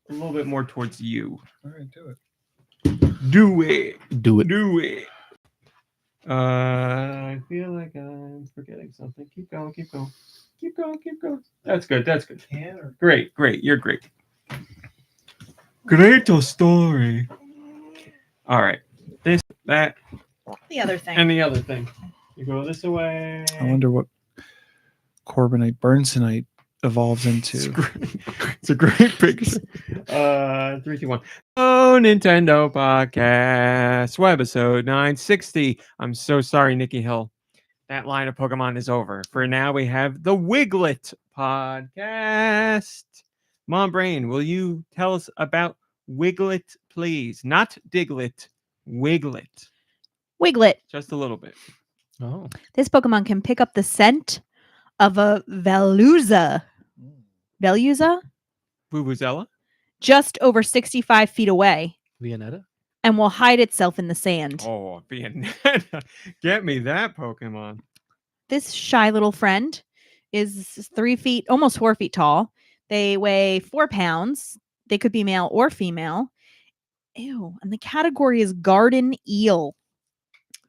a little bit more towards you. All right, do it. Do it. Do it. Do it. I feel like I'm forgetting something. Keep going. Keep going. Keep going. Keep going. That's good. That's good. Great. Great. You're great. Great story. All right. This, that, The other thing. and the other thing. You go this way. I wonder what Corbinite Burnsonite evolves into. It's a great picture. 3, 2, 1. Oh, Nintendo Podcast, webisode 960. I'm so sorry, Nicky Hill. That line of Pokemon is over. For now, we have the Wiglett Podcast. MomBrain, will you tell us about Wiglett, please? Not Diglett, Wiglett. Wiglett. Just a little bit. Oh. This Pokemon can pick up the scent of a Veluza. Veluza? Vuvuzela? Just over 65 feet away Vianetta? and will hide itself in the sand. Oh, Vianetta. Get me that Pokemon. This shy little friend is 3 feet, almost 4 feet tall. They weigh 4 pounds. They could be male or female. Ew. And the category is garden eel.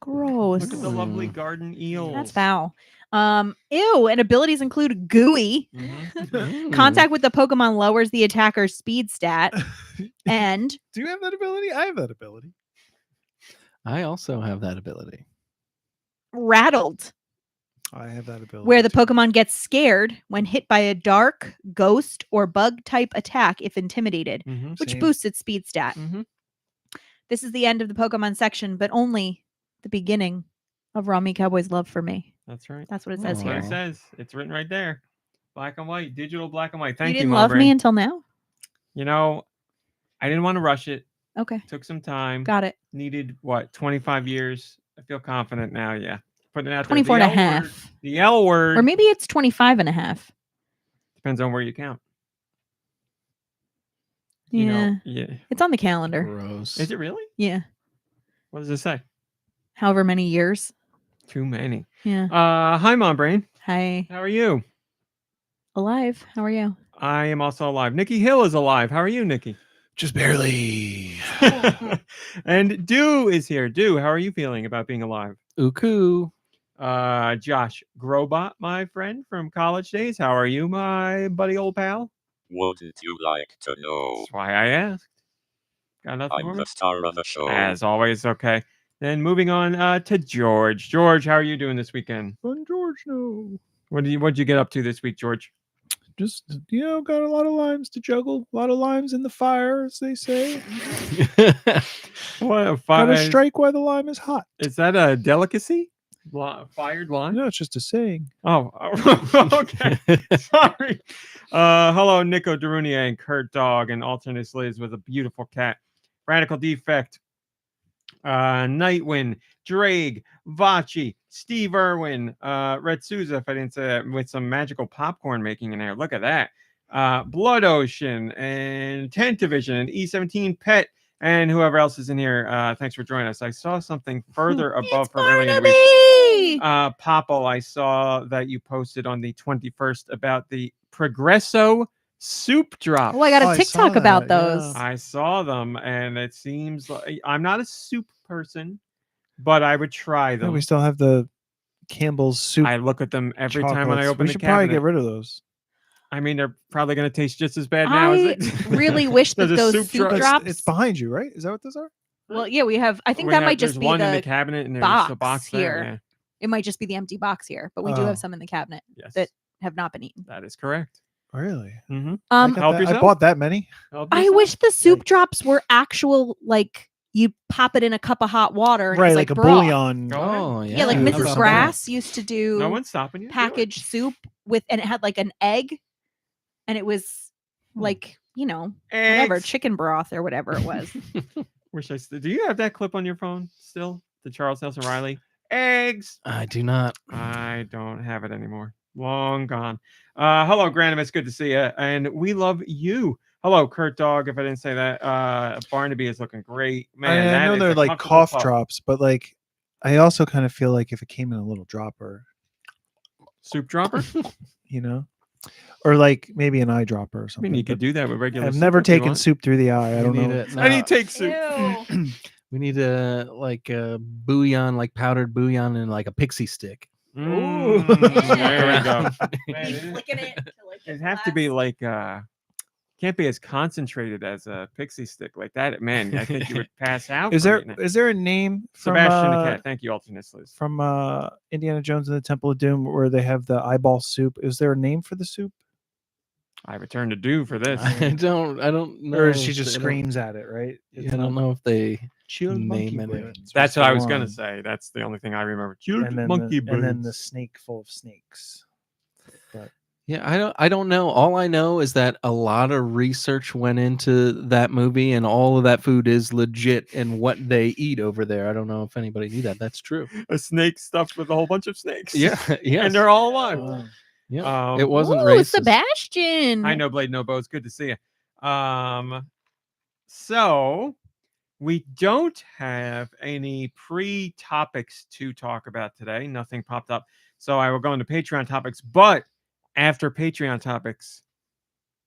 Gross. Look at the lovely garden eels. That's foul. Ew. And abilities include gooey. Mhm. Contact with the Pokemon lowers the attacker's speed stat. And Do you have that ability? I have that ability. I also have that ability. rattled, I have that ability. where the Pokemon gets scared when hit by a dark, ghost, or bug type attack if intimidated, Mhm. which Same. boosts its speed stat. Mhm. This is the end of the Pokemon section, but only the beginning of Rami Cowboy's love for me. That's right. That's what it says That's what here. it says. It's written right there. Black and white, digital black and white. Thank You you, didn't love MomBrain. me until now? You know, I didn't want to rush it. Okay, Took some time. got it. Needed what? 25 years. I feel confident now. Yeah. Putting it out 24 and there. a The L word- half. The L word. Or maybe it's 25 and a half. Depends on where you count. Yeah. You know, yeah. It's on the calendar. Gross. Is it really? Yeah. What does it say? However many years. Too many. Yeah. Hi, MomBrain. Hi. How are you? Alive. How are you? I am also alive. Nicky Hill is alive. How are you, Nicky? Just barely. And Deux is here. Deux, how are you feeling about being alive? Uku. Josh Grobot, my friend from college days. How are you, my buddy old pal? Wouldn't you like to know? That's why I asked. Got nothing for I'm me? the star of the show. As always, okay. Then moving on to George. George, how are you doing this weekend? Fun George, no. What'd you get up to this week, George? Just, got a lot of limes to juggle. A lot of limes in the fire, as they say. What a Gotta fire! strike while the lime is hot. Is that a delicacy? Fired lime? No, it's just a saying. Oh, okay. Sorry. Hello, NicoDarunia and Kurt Dog and Alternate Liz with a beautiful cat. Radical Defect. Nightwind, Drake, Vachi, Steve Irwin, Red Souza, if I didn't say that, with some magical popcorn making in there. Look at that. Blood Ocean and Tent Division and E17 Pet and whoever else is in here. Thanks for joining us. I saw something further above from earlier in the week. Popple, I saw that you posted on the 21st about the Progresso soup drop. Oh, I got Oh, a I TikTok saw about that, those. I saw them, and it seems like I'm not a soup person, but I would try Yeah, them. we still have the Campbell's soup. I look at them every time when I chocolates. open We the should probably cabinet. get rid of those. I mean, they're probably going to taste just as bad now. I really wish that There's a those soup soup dro- drops. It's behind you, right? Is that what those are? Well, yeah, we have. I think We that have- might just there's be one in the the. cabinet, and there's a box box there. here. Yeah. It might just be the empty box here, but we do Oh. have some in the cabinet Yes, that have not been eaten. that is correct. Really? Mm-hmm. I, Um, got Help that- yourself. I bought that many. I wish the soup drops were actual, like you pop it in a cup of hot water, and Right, it's like a broth. bouillon. Go ahead. Oh, yeah. Yeah, like Yeah, Mrs. that's Grass used to do No one's stopping you. Do it. packaged soup with, and it had like an egg, and it was like whatever Eggs. chicken broth or whatever it was. Wish I do you have that clip on your phone still? The Charles Nelson Riley eggs. I do not. I don't have it anymore. Long gone. Hello, Granum. It's good to see you, and we love you. Hello, Kurt Dog. If I didn't say that, Barnaby is looking great, man. I that know is they're a like comfortable cough pup. drops, but like I also kind of feel like if it came in a little dropper, Soup dropper. you know, or like maybe an eyedropper or I something. mean, you could but do that with regular. I've soup never if you taken want. soup through the eye. I don't We need know. it. I No, need to take soup. Ew. we need a bouillon, like powdered bouillon, and like a pixie stick. Ooh. There you go. Around. Man, Keep it- flicking it. till it It'd gets have to be black. like can't be as concentrated as a pixie stick like that. Man, I think you would pass out. Is from there eating it. is there a name from Sebastian the cat? Thank you, alternate Liz. from Indiana Jones and the Temple of Doom where they have the eyeball soup? Is there a name for the soup, I return to do for this. I don't know. or she if just they don't- screams at it? Right? Yeah, I don't know if they Chilled name monkey any. brains. That's the what I was gonna one. say. That's the only thing I remember. Cute And then monkey and then the brains. snake full of snakes. But Yeah, I don't know. All I know is that a lot of research went into that movie, and all of that food is legit and what they eat over there. I don't know if anybody knew that. That's true. A snake stuffed with a whole bunch of snakes. Yeah, yes. and they're all alive. uh, yeah. Um, It wasn't Ooh, racist. Sebastian. I know Blade No Bow. It's good to see you. So we don't have any pre-topics to talk about today. Nothing popped up. So I will go into Patreon topics. But after Patreon topics,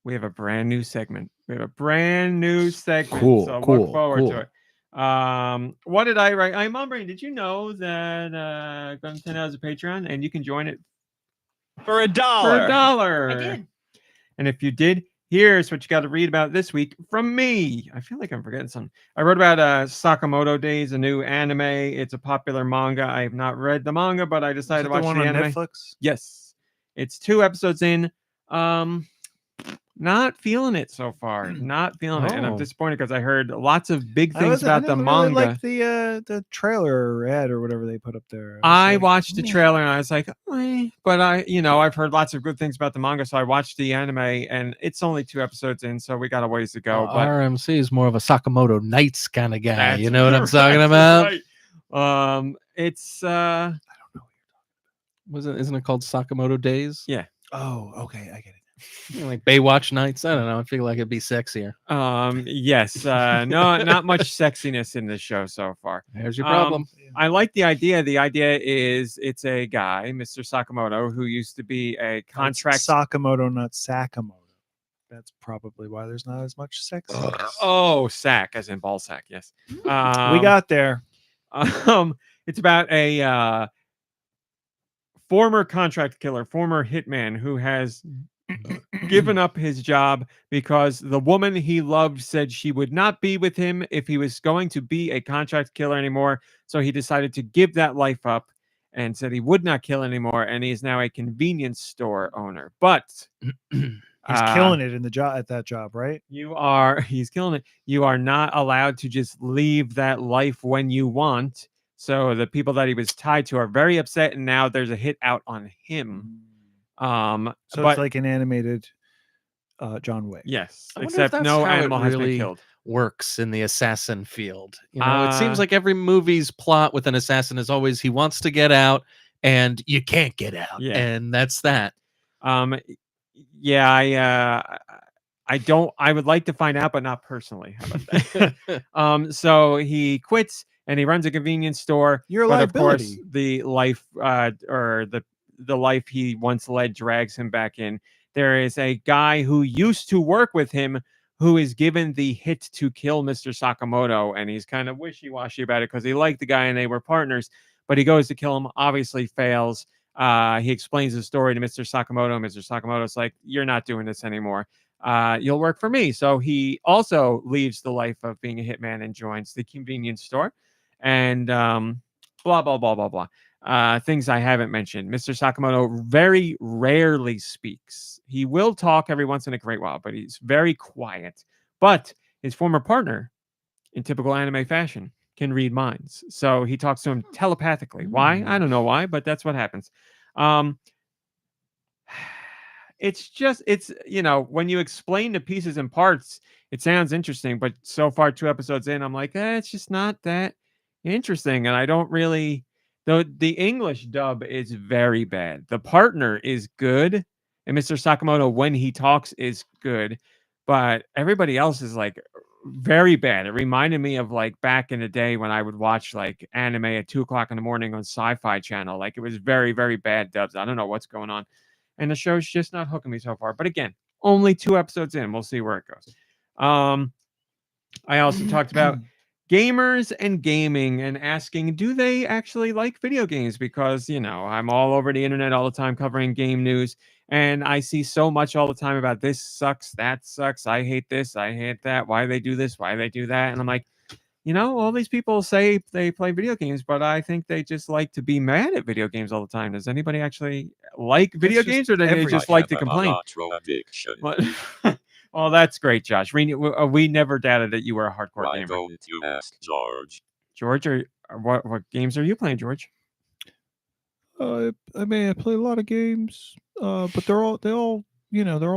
we have a brand new segment. We have a brand new segment. Cool, So cool, look forward cool. to it. What did I write? MomBrain, did you know that GoNintendo has a Patreon and you can join it For $1. for $1? I did. And if you did, here's what you got to read about this week from me. I feel like I'm forgetting something. I wrote about Sakamoto Days, a new anime. It's a popular manga. I have not read the manga, but I decided to watch the one the on anime. Netflix. Yes. It's 2 episodes in. Not feeling it so far. Not feeling it. And I'm Oh. disappointed because I heard lots of big I things about the didn't manga. Really like the trailer or ad or whatever they put up there. I was like, watched the "Meh." trailer and I was like, "Eh," but I've heard lots of good things about the manga, so I watched the anime, and it's only 2 episodos in, so we got a ways to go. But RMC is more of a Sakamoto Nights kind of guy. that's You know what I'm talking right, about? right. It's Isn't it called Sakamoto Days? Yeah. Oh, okay, I get it. You know, like Baywatch Nights. I don't know. I feel like it'd be sexier. yes, no, not much sexiness in this show so far. There's your problem. I like the idea. The idea is it's a guy, Mr. Sakamoto, who used to be a contract. Sakamoto, not Sakamoto. That's probably why there's not as much sex. in this. Oh, sack, as in ball sack. Yes. we got there. It's about a former contract killer, former hitman who has given up his job because the woman he loved said she would not be with him if he was going to be a contract killer anymore. So he decided to give that life up and said he would not kill anymore. And he is now a convenience store owner. But He's killing it in the job at that job, right? he's killing it. You are not allowed to just leave that life when you want. So the people that he was tied to are very upset, and now there's a hit out on him. So but it's like an animated John Wick. yes, I wonder if except that's no how it animal has really been killed. Works in the assassin field. You know, it seems Uh, like every movie's plot with an assassin is always he wants to get out and you can't get out. Yeah. And that's that. Yeah, I don't. I would like to find out, but not personally. How about that? So he quits and he runs a convenience store. You're a but of course, liability. the life or the life he once led drags him back in. There is a guy who used to work with him who is given the hit to kill Mr. Sakamoto, and he's kind of wishy-washy about it because he liked the guy and they were partners, but he goes to kill him, obviously fails. He explains the story to Mr. Sakamoto. Mr. Sakamoto's like, "You're not doing this anymore. You'll work for me." So he also leaves the life of being a hitman and joins the convenience store. And blah, blah, blah, blah, blah. Things I haven't mentioned. Mr. Sakamoto very rarely speaks. He will talk every once in a great while, but he's very quiet. But his former partner, in typical anime fashion, can read minds. So he talks to him telepathically. Why? I don't know why, but that's what happens. It's when you explain the pieces and parts, it sounds interesting, but so far 2 episodes in, I'm like, it's just not that interesting. And I don't really, though the English dub is very bad. The partner is good, and Mr. Sakamoto, when he talks, is good, but everybody else is like very bad. It reminded me of like back in the day when I would watch like anime at 2 o'clock in the morning on Sci-Fi Channel. Like it was very, very bad dubs. I don't know what's going on. and the show's just not hooking me so far. But again, only 2 episodes in. We'll see where it goes. I also talked about gamers and gaming and asking, do they actually like video games? Because, I'm all over the internet all the time covering game news, and I see so much all the time about this sucks, that sucks, I hate this, I hate that, why they do this, why they do that. And I'm like, all these people say they play video games, but I think they just like to be mad at video games all the time. Does anybody actually like video just games, or do they just like to complain? Addiction. What? Well, that's great, Josh. We never doubted that you were a hardcore Why gamer. don't you ask George? George, what games are you playing, George? I mean, I play a lot of games, but they're all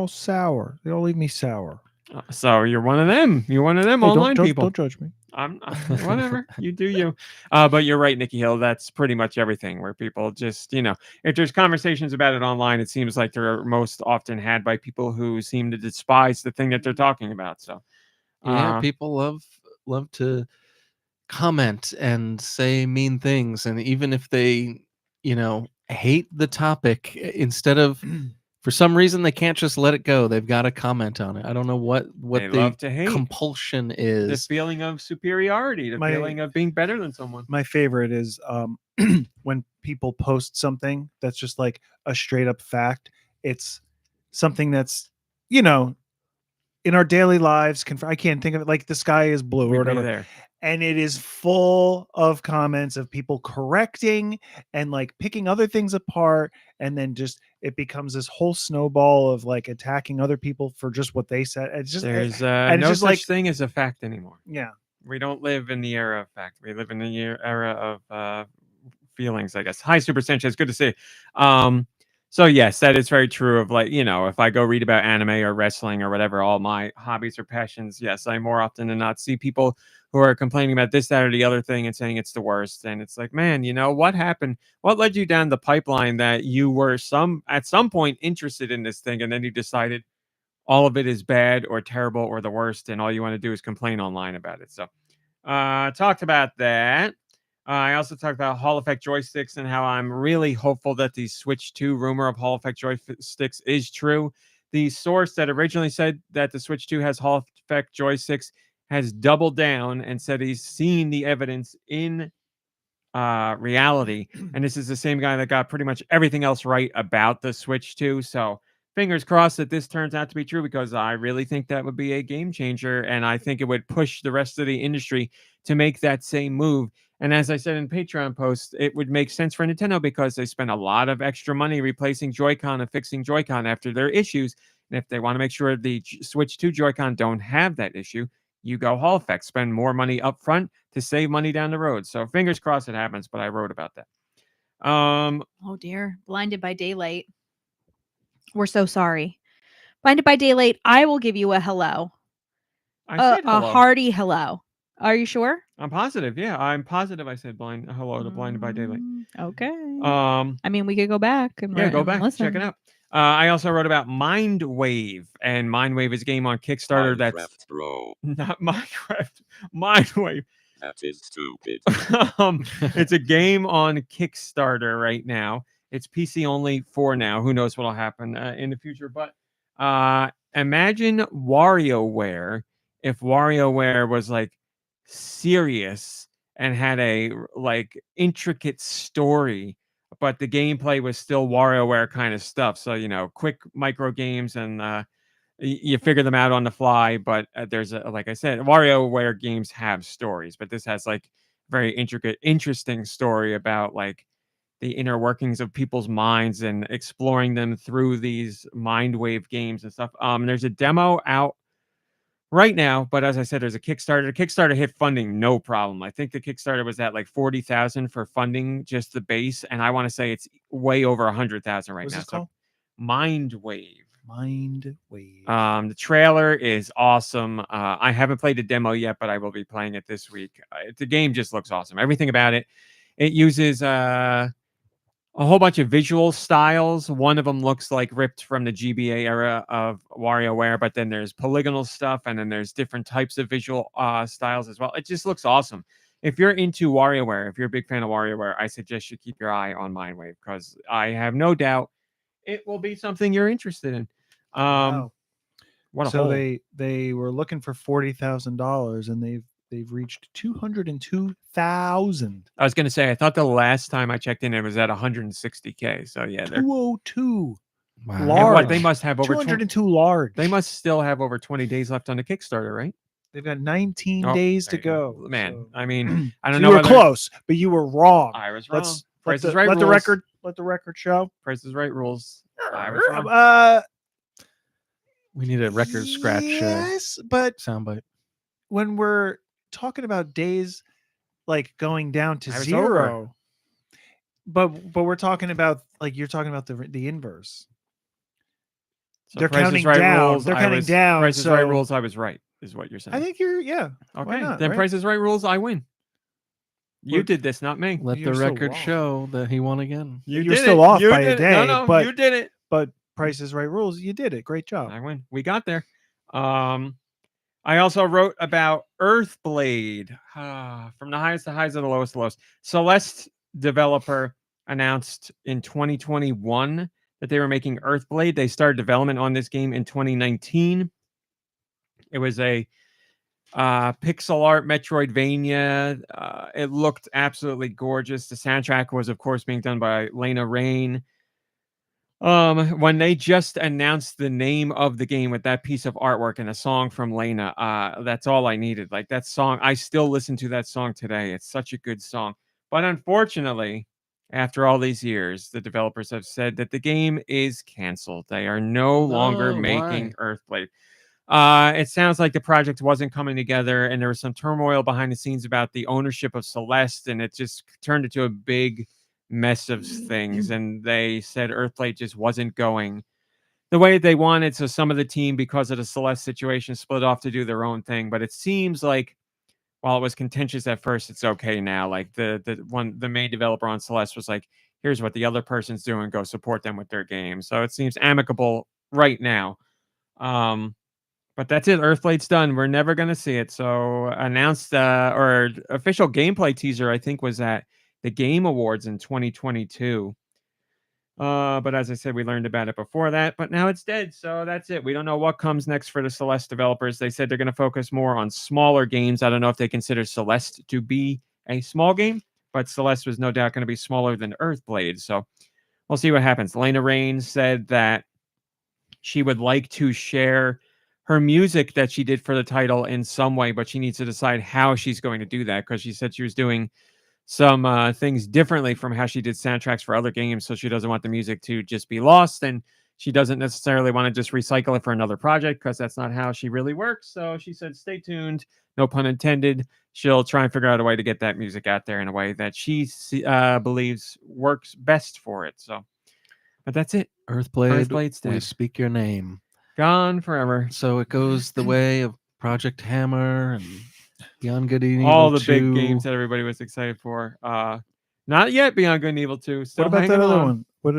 sour. They all leave me sour. So you're one of them. You're one of them Hey, online people. Don't judge me. I'm whatever. You do you. But you're right, Nicky Hill. That's pretty much everything where people just, if there's conversations about it online, it seems like they're most often had by people who seem to despise the thing that they're talking about. So Yeah, people love to comment and say mean things, and even if they, hate the topic, instead of for some reason they can't just let it go. They've got to comment on it. I don't know what they the love to hate. compulsion The is. feeling of superiority, the feeling of being better than someone. My favorite is when people post something that's just like a straight up fact. It's something that's, in our daily lives. I can't think of it, like the sky is blue or whatever. There. And it is full of comments of people correcting and like picking other things apart. And then just it becomes this whole snowball of like attacking other people for just what they said. It's just There's and no just such thing as a fact anymore. Yeah. We don't live in the era of fact. We live in the era of feelings, I guess. Hi, Super Sanchez. Good to see you. So yes, that is very true of like, if I go read about anime or wrestling or whatever, all my hobbies or passions, yes, I more often than not see people who are complaining about this, that, or the other thing and saying it's the worst. And it's like, man, what happened? What led you down the pipeline that you were at some point interested in this thing, and then you decided all of it is bad or terrible or the worst, and all you want to do is complain online about it. So talked about that. I also talked about Hall Effect joysticks and how I'm really hopeful that the Switch 2 rumor of Hall Effect joysticks is true. The source that originally said that the Switch 2 has Hall Effect joysticks has doubled down and said he's seen the evidence in reality. And this is the same guy that got pretty much everything else right about the Switch 2. So fingers crossed that this turns out to be true, because I really think that would be a game changer. And I think it would push the rest of the industry to make that same move. And as I said in Patreon posts, it would make sense for Nintendo because they spend a lot of extra money replacing Joy-Con and fixing Joy-Con after their issues. And if they want to make sure the Switch 2 Joy-Con don't have that issue, you go Hall Effect, spend more money up front to save money down the road. So fingers crossed it happens, but I wrote about that. Oh dear. Blinded by Daylight. We're so sorry. Blinded by Daylight, I will give you a hello. I said hello. A hearty hello. Are you sure? I'm positive. Yeah, I'm positive I said hello to Blinded by Daylight. Okay. I mean, we could go back and go back, listen. check it out. I also wrote about Mindwave, and Mindwave is a game on Kickstarter Minecraft, bro. not Minecraft. Mindwave. That is stupid. It's a game on Kickstarter right now. It's PC only for now. Who knows what'll happen in the future? But imagine WarioWare if WarioWare was like serious and had a like intricate story, but the gameplay was still WarioWare kind of stuff. So quick micro games, and you figure them out on the fly. But there's like I said, WarioWare games have stories, but this has like very intricate, interesting story about like the inner workings of people's minds and exploring them through these Mindwave games and stuff. There's a demo out right now, but as I said, there's a Kickstarter. The Kickstarter hit funding no problem. I think the Kickstarter was at like 40,000 for funding just the base, and I want to say it's way over 100,000 right What's now. this called? Mindwave. Mindwave. The trailer is awesome. I haven't played the demo yet, but I will be playing it this week. The game just looks awesome. Everything about it. It uses a whole bunch of visual styles. One of them looks like ripped from the GBA era of WarioWare, but then there's polygonal stuff, and then there's different types of visual styles as well. It just looks awesome. If you're into WarioWare, if you're a big fan of WarioWare, I suggest you keep your eye on Mindwave, because I have no doubt it will be something you're interested in. Wow. What a So hole. they were looking for $40,000 and they've reached 202,000. I was gonna say, I thought the last time I checked in, it was at 160K. So yeah, they're 202 Wow. and large. what they must have over 202 large. They must still have over 20 days left on the Kickstarter, right? They've got 19 Oh, days there to you go. Man. So- I mean, I don't so know. you were whether- close, but you were wrong. I was wrong. Let's Price let is the, Right let the rules. record show. Price is Right rules. I was wrong. We need a record scratch Yes, but soundbite. when we're talking about days like going down to I was 0, but we're talking about like you're talking about the inverse. So They're Price is counting Right down. rules, They're I counting was- down, Price is Right so- rules. I was right. Is what you're saying? I think why Okay, not, then right? Price is Right rules. I win. You We're- did this, not me. Let You're the still record wrong. show that he won again. You You're did still it. off You by a did it. day, No, but- you did it. But Price is Right rules. You did it. Great job. I win. We got there. I also wrote about Earthblade. From the highest to highs to the lowest to lowest. Celeste developer announced in 2021 that they were making Earthblade. They started development on this game in 2019. It was a pixel art Metroidvania. It looked absolutely gorgeous. The soundtrack was, of course, being done by Lena Raine. When they just announced the name of the game with that piece of artwork and a song from Lena, that's all I needed. Like that song, I still listen to that song today. It's such a good song. But unfortunately, after all these years, the developers have said that the game is canceled. They are no longer No, making why? Earthblade. It sounds like the project wasn't coming together, and there was some turmoil behind the scenes about the ownership of Celeste, and it just turned into a big mess of things. And they said Earthblade just wasn't going the way they wanted. So some of the team, because of the Celeste situation, split off to do their own thing. But it seems like while it was contentious at first, it's okay now. Like the main developer on Celeste was like, here's what the other person's doing, go support them with their game. So it seems amicable right now. But that's it. Earthblade's done. We're never going to see it. So announced or official gameplay teaser, I think, was at the Game Awards in 2022. But as I said, we learned about it before that. But now it's dead. So that's it. We don't know what comes next for the Celeste developers. They said they're going to focus more on smaller games. I don't know if they consider Celeste to be a small game, but Celeste was no doubt going to be smaller than Earthblade. So we'll see what happens. Lena Raine said that she would like to share her music that she did for the title in some way, but she needs to decide how she's going to do that, because she said she was doing some things differently from how she did soundtracks for other games. So she doesn't want the music to just be lost, and she doesn't necessarily want to just recycle it for another project, because that's not how she really works. So she said, stay tuned, no pun intended. She'll try and figure out a way to get that music out there in a way that she believes works best for it. So, but that's it. Earthblade, Earthblade's we dead. speak your name. Gone forever. So it goes the way of Project Hammer and Beyond Good and Evil All the 2. big games that everybody was excited for. Not yet Beyond Good and Evil 2. Still What about hanging that other on. one? What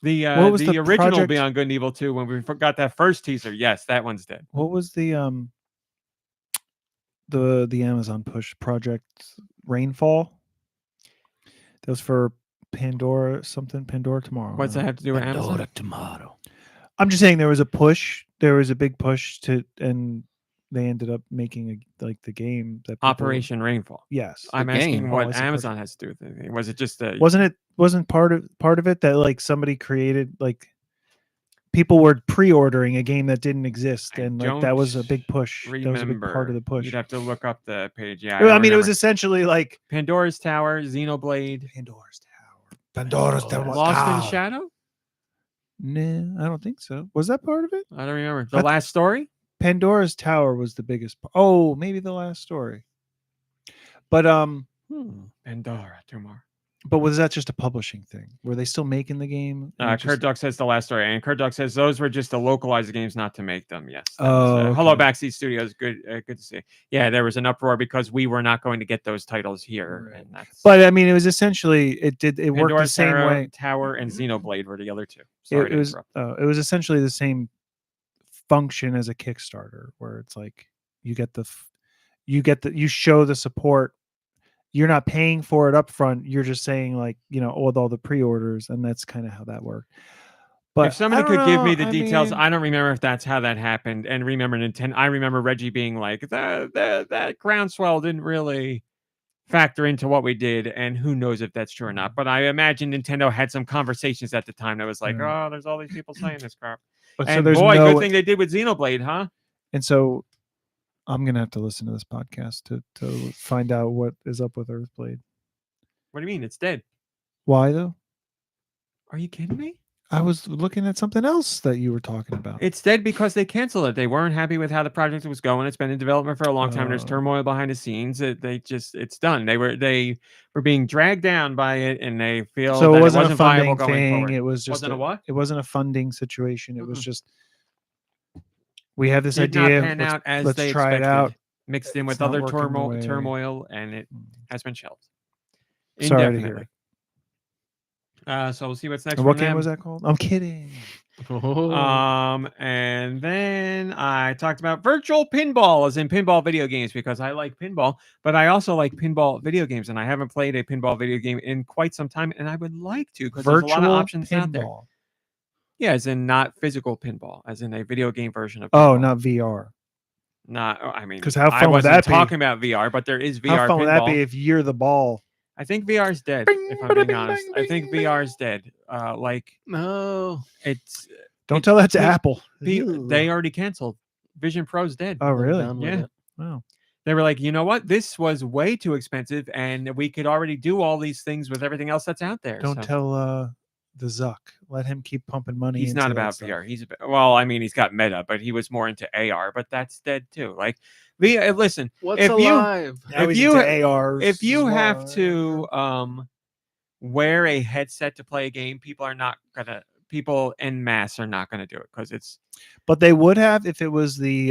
The was the original project? Beyond Good and Evil 2, when we got that first teaser, yes, that one's dead. What was the Amazon push project Rainfall? That was for Pandora Tomorrow. What's that have to do with Amazon? Pandora Tomato. I'm just saying there was a push. There was a big push and they ended up making the game that people- Operation Rainfall. Yes. I'm The asking game. Oh, I what see. Amazon has to do with it. Was it just a Wasn't part of it that like somebody created like people were pre-ordering a game that didn't exist, I and like that was a don't big push. That was a big part of the push. You'd have to look up the page. Yeah, I mean, don't it was remember. essentially like Pandora's Tower, Xenoblade, Pandora's Tower. Lost in Shadow. No, I don't think so. Was that part of it? I don't remember. The That's- Last Story. Pandora's Tower was the biggest. Oh, maybe The Last Story. But Pandora tomorrow. but was that just a publishing thing? Were they still making the game? And it Kurt just- Duck says The Last Story, and Kurt Duck says those were just to localize the games, not to make them. Yes. That was, Oh, Hello, okay. Backseat Studios. Good to see. Yeah, there was an uproar because we were not going to get those titles here, Right. and that's. But I mean, it was essentially it worked the Pandora's same Tower, way. Tower and Xenoblade were the other two. Sorry It to was interrupt. it was essentially the same function as a Kickstarter, where it's like you show the support, you're not paying for it up front. You're just saying like, with all the pre-orders, and that's kind of how that worked. But if somebody I don't could give me know, the details, mean, I don't remember if that's how that happened. And remember Nintendo. I remember Reggie being like, that groundswell didn't really factor into what we did, and who knows if that's true or not. But I imagine Nintendo had some conversations at the time that was like, Yeah. oh, there's all these people saying this crap. but so And there's boy, no, good thing they did with Xenoblade, huh? and so I'm gonna have to listen to this podcast to find out what is up with Earthblade. What do you mean? It's dead. Why though? Are you kidding me? I was looking at something else that you were talking about. It's dead because they canceled it. They weren't happy with how the project was going. It's been in development for a long time. There's Oh. turmoil behind the scenes. It's done. They were being dragged down by it, and they feel So that it wasn't a viable funding going thing. forward. It was just Wasn't a what? It wasn't a funding situation. It was Mm-mm. just we have this Did idea. not pan out as let's they try it expected. out. Mixed in It's with not other working the way- turmoil, and it has been shelved. Sorry to hear Indefinitely. So we'll see what's next. And what from game them. was that called? I'm kidding. Oh. And then I talked about virtual pinball, as in pinball video games, because I like pinball, but I also like pinball video games, and I haven't played a pinball video game in quite some time, and I would like to, because there's a lot of options out there. pinball. Yeah, as in not physical pinball, as in a video game version of Oh, pinball. not VR. Not, I mean, 'Cause how I fun would wasn't that be? talking about VR, but there is VR How fun would that pinball. be if you're the ball? I think VR is dead, Bing, if I'm bada, being bing, honest. bang, I think bing, VR is dead. Like, No. it's Don't tell that to pe- Apple. they already canceled. Vision Pro's dead. Oh, They're really? done with Yeah. it. Wow. They were like, you know what? This was way too expensive, and we could already do all these things with everything else that's out there. Don't so. tell the Zuck. Let him keep pumping money. He's into not that about stuff. VR. Well, I mean, he's got Meta, but he was more into AR. But that's dead too. Like, listen, What's if you- alive? Now If he's you- into ARs. if you have to wear a headset to play a game, people en masse are not gonna do it, because But they would have if it was the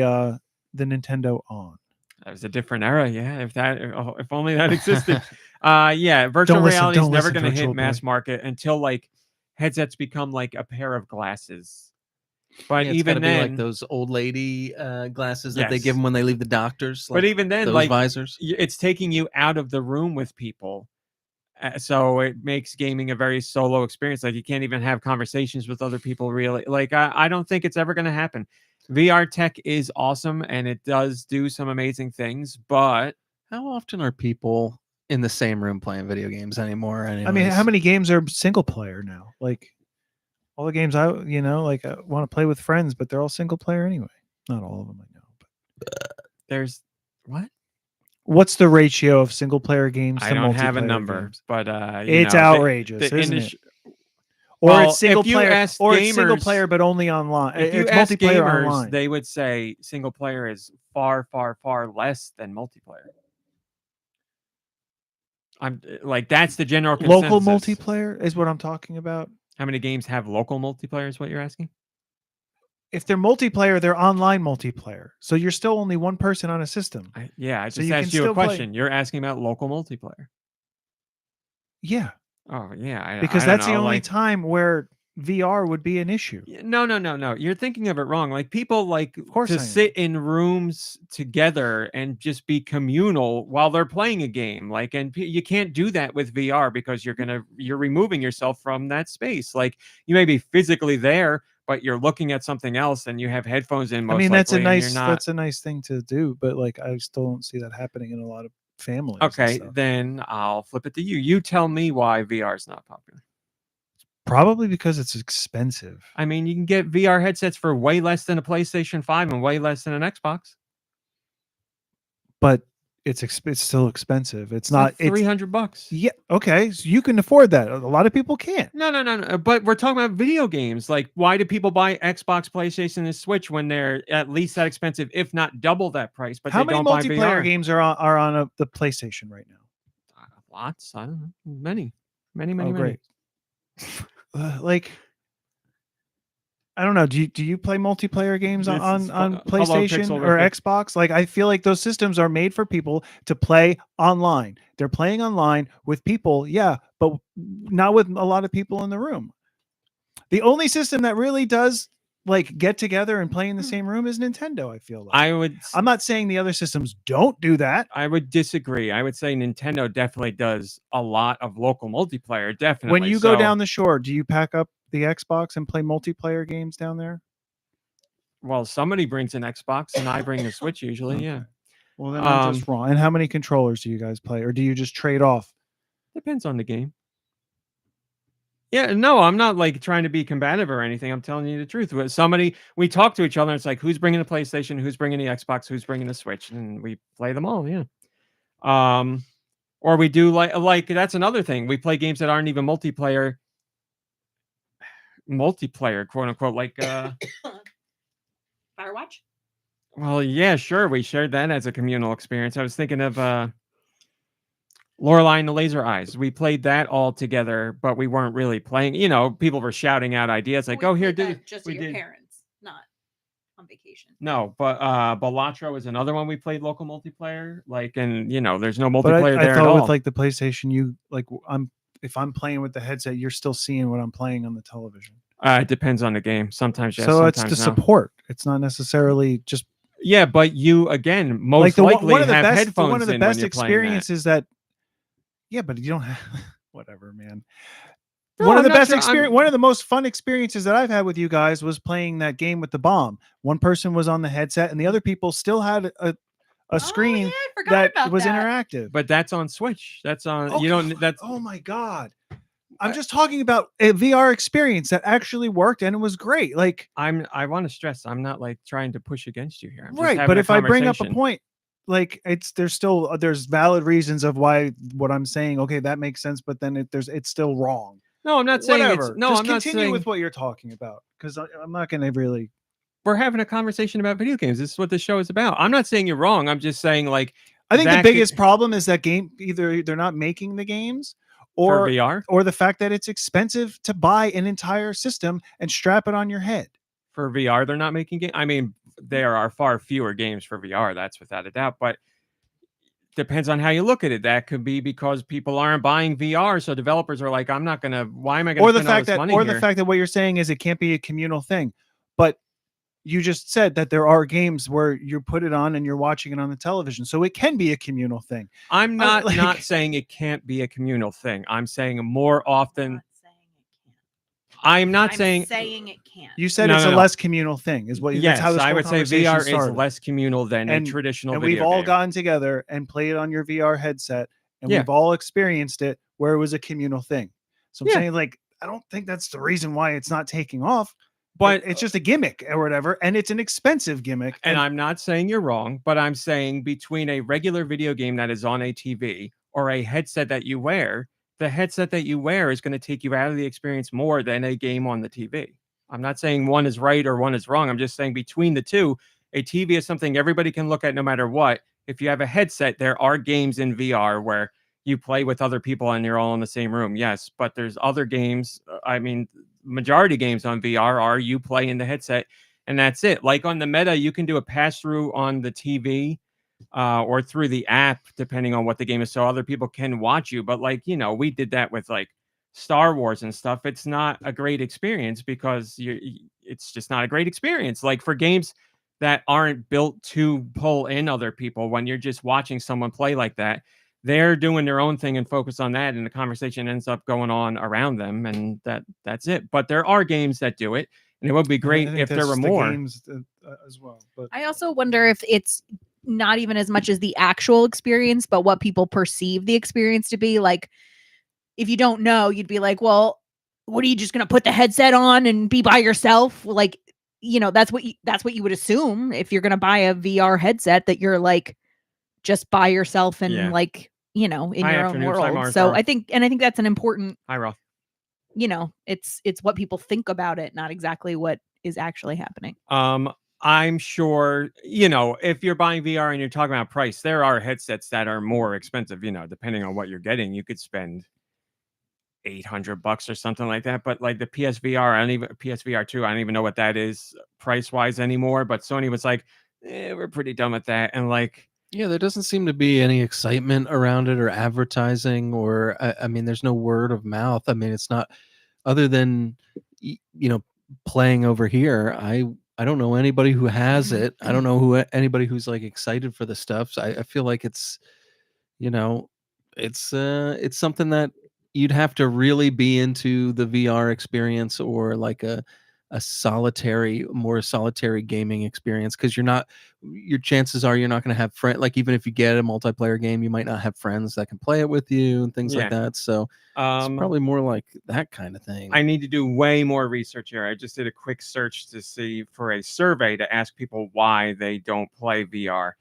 Nintendo On. that was a different era. Yeah, if only that existed. Yeah, virtual reality is don't never listen, gonna hit Virtual mass Boy. market until like headsets become like a pair of glasses. But Yeah, it's even gotta be then, like those old lady glasses that they Yes. give them when they leave the doctors. but like even then, those like visors. it's taking you out of the room with people. So it makes gaming a very solo experience. Like, you can't even have conversations with other people, really. Like, I don't think it's ever going to happen. VR tech is awesome, and it does do some amazing things, but How often are people in the same room playing video games anymore? I mean, anyways? how many games are single player now? Like all the games I want to play with friends, but they're all single player anyway. Not all of them, I know. But there's what? what's the ratio of single player games I to don't have a multiplayer number, games? but It's outrageous, the isn't it? industry- Or Well, it's single if you player, ask or it's single gamers- player but only online. If you It's ask multiplayer gamers, online. they would say single player is far, far, far less than multiplayer. I'm like, that's the general consensus. Local multiplayer is what I'm talking about. How many games have local multiplayer is what you're asking? If they're multiplayer, they're online multiplayer. So you're still only one person on a system. I So just you asked can you a still play- question. You're asking about local multiplayer. Yeah, Oh, yeah. because I don't that's the know, only like- time where VR would be an issue. No. You're thinking of it wrong. Like, people like course I to am. sit in rooms together and just be communal while they're playing a game. Like, and you can't do that with VR, because you're removing yourself from that space. Like, you may be physically there, but you're looking at something else, and you have headphones in. Most I mean, that's a likely, and nice you're not- thing to do, but like I still don't see that happening in a lot of families. and Okay, stuff. then I'll flip it to you. You tell me why VR is not popular. Probably because it's expensive. I mean, you can get VR headsets for way less than a PlayStation 5 and way less than an Xbox. But it's still expensive. It's not. Like $300. Yeah. Okay. So you can afford that. A lot of people can't. No. But we're talking about video games. Like, why do people buy Xbox, PlayStation, and Switch when they're at least that expensive, if not double that price? But How they many don't buy multiplayer VR? games are on the PlayStation right now? Lots. I don't know. Many. Oh, great. Like, I don't know. Do you play multiplayer games This on is on hello, PlayStation Pixel or Riffle. Xbox? Like, I feel like those systems are made for people to play online. They're playing online with people, yeah, but not with a lot of people in the room. The only system that really does like get together and play in the same room as Nintendo. I feel like I'm not saying the other systems don't do that. I would disagree. I would say Nintendo definitely does a lot of local multiplayer. Definitely. When you go down the shore, do you pack up the Xbox and play multiplayer games down there? Well, somebody brings an Xbox and I bring a Switch usually. Yeah. Well, then I'm just wrong. And how many controllers do you guys play, or do you just trade off? Depends on the game. Yeah, no, I'm not like trying to be combative or anything. I'm telling you the truth. We talk to each other. And it's like, who's bringing the PlayStation? Who's bringing the Xbox? Who's bringing the Switch? And we play them all. Yeah. Or we do like that's another thing. We play games that aren't even multiplayer, quote unquote. Like, Firewatch. well, yeah, sure. We shared that as a communal experience. I was thinking of Lorelei and the Laser Eyes. We played that all together, but we weren't really playing. You know, people were shouting out ideas like, "Oh, here, do just we your did." parents, not on vacation. No, but Balatro is another one we played local multiplayer. Like, and you know, there's no But multiplayer I there at thought all. with like the PlayStation, you like if I'm playing with the headset, you're still seeing what I'm playing on the television. It depends on the game. Sometimes yes, So it's sometimes the no. support. It's not necessarily just Yeah, but you again most like likely one of the have best headphones one of the in when best you're playing that. experiences that. Yeah, but you don't have whatever, man. No, One of I'm the not best sure- experience, one of the most fun experiences that I've had with you guys was playing that game with the bomb. One person was on the headset, and the other people still had a screen I forgot that about was that. interactive. But that's on Switch. That's on. Oh, You don't. That's. Oh my god! I'm just talking about a VR experience that actually worked and it was great. Like I want to stress. I'm not like trying to push against you here. I'm just right, having but a if I bring up a conversation. point, like there's valid reasons of why what I'm saying. Okay, that makes sense, but then it's still wrong. No, I'm not saying Whatever. it's. No, just I'm not continue saying. with what you're talking about because I'm not going to really. We're having a conversation about video games. This is what the show is about. I'm not saying you're wrong. I'm just saying like. I think the that biggest could- problem is that game either they're not making the games for or VR. or the fact that it's expensive to buy an entire system and strap it on your head. For VR, they're not making games. I mean, there are far fewer games for VR. That's without a doubt. But depends on how you look at it. That could be because people aren't buying VR, so developers are like, "I'm not gonna. Why am I gonna Or the spend all fact this that money or here?" the fact that what you're saying is it can't be a communal thing. But you just said that there are games where you put it on and you're watching it on the television. So it can be a communal thing. I'm not like- not saying it can't be a communal thing. I'm saying more often. I'm not saying. saying it can't. You said No, it's no, a no. less communal thing, is what Yes, that's how this I whole would say conversation VR started. is less communal than And- a traditional And video we've all game. gotten together and played on your VR headset, and Yeah. we've all experienced it where it was a communal thing. So I'm Yeah. saying, like, I don't think that's the reason why it's not taking off. But It's just a gimmick or whatever, and it's an expensive gimmick. and I'm not saying you're wrong, but I'm saying between a regular video game that is on a TV or a headset that you wear, the headset that you wear is going to take you out of the experience more than a game on the TV. I'm not saying one is right or one is wrong. I'm just saying between the two, a TV is something everybody can look at no matter what. If you have a headset, there are games in VR where you play with other people and you're all in the same room. Yes, but there's other games. I mean, majority games on VR are you play in the headset and that's it. Like on the Meta, you can do a pass through on the TV or through the app, depending on what the game is. So other people can watch you. But like, you know, we did that with like Star Wars and stuff. It's not a great experience because it's just not a great experience. Like for games that aren't built to pull in other people, when you're just watching someone play like that, they're doing their own thing and focus on that, and the conversation ends up going on around them, and that's it. But there are games that do it, and it would be great I think if there that's were just the more. games as well. But I also wonder if it's not even as much as the actual experience, but what people perceive the experience to be. Like, if you don't know, you'd be like, well, what are you just going to put the headset on and be by yourself? Like, you know, that's what you would assume if you're going to buy a VR headset, that you're like just by yourself and Yeah. like, you know, in Hi, your own afternoon. Hi, world. So Martha. I think that's an important, Hi, Ralph. you know, it's what people think about it, not exactly what is actually happening. I'm sure, you know, if you're buying VR and you're talking about price, there are headsets that are more expensive, you know, depending on what you're getting. You could spend $800 or something like that. But like the PSVR 2, I don't even know what that is price wise anymore. But Sony was like, we're pretty done with that. And like, Yeah, there doesn't seem to be any excitement around it or advertising, or I mean, there's no word of mouth. I mean, it's not other than you know, playing over here, I don't know anybody who has it. I don't know anybody who's like excited for the stuff. So I feel like it's, you know, it's something that you'd have to really be into the VR experience, or like a more solitary gaming experience, because your chances are you're not going to have friends. Like, even if you get a multiplayer game, you might not have friends that can play it with you and things like that. So it's probably more like that kind of thing. I need to do way more research here. I just did a quick search to see for a survey to ask people why they don't play VR.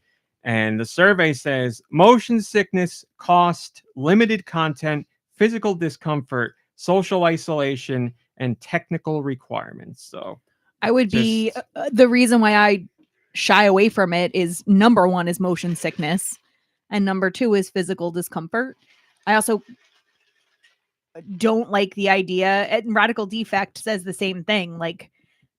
And the survey says motion sickness, cost, limited content, physical discomfort, social isolation, and technical requirements. So I would be the reason why I shy away from it is number one is motion sickness, and number two is physical discomfort. I also don't like the idea, and Radical Defect says the same thing. Like,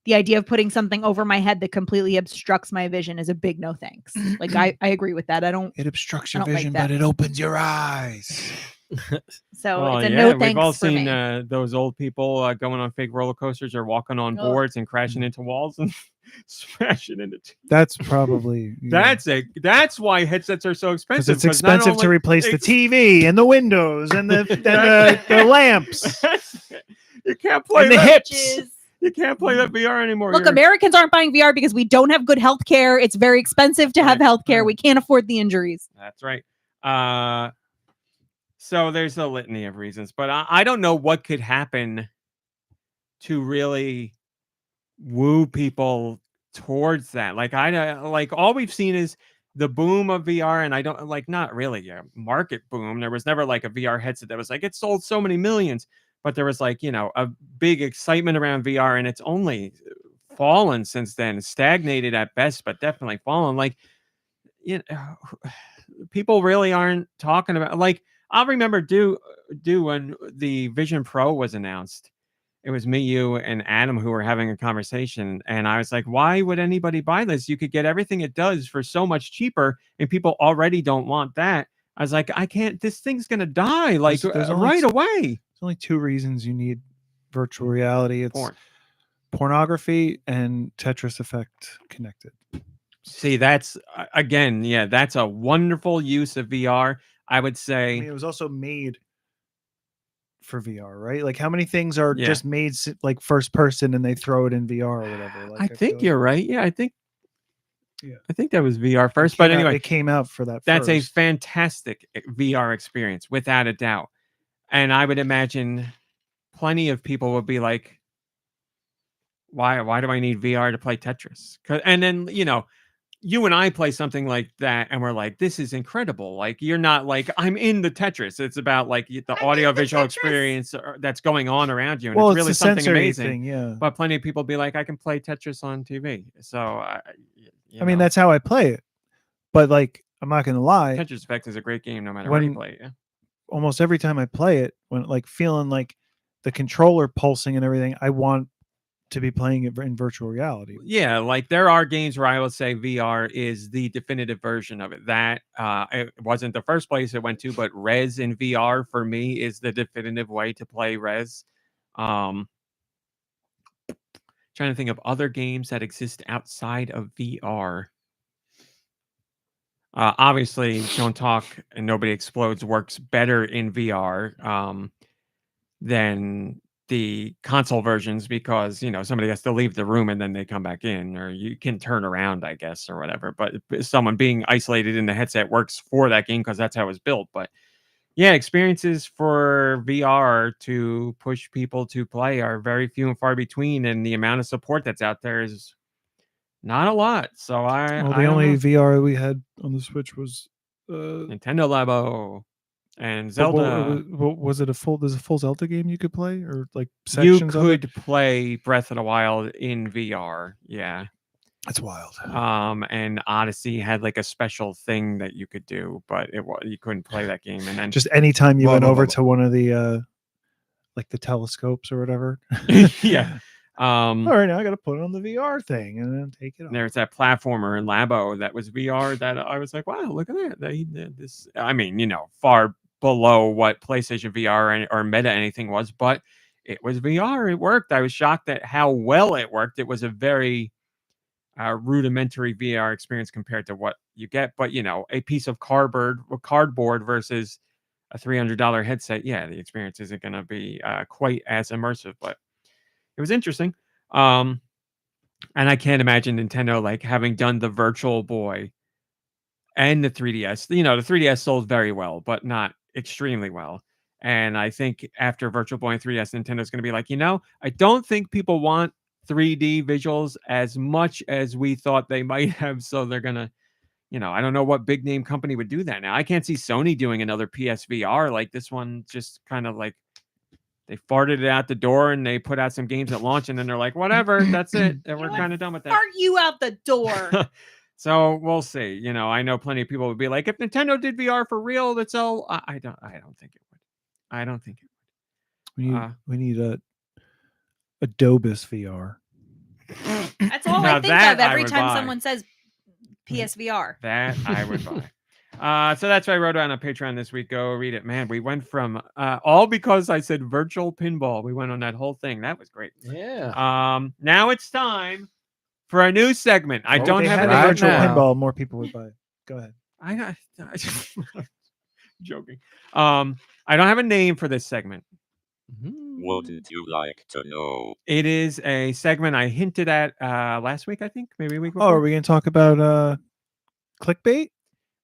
the idea of putting something over my head that completely obstructs my vision is a big no thanks. Like, I agree with that. It obstructs I your don't like vision, that. but it opens your eyes. So well, it's a yeah, no we've thanks all for seen me. those old people going on fake roller coasters or walking on Ugh. boards and crashing into walls and smashing into. That's probably That's why headsets are so because expensive. it's expensive not to only- replace the TV and the windows and the lamps You can't play and the that. hips. You can't play that VR anymore. Look, You're- Americans aren't buying VR because we don't have good health care. It's very expensive to have Right, health care. right. We can't afford the injuries. That's right. So there's a litany of reasons, but I don't know what could happen to really woo people towards that. Like, like all we've seen is the boom of VR, and I don't like, not really a market boom. There was never like a VR headset that was like, it sold so many millions, but there was like, a big excitement around VR, and it's only fallen since then, stagnated at best, but definitely fallen. Like, people really aren't talking about, like, I'll remember do when the Vision Pro was announced. It was me, you, and Adam who were having a conversation, and I was like, why would anybody buy this? You could get everything it does for so much cheaper, and people already don't want that. I was like, I can't, this thing's gonna die like There's only right t- away. There's only two reasons you need virtual reality. It's Porn. pornography and Tetris Effect connected. See, that's again, yeah, that's a wonderful use of VR. I would say. I mean, it was also made for VR, right? Like, how many things are Yeah. just made like first person and they throw it in VR or whatever? Like, I think feel you're right. Yeah, I think that was VR it first. came But out- anyway, it came out for that. that's a first. fantastic VR experience, without a doubt. And I would imagine plenty of people would be like, why do I need VR to play Tetris? And then, you and I play something like that, and we're like, this is incredible. Like, you're not like, I'm in the Tetris. It's about like the audio visual experience that's going on around you. And Well, it's really a something sensory amazing. thing, yeah. But plenty of people be like, I can play Tetris on TV. So, I mean, that's how I play it. But like, I'm not gonna lie. Tetris Effect is a great game no matter where you play it. Yeah. Almost every time I play it, when like feeling like the controller pulsing and everything, I want to be playing it in virtual reality. Yeah, like there are games where I will say VR is the definitive version of it. That it wasn't the first place it went to, but Res in VR for me is the definitive way to play Res. Trying to think of other games that exist outside of VR. Obviously, Don't Talk and Nobody Explodes works better in VR than the console versions, because somebody has to leave the room and then they come back in, or you can turn around, I guess, or whatever. But someone being isolated in the headset works for that game because that's how it was built. But yeah, experiences for VR to push people to play are very few and far between, and the amount of support that's out there is not a lot. So The don't only know. VR we had on the Switch was Nintendo Labo and but Zelda. was it there's a full Zelda game you could play, or like You sections of it? could play Breath of the Wild in VR. Yeah. That's wild. And Odyssey had like a special thing that you could do, but you couldn't play that game. And then Just anytime you Blah, went blah, over blah, to one of the like the telescopes or whatever. yeah. All right, now I got to put it on the VR thing and then take it off. There's that platformer in Labo that was VR that I was like, wow, look at that. I mean, far below what PlayStation VR or Meta anything was, but it was VR. It worked. I was shocked at how well it worked. It was a very rudimentary VR experience compared to what you get. But, you know, a piece of cardboard versus a $300 headset. Yeah, the experience isn't going to be quite as immersive, but it was interesting. And I can't imagine Nintendo like having done the Virtual Boy and the 3DS. You know, the 3DS sold very well, but not extremely well. And I think after Virtual Boy and 3DS, Nintendo's going to be like, you know, I don't think people want 3D visuals as much as we thought they might have. So they're going to, you know, I don't know what big name company would do that now. I can't see Sony doing another PSVR. Like this one just kind of like they farted it out the door and they put out some games at launch and then they're like, whatever, that's it. And we're kind of done with that. Fart you out the door. So we'll see. You know, I know plenty of people would be like, if Nintendo did VR for real, that's all. I don't think it would. I don't think it would. We need a Dobus VR. That's all Now I think that of every I would time buy. someone says PSVR. That I would buy. So that's what I wrote on a Patreon this week. Go read it. Man, we went from all because I said virtual pinball. We went on that whole thing. That was great. Yeah. Now it's time for a new segment. I don't They have had any a virtual now. pinball. More people would buy it. Go ahead. I'm joking. I don't have a name for this segment. Wouldn't you like to know? It is a segment I hinted at last week, I think, maybe a week Oh, before. are we going to talk about clickbait?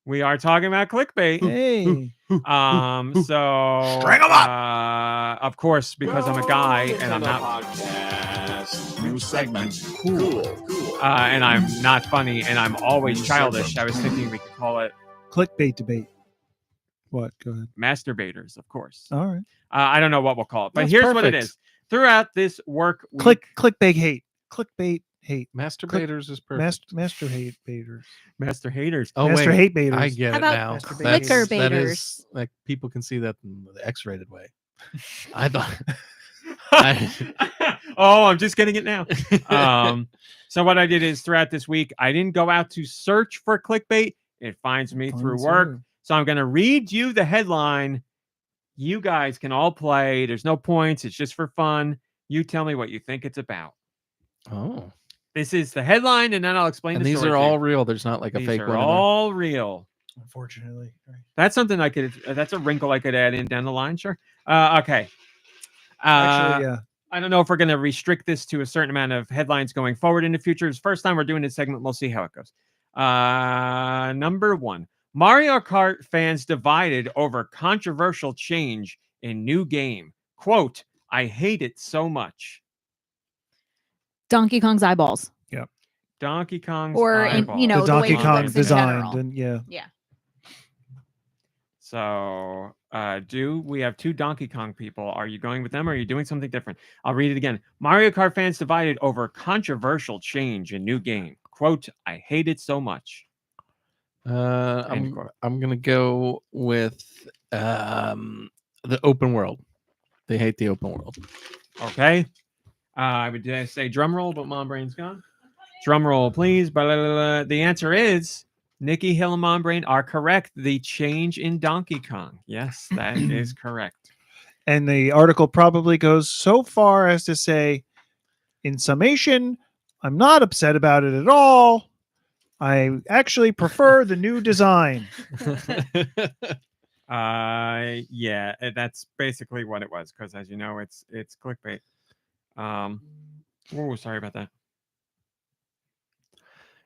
We are talking about clickbait. Hey. So String 'em up! Of course, because I'm a guy and I'm not Podcast. New segment. Cool. and I'm not funny and I'm always childish. I was thinking we could call it Clickbait debate. What? Go ahead. masturbators, of course. All right. I don't know what we'll call it, but That's here's what it perfect. is. Throughout this work week, Clickbait hate. Clickbait hate. Masturbators is perfect. Master hate baiters. master haters. Oh Master wait, hate baiters. I get How it about now. Masturbate That's- clicker that baiters? is like people can see that in the X-rated way. I thought. Oh, I'm just getting it now. So what I did is throughout this week, I didn't go out to search for clickbait. It finds me through Finds work. you. So I'm going to read you the headline. You guys can all play. There's no points. It's just for fun. You tell me what you think it's about. Oh, This is the headline, and then I'll explain and the these story are to you. all real. There's not like a These fake are one. in there. all real. Unfortunately. Right. That's something I could. That's a wrinkle I could add in down the line. Sure. Okay. Actually, yeah. I don't know if we're going to restrict this to a certain amount of headlines going forward in the future. It's the first time we're doing this segment. We'll see how it goes. Number one, Mario Kart fans divided over controversial change in new game. Quote, I hate it so much. Donkey Kong's eyeballs. Donkey Kong's Or in, eyeball. you know, The the way Donkey he Kong looks in designed. general. And yeah. Yeah. So, we have two Donkey Kong people. Are you going with them or are you doing something different? I'll read it again. Mario Kart fans divided over controversial change in new game. Quote, I hate it so much. End I'm quote. gonna go with the open world. They hate the open world. Okay. I would say drum roll, but MomBrain's gone. Drum roll, please. Blah, blah, blah, blah. The answer is Nicky, Hill, and MomBrain are correct. The change in Donkey Kong. Yes, that is correct. And the article probably goes so far as to say, in summation, I'm not upset about it at all. I actually prefer the new design. Yeah, that's basically what it was. Because as you know, it's clickbait. Oh, sorry about that.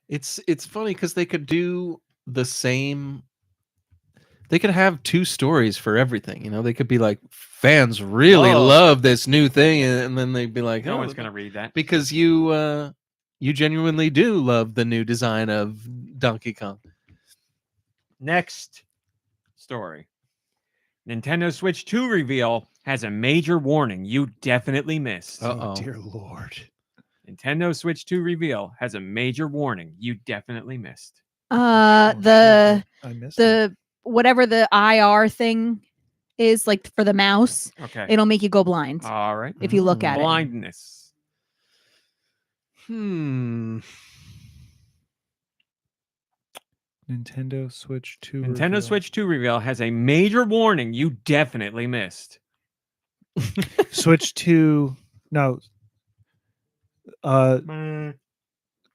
It's funny because they could do the same. They could have two stories for everything. You know, they could be like, fans really Oh. love this new thing, and then they'd be like, No "Oh, one's gonna read that. because you genuinely do love the new design of Donkey Kong." Next story. Nintendo Switch 2 reveal has a major warning you definitely missed. Uh-oh. Oh, dear Lord. Nintendo Switch 2 reveal has a major warning you definitely missed. Oh, The shit. I missed it. whatever the IR thing is, like for the mouse, Okay. it'll make you go blind All right. if you look at it. Blindness. Nintendo Switch 2. Nintendo reveal. Switch 2 reveal has a major warning you definitely missed. Switch 2. No.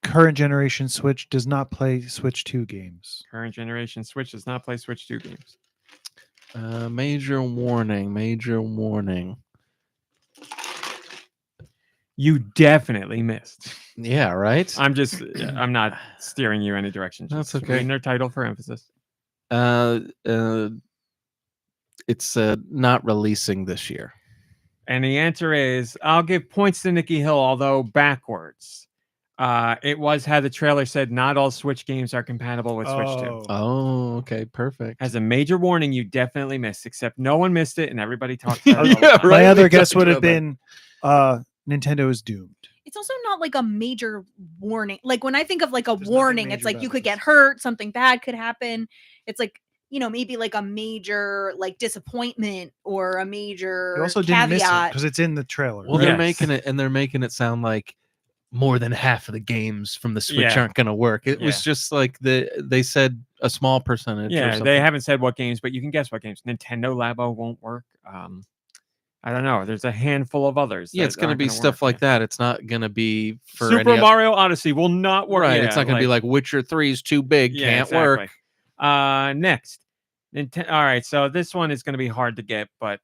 Current generation Switch does not play Switch 2 games. Current generation Switch does not play Switch 2 games. Major warning. Major warning. You definitely missed. Yeah, right. I'm not steering you any direction. That's Just okay. reading their title for emphasis. It's not releasing this year. And the answer is, I'll give points to Nicky Hill, although backwards. It was how the trailer said not all Switch games are compatible with Switch 2. Oh, okay, perfect. As a major warning, you definitely missed, except no one missed it and everybody talked about it. all the Yeah, time. right. My other we guess talked would have about been Nintendo is doomed. It's also not like a major warning. Like when I think of like a There's nothing warning, it's major like about you could this. get hurt, something bad could happen. It's like, maybe like a major like disappointment or a major You also didn't miss it caveat. because it's in the trailer. Well, Yes. they're making it sound like more than half of the games from the Switch Yeah. aren't going to work. It was just like they said a small percentage. or Yeah, something. they haven't said what games, but you can guess what games. Nintendo Labo won't work. I don't know. There's a handful of others. Yeah, that it's going to aren't be gonna stuff work. like that. It's not going to be for Super any Mario Odyssey will not work. Right. Yeah, It's not going to be like Witcher 3 is too big, Yeah, can't exactly. work. Next. All right, so this one is going to be hard to get, but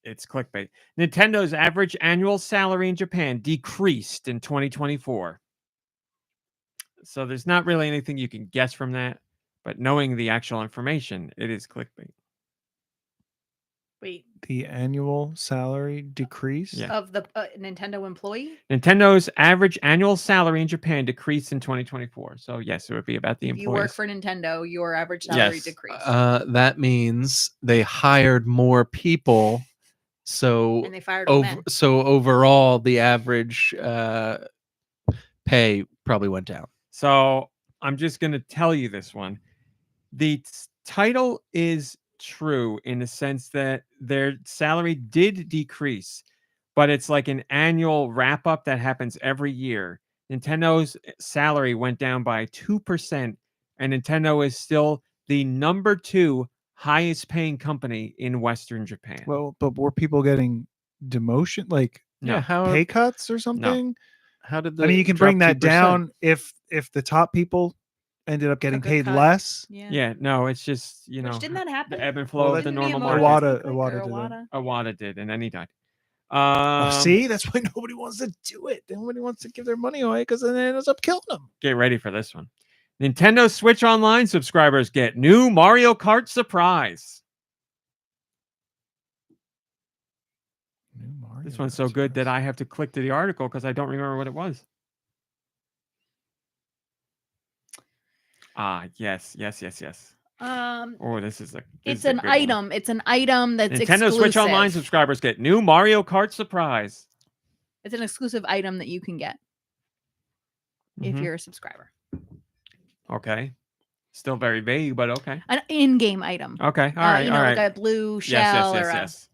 it's clickbait. Nintendo's average annual salary in Japan decreased in 2024. So there's not really anything you can guess from that, but knowing the actual information, it is clickbait. Wait, The annual salary decrease. Yeah. of the Nintendo employee? Nintendo's average annual salary in Japan decreased in 2024. So yes, it would be about the If you work employees. for Nintendo, your average salary Yes. decreased. That means they hired more people. So and they fired all men. so overall, the average pay probably went down. So I'm just going to tell you this one. The title is true in the sense that their salary did decrease, but it's like an annual wrap up that happens every year. Nintendo's salary went down by 2%, and Nintendo is still the number 2 highest paying company in Western Japan. Well, but were people getting demotion, like No. Yeah, how pay cuts or something? how did I mean, you can bring that down if the top people ended up getting good paid cut. less. yeah, no, it's just, Which didn't that happen? the ebb and flow Well, of the that- normal Miyamoto market. Iwata did Iwata. Iwata did, and then he died. See, that's why nobody wants to do it. Nobody wants to give their money away because then it ends up killing them. Get ready for this one. Nintendo Switch Online subscribers get new Mario Kart surprise. This one's so good that I have to click to the article because I don't remember what it was. Yes. Oh, this is It's a an good one. item. It's an item that's Nintendo exclusive. Switch Online subscribers get new Mario Kart surprise. It's an exclusive item that you can get if Mhm. you're a subscriber. Okay. Still very vague, but okay. An in-game item. Okay. All right. all right. like a blue shell or a Yes.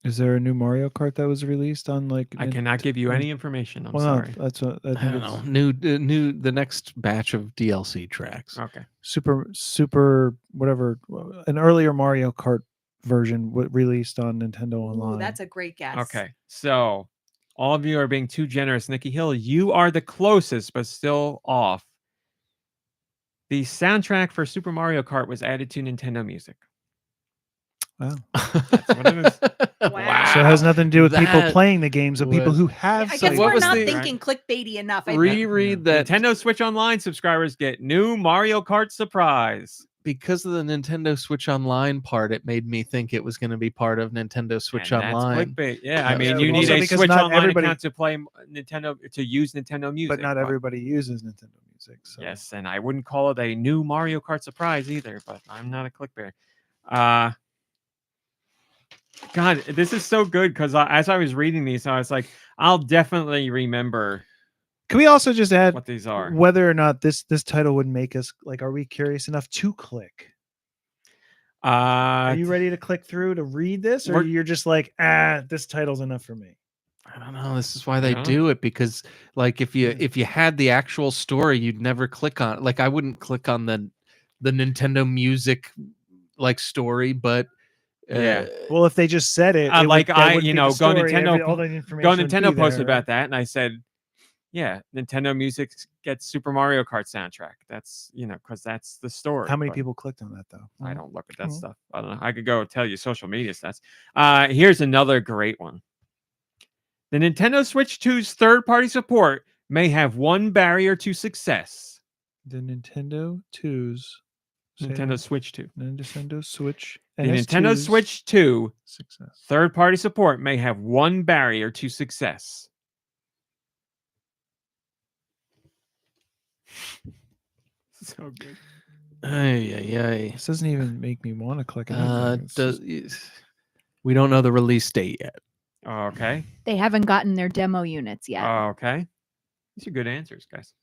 Is there a new Mario Kart that was released on like? I cannot give you any information. I'm Well, sorry. no, that's what I I think. don't It's know. The next batch of DLC tracks. Okay. super whatever. An earlier Mario Kart version released on Nintendo Ooh, Online. that's a great guess. Okay. So all of you are being too generous. Nicky Hill, you are the closest, but still off. The soundtrack for Super Mario Kart was added to Nintendo Music. Wow. That's what it is. Wow. So it has nothing to do with people That playing the games, but people was- who have. I So guess what we're was not the- thinking clickbaity enough. I think. Reread that Nintendo Switch Online subscribers get new Mario Kart surprise. because of the Nintendo Switch Online part. It made me think it was going to be part of Nintendo Switch And Online. That's clickbait. Yeah, I Yeah, mean, but you need also a because Switch not Online everybody- account to play Nintendo, to use Nintendo Music. But not everybody uses Nintendo Music. So. Yes, and I wouldn't call it a new Mario Kart surprise either, but I'm not a clickbait. God, this is so good because as I was reading these, I was like, I'll definitely remember Can we also just add what these are. whether or not this title would make us like? Are we curious enough to click? Are you ready to click through to read this, or We're- you're just like, this title's enough for me? I don't know. This is why they Yeah. do it, because like if Yeah. you had the actual story, you'd never click on. Like I wouldn't click on the Nintendo Music like story, but Yeah. Well, if they just said it, Like that I, wouldn't you be know, the story. GoNintendo All that information would GoNintendo be posted there, about that, and I said, yeah, Nintendo Music gets Super Mario Kart soundtrack. That's, you know, because that's the story. How many but people clicked on that though? I don't look at that Mhm. stuff. I don't know. I could go tell you social media stats. Here's another great one. The Nintendo Switch 2's third-party support may have one barrier to success. The Nintendo 2's Nintendo Switch 2. Nintendo Switch. The Nintendo NS2's Switch 2 success. third-party support may have one barrier to success. So good. This doesn't even make me want to click anything. It's just- We don't know the release date yet. Okay. They haven't gotten their demo units yet. Okay. These are good answers, guys.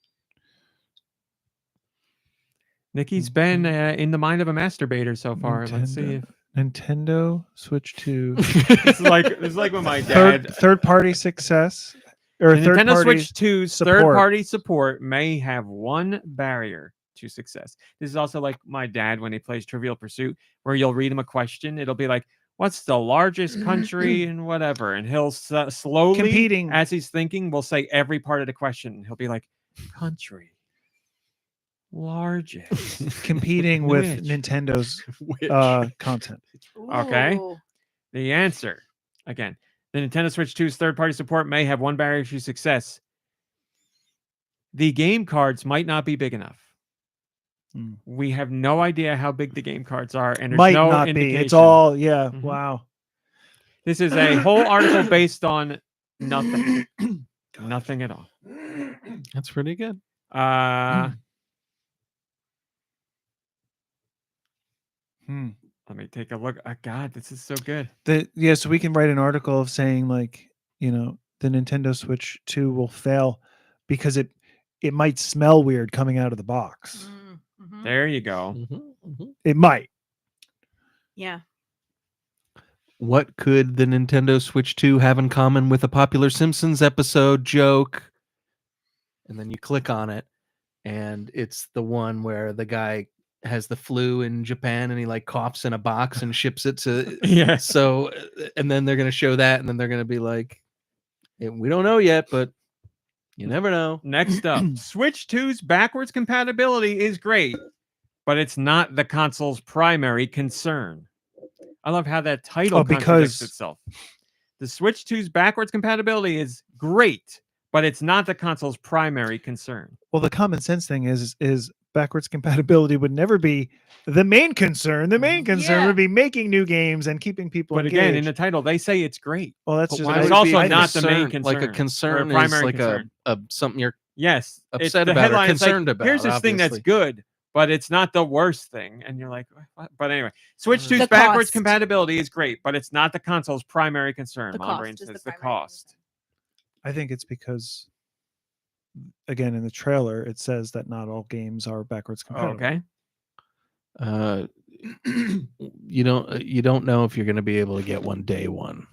Nicky's been in the mind of a masturbator so far. Let's see if Nintendo Switch 2 this is like when my dad third party success or the third Nintendo party Switch 2's support. third-party support may have one barrier to success. This is also like my dad when he plays Trivial Pursuit, where you'll read him a question. It'll be like, what's the largest country and whatever? And he'll slowly, Competing. as he's thinking, will say every part of the question. He'll be like, country, largest. competing with Which? Nintendo's Which? content. Okay. Ooh. The answer, again, the Nintendo Switch 2's third-party support may have one barrier to success. The game cards might not be big enough. Hmm. We have no idea how big the game cards are, and there's Might no not indication. be. It's all Mhm. Wow. This is a whole article based on nothing, nothing at all. That's pretty good. Let me take a look. God, this is so good. So we can write an article of saying like, the Nintendo Switch 2 will fail because it might smell weird coming out of the box. Mhm. There you go. It might. Yeah. What could the Nintendo Switch 2 have in common with a popular Simpsons episode joke? And then you click on it, and it's the one where the guy has the flu in Japan and he like coughs in a box and ships it to Yeah. So and then they're going to show that, and then they're going to be like, we don't know yet, but you never know. Next up, Switch 2's backwards compatibility is great, but it's not the console's primary concern. I love how that title contradicts itself. The Switch 2's backwards compatibility is great, but it's not the console's primary concern. Well, the common sense thing is backwards compatibility would never be the main concern. The main concern Yeah. would be making new games and keeping people But engaged. again, in the title, they say it's great. Well, that's But just why it's would it also be not the main concern? Like a concern, or a concern is primary like concern. a something you're Yes, it's upset the about or headline is like, concerned about. Here's this thing that's obviously. good, but it's not the worst thing. And you're like, what? But anyway, Switch The 2's backwards cost. compatibility is great, but it's not the console's primary concern. The MomBrain cost is says the the primary cost. I think it's because, again, in the trailer, it says that not all games are backwards compatible. Okay. You don't know if you're going to be able to get one day one.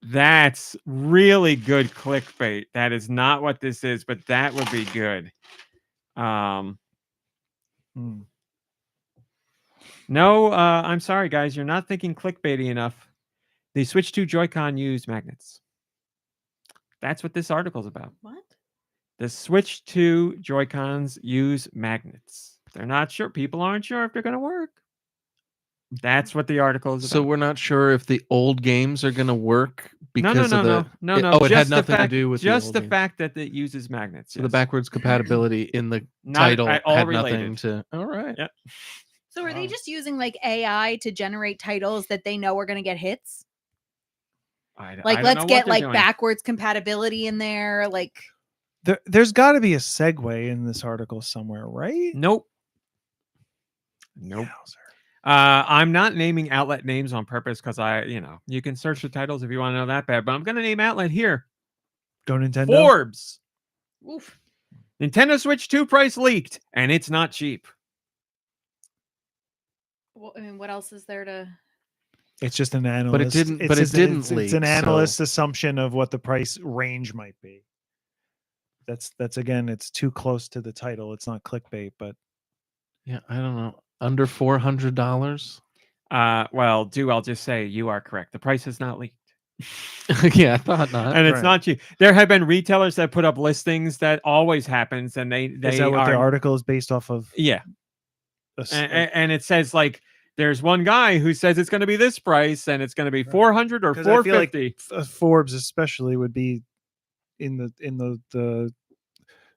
That's really good clickbait. That is not what this is, but that would be good. No, I'm sorry, guys. You're not thinking clickbaity enough. The Switch 2 Joy-Con use magnets. That's what this article's about. What? The Switch 2 Joy-Cons use magnets. They're not sure. People aren't sure if they're going to work. That's what the article is about. So we're not sure if the old games are going to work because of the. No. Oh, it had just the nothing to fact- do with just the the old games. fact that it uses magnets. So the yes. backwards compatibility in the Not title at all had related. nothing to. All right. Yep. So are they just using like AI to generate titles that they know are going to get hits? I Like, don't know let's what get they're like doing. backwards compatibility in there. Like, There's got to be a segue in this article somewhere, right? Nope. I'm not naming outlet names on purpose because you can search the titles if you want to know that bad, but I'm going to name outlet here. Go Nintendo. Forbes. oof. Nintendo Switch 2 price leaked, and it's not cheap. Well, I mean, what else is there to? It's just an analyst. didn't- It's but it just- didn't It's leak, an so- analyst assumption of what the price range might be. That's again, it's too close to the title. It's not clickbait, but Yeah, I don't know. Under $400. Well, I'll just say you are correct. The price is not leaked. Yeah, I thought not. And it's Right. not cheap. There have been retailers that put up listings that always happens, and they Is that what are the article is based off of? yeah, A s- and it says like there's one guy who says it's going to be this price, and it's going to be Right. 400 or 'Cause I feel like 450. Forbes especially would be in the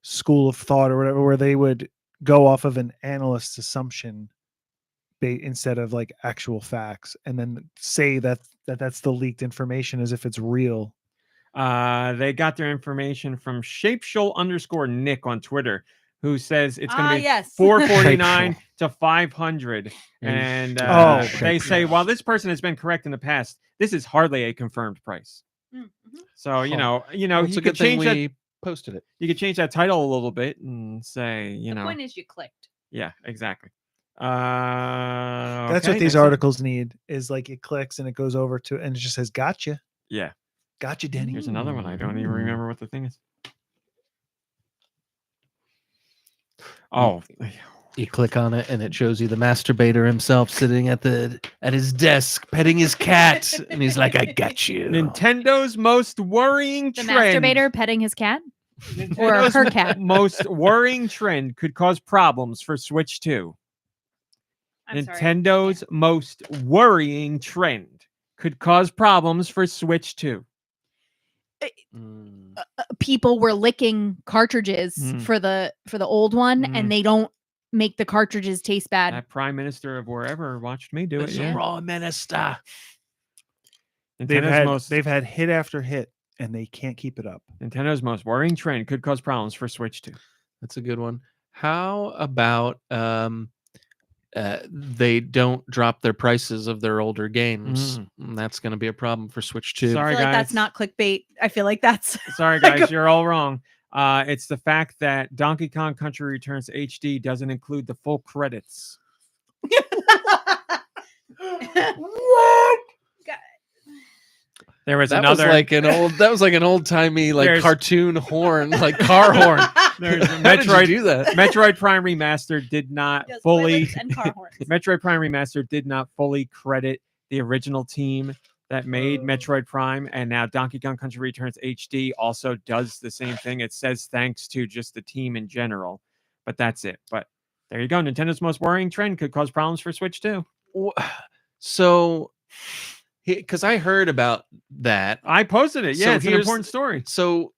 school of thought or whatever, where they would go off of an analyst's assumption instead of like actual facts, and then say that's the leaked information as if it's real. They got their information from Shapeshul_Nick on Twitter, who says it's going to be yes. 449 to 500. And Oh, they Shapeshul. say, while this person has been correct in the past, this is hardly a confirmed price. Mhm. So you know, Well, it's you a could good thing change that. we posted it. You could change that title a little bit and say, The point is, you clicked. yeah, exactly. That's okay, what these next one. articles need, is like it clicks and it goes over to, and it just says gotcha Yeah, Denny. here's another one. I don't even remember what the thing is. Oh, You click on it and it shows you the masturbator himself sitting at his desk petting his cat, and he's like, "I got you." Nintendo's most worrying The trend. masturbator petting his cat. Nintendo's her cat. most worrying trend could cause problems for Switch 2. Nintendo's most worrying trend could cause problems for Switch 2. Mm. People were licking cartridges Mm. for the old one, Mm. and they don't make the cartridges taste bad. That prime minister of wherever watched me do it. The Yeah. raw minister. They've had hit after hit, and they can't keep it up. Nintendo's most worrying trend could cause problems for Switch 2. That's a good one. How about they don't drop their prices of their older games? And that's going to be a problem for Switch 2. I Sorry, feel like guys. that's not clickbait. I feel like that's Sorry, guys. You're all wrong. It's the fact that Donkey Kong Country Returns HD doesn't include the full credits. There was That another. was like an old timey like There's- cartoon horn, like car horn. There's How did you Metroid. do that? Metroid Prime Remastered did not Yes, fully. toilets and car horns. Metroid Prime Remastered did not fully credit the original team that made Metroid Prime, and now Donkey Kong Country Returns HD also does the same thing. It says thanks to just the team in general, but that's it. But there you go. Nintendo's most worrying trend could cause problems for Switch 2. So, because I heard about that. I posted it. Yeah, So it's an here's- important story. So,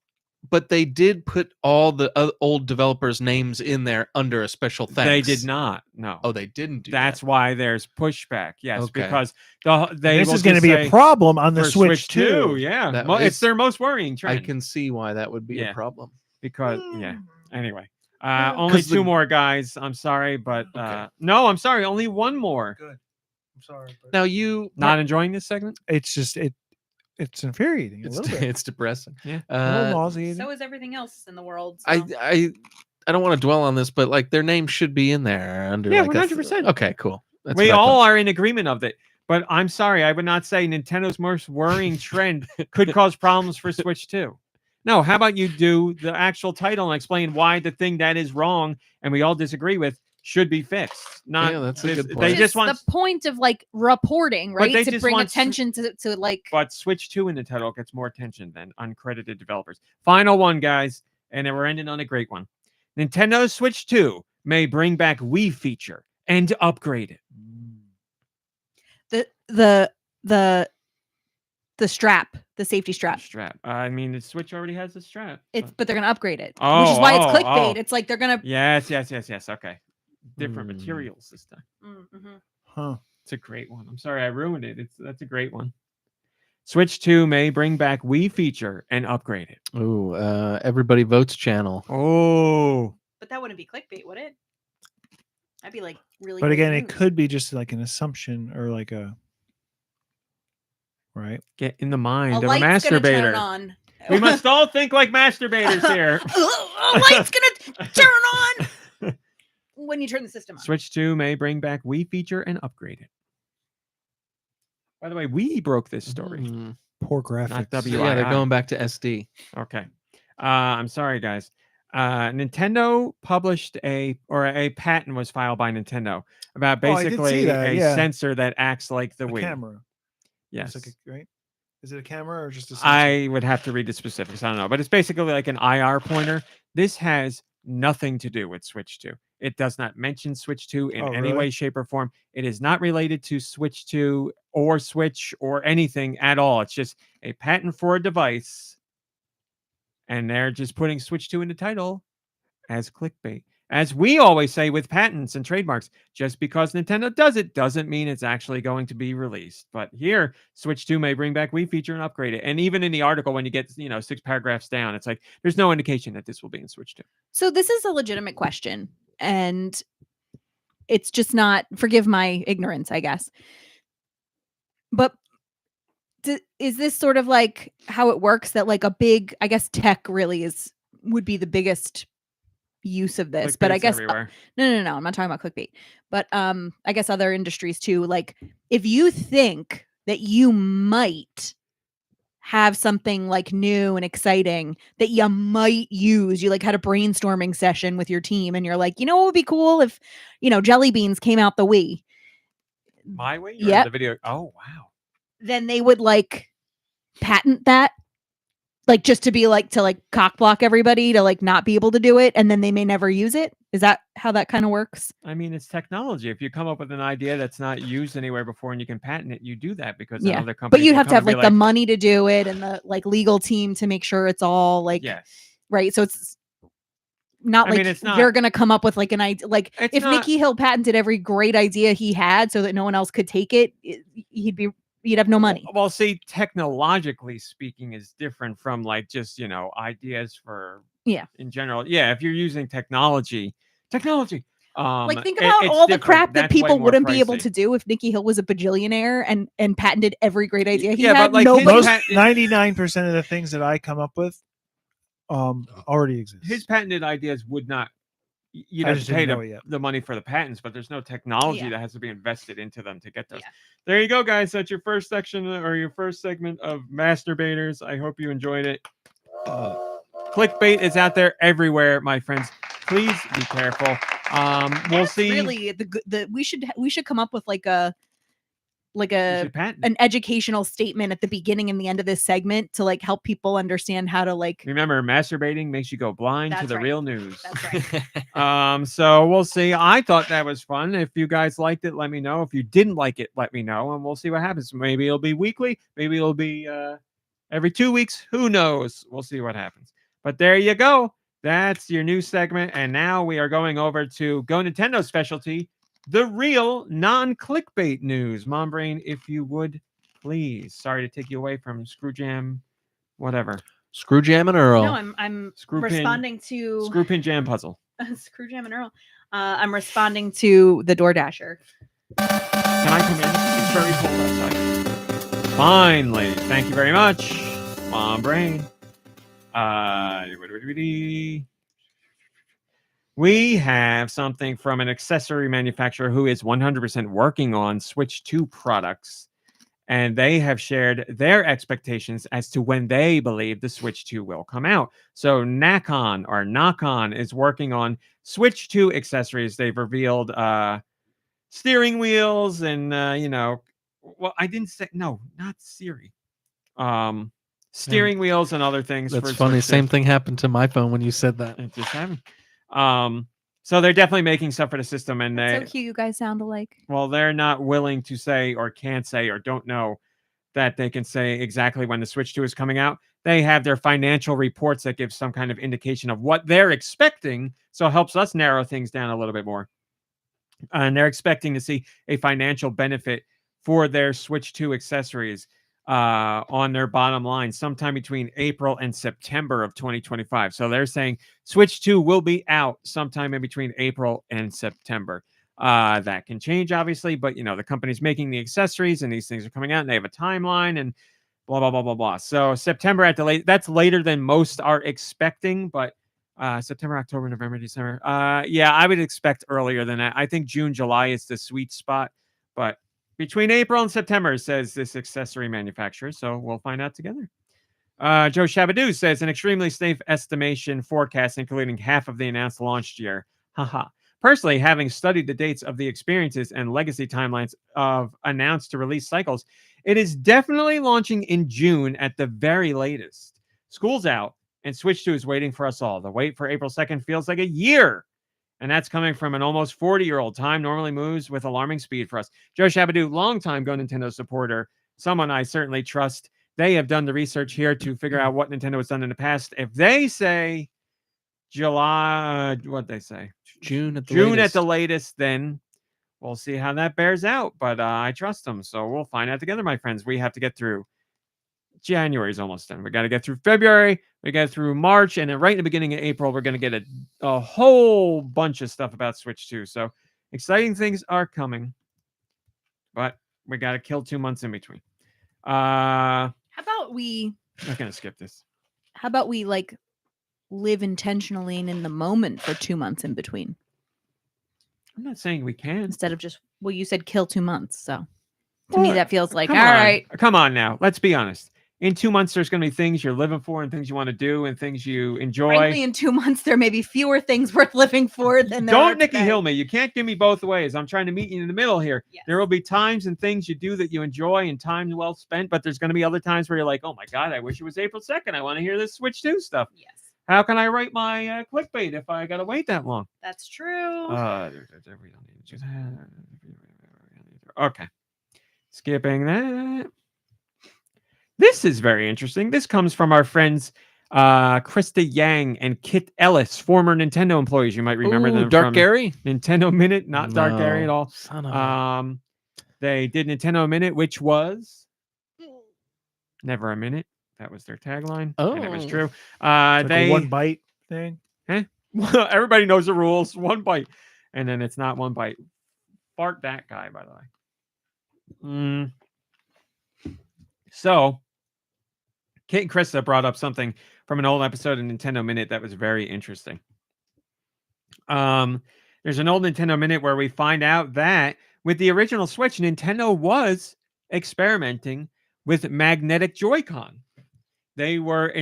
but they did put all the old developers' names in there under a special thanks. They did not. No. Oh, they didn't do That's that. why there's pushback. Yes, Okay. because This will is going to just be say a problem on the for Switch too. too. Yeah, That it's is- their most worrying I trend. can see why that would be Yeah. a problem. Because yeah. Anyway, only 'Cause two the- more guys. I'm sorry, but Okay. no, I'm sorry. Only one more. Good. I'm sorry. But Now you Not enjoying this segment. it's just it's infuriating a it's little bit. it's depressing. Yeah. A little Uh, nauseating. So is everything else in the world. I so. I don't want to dwell on this, but like their name should be in there under. Yeah, like, a 100%. Okay, cool. That's We what I all thought. are in agreement of it. But I'm sorry, I would not say Nintendo's most worrying trend could cause problems for Switch 2. No, how about you do the actual title and explain why the thing that is wrong and we all disagree with should be fixed? Not Yeah, that's a this- good They point. Which just is want, the point of like reporting, right? they To just bring want attention to like. but Switch 2 in the title gets more attention than uncredited developers. Final one, guys, and then we're ending on a great one. Nintendo Switch 2 may bring back Wii feature and upgrade it. The strap, the safety strap. Strap. I mean, the Switch already has the strap. It's so- but they're gonna upgrade it, which Oh, is why it's oh, clickbait. oh. It's like they're gonna. Yes. Okay. Different Mm. materials this time. Mhm. Huh. It's a great one. I'm sorry I ruined it. That's a great one. Switch 2 may bring back Wii feature and upgrade it. Ooh, everybody votes channel. Oh. But that wouldn't be clickbait, would it? That'd be like really. But good again, it news. could be just like an assumption or like a right. Get in the mind A of a light's gonna turn masturbator. on. We must all think like masturbators here. A light's gonna turn on when you turn the system on. Switch 2 may bring back Wii feature and upgrade it. By the way, we broke this story. Mm. Poor graphics. W- So, yeah, they're WII. going back to SD. Okay. I'm sorry, guys. Nintendo published a patent was filed by Nintendo about Oh, I did see basically that, a yeah. sensor that acts like the A Wii. camera. Yes. It's like right? Is it a camera or just a sensor? I would have to read the specifics. I don't know, but it's basically like an IR pointer. This has nothing to do with Switch 2. It does not mention Switch 2 in any really? way, shape, or form. It is not related to Switch 2 or Switch or anything at all. It's just a patent for a device. And they're just putting Switch 2 in the title as clickbait. As we always say with patents and trademarks, just because Nintendo does it doesn't mean it's actually going to be released. But here, Switch 2 may bring back Wii feature and upgrade it. And even in the article, when you get 6 paragraphs down, it's like there's no indication that this will be in Switch 2. So this is a legitimate question, and it's just not. Forgive my ignorance, I guess. But is this sort of like how it works? That like a big, I guess, tech really would be the biggest use of this, but I guess everywhere. no, I'm not talking about clickbait, but I guess other industries too. Like if you think that you might have something like new and exciting that you might use, you like had a brainstorming session with your team, and you're like, what would be cool if Jelly Beans came out the Wii. My Wii? Yeah. The video. Oh wow. Then they would like patent that. Like just to be like to like cock block everybody to like not be able to do it, and then they may never use it. Is that how that kind of works? I mean, it's technology. If you come up with an idea that's not used anywhere before and you can patent it, you do that because Yeah, other companies. but you will have to come have and be like the money to do it and the like legal team to make sure it's all like yes. right. So it's not like it's not, you're gonna come up with like an idea. Like it's if not- Nicky Hill patented every great idea he had so that no one else could take it, you'd have no money. Well, see, technologically speaking is different from like just, ideas for in general. Yeah, if you're using technology. Like think about it's all the different. crap that That's way people more wouldn't be able pricey. to do if Nicky Hill was a bajillionaire and patented every great idea he Yeah, had. but, like, Nobody. his Most 99% of the things that I come up with already exist. His patented ideas would not. You'd I have just to pay didn't know it yet. the money for the patents, but there's no technology Yeah. that has to be invested into them to get those. Yeah. There you go, guys. That's your first section or your first segment of Masturbators. I hope you enjoyed it. Clickbait is out there everywhere, my friends. Please be careful. We'll see. Really, we should come up with like a You should patent. an educational statement at the beginning and the end of this segment to like help people understand how to like. Remember, masturbating makes you go blind to That's the right. real news. That's right. So we'll see. I thought that was fun. If you guys liked it, let me know. If you didn't like it, let me know, and we'll see what happens. Maybe it'll be weekly. Maybe it'll be every 2 weeks. Who knows? We'll see what happens. But there you go. That's your new segment. And now we are going over to GoNintendo specialty, the real non-clickbait news. MomBrain, if you would, please. Sorry to take you away from Screwjam, whatever. Screwjam and Earl. No, I'm Screwpin- responding to Screwpin Jam Puzzle. Screwjam and Earl. I'm responding to the DoorDasher. Can I come in? It's very cold outside. Finally. Thank you very much, MomBrain. We have something from an accessory manufacturer who is 100% working on Switch 2 products, and they have shared their expectations as to when they believe the Switch 2 will come out. So Knock-On is working on Switch 2 accessories. They've revealed steering wheels and well, I didn't say no, not Siri. Steering wheels and other things. That's for funny. Switch 2. Same thing happened to my phone when you said that. It just happened. So they're definitely making stuff for the system, and So cute, you guys sound alike. well, they're not willing to say or can't say or don't know that they can say exactly when the Switch 2 is coming out. They have their financial reports that give some kind of indication of what they're expecting, so it helps us narrow things down a little bit more. And they're expecting to see a financial benefit for their Switch 2 accessories on their bottom line sometime between April and September of 2025. So they're saying Switch 2 will be out sometime in between April and September. That can change, obviously, but the company's making the accessories and these things are coming out and they have a timeline and blah, blah, blah, blah, blah. So September at the late, that's later than most are expecting, but September, October, November, December. Yeah, I would expect earlier than that. I think June, July is the sweet spot, but between April and September, says this accessory manufacturer. So we'll find out together. Joe Shabadoo says an extremely safe estimation forecast, including half of the announced launch year. Haha. Personally, having studied the dates of the experiences and legacy timelines of announced to release cycles, it is definitely launching in June at the very latest. School's out, and Switch 2 is waiting for us all. The wait for April 2nd feels like a year. And that's coming from an almost 40-year-old. Time normally moves with alarming speed for us. Joe Shabadoo, longtime GoNintendo supporter, someone I certainly trust. They have done the research here to figure out what Nintendo has done in the past. If they say July, what they say? June at the June latest. at the latest, then we'll see how that bears out. But I trust them. So we'll find out together, my friends. We have to get through. January's almost done. We got to get through February. We got through March. And then right in the beginning of April, we're going to get a whole bunch of stuff about Switch 2. So exciting things are coming. But we got to kill 2 months in between. How about we I'm not going to skip this. like live intentionally and in the moment for 2 months in between I'm not saying we can. instead of just, well, you said kill 2 months. So to me, Well, that feels like, all Come on. right. Come on now. Let's be honest. In 2 months, there's going to be things you're living for and things you want to do and things you enjoy. Frankly, in 2 months, there may be fewer things worth living for than there are Don't Nicky today. Hill me. You can't give me both ways. I'm trying to meet you in the middle here. Yes. There will be times and things you do that you enjoy and time well spent, but there's going to be other times where you're like, oh my God, I wish it was April 2nd. I want to hear this Switch 2 stuff. Yes, How can I write my clickbait if I got to wait that long? that's true. We don't need to do that. Okay. Skipping that. This is very interesting. This comes from our friends Krista Yang and Kit Ellis, former Nintendo employees. You might remember Ooh, them Dark from Gary? Nintendo Minute, not Dark Gary at No, all. Son of a... They did Nintendo Minute, which was never a minute. That was their tagline. And it was Oh. true. It's like They a one bite thing. Well, everybody knows the rules. One bite. And then it's not one bite. Fart that guy, by the way. So, Kate and Krista brought up something from an old episode of Nintendo Minute that was very interesting. There's an old Nintendo Minute where we find out that with the original Switch, Nintendo was experimenting with magnetic Joy-Con. They were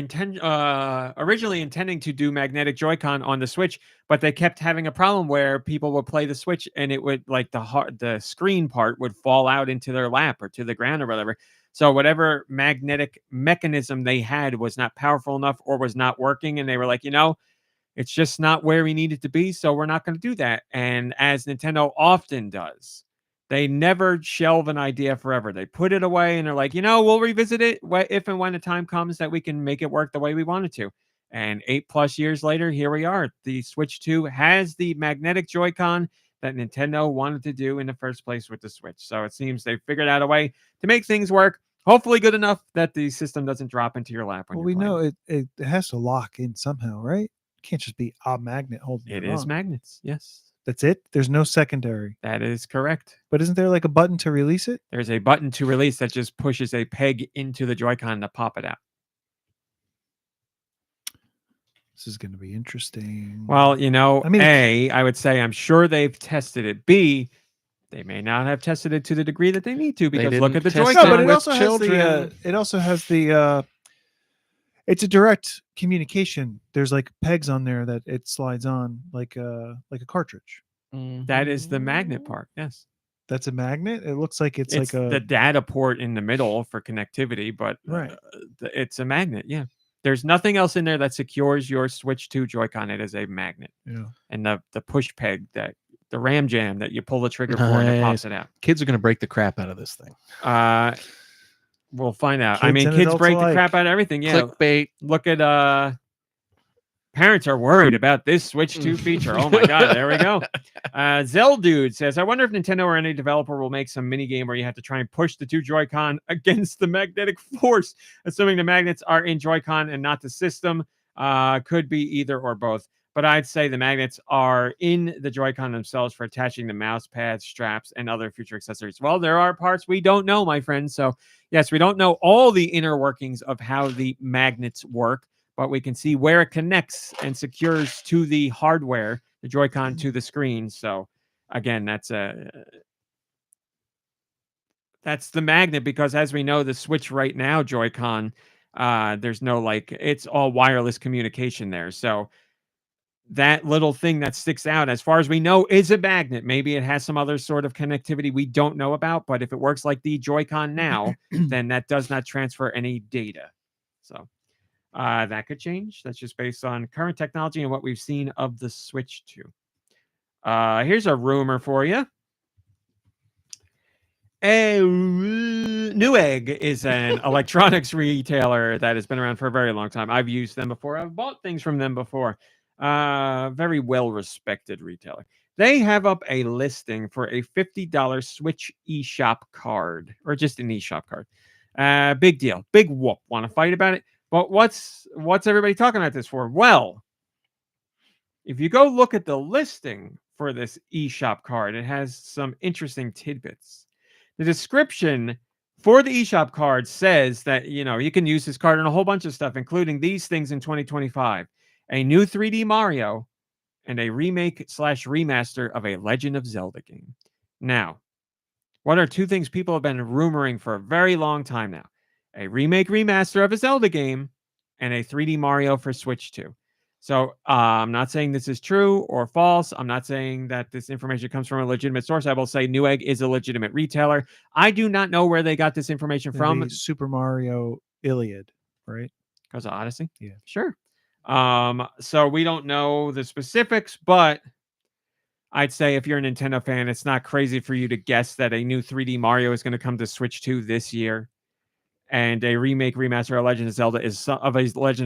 originally intending to do magnetic Joy-Con on the Switch, but they kept having a problem where people would play the Switch and it would, like, the screen part would fall out into their lap or to the ground or whatever. So whatever magnetic mechanism they had was not powerful enough or was not working, and they were like, it's just not where we need it to be, so we're not going to do that. And as Nintendo often does, they never shelve an idea forever. They put it away and they're like, we'll revisit it if and when the time comes that we can make it work the way we want it to. And 8+ years later, here we are. The Switch 2 has the magnetic Joy-Con that Nintendo wanted to do in the first place with the Switch. So it seems they've figured out a way to make things work. Hopefully good enough that the system doesn't drop into your lap. When Well, you're we playing. know it has to lock in somehow, right? It can't just be a magnet holding It it is on. magnets. Yes, That's it. There's no secondary. that is correct. But isn't there like a button to release it? There's a button to release that just pushes a peg into the Joy-Con to pop it out. This is going to be interesting. Well, I mean, A, I would say I'm sure they've tested it. B, they may not have tested it to the degree that they need to because look at didn't the test Joy-Con no, but it with also children. has the. It also has the. It's a direct communication. There's like pegs on there that it slides on like a cartridge. That is the magnet part. Yes, That's a magnet. It looks like it's like the a data port in the middle for connectivity, but Right. It's a magnet. Yeah, there's nothing else in there that secures your Switch 2 Joy-Con. It is a magnet, yeah. and the push peg that the ram jam that you pull the trigger for and it pops it out. Kids are going to break the crap out of this thing. We'll find out. Kids and kids adults break the alike. crap out of everything. Yeah, Clickbait. look at parents are worried about this Switch 2 feature. Oh my God, there we go. Zeldude says, I wonder if Nintendo or any developer will make some mini game where you have to try and push the two Joy-Con against the magnetic force, assuming the magnets are in Joy-Con and not the system. Could be either or both. But I'd say the magnets are in the Joy-Con themselves for attaching the mouse pads, straps, and other future accessories. Well, there are parts we don't know, my friends. So yes, we don't know all the inner workings of how the magnets work, but we can see where it connects and secures to the hardware, the Joy-Con to the screen. So again, that's the magnet, because as we know, the Switch right now, Joy-Con, There's no like, it's all wireless communication there. So that little thing that sticks out, as far as we know, is a magnet. Maybe it has some other sort of connectivity we don't know about, but if it works like the Joy-Con now, then that does not transfer any data. So that could change. That's just based on current technology and what we've seen of the Switch 2. Here's a rumor for you. Newegg is an electronics retailer that has been around for a very long time. I've used them before. I've bought things from them before. Very well-respected retailer. They have up a listing for a $50 Switch eShop card, or just an eShop card. Big deal. Big whoop. Want to fight about it? But what's everybody talking about this for? Well, if you go look at the listing for this eShop card, it has some interesting tidbits. The description for the eShop card says that, you can use this card on a whole bunch of stuff, including these things in 2025. A new 3D Mario and a remake/remaster of a Legend of Zelda game. Now, what are two things people have been rumoring for a very long time now? A remaster of a Zelda game and a 3D Mario for Switch 2. So I'm not saying this is true or false. I'm not saying that this information comes from a legitimate source. I will say Newegg is a legitimate retailer. I do not know where they got this information from. The Super Mario Iliad, right? Because of Odyssey? Yeah. Sure. So we don't know the specifics, but I'd say if you're a Nintendo fan, it's not crazy for you to guess that a new 3D Mario is going to come to Switch 2 this year. And a remaster of Legend of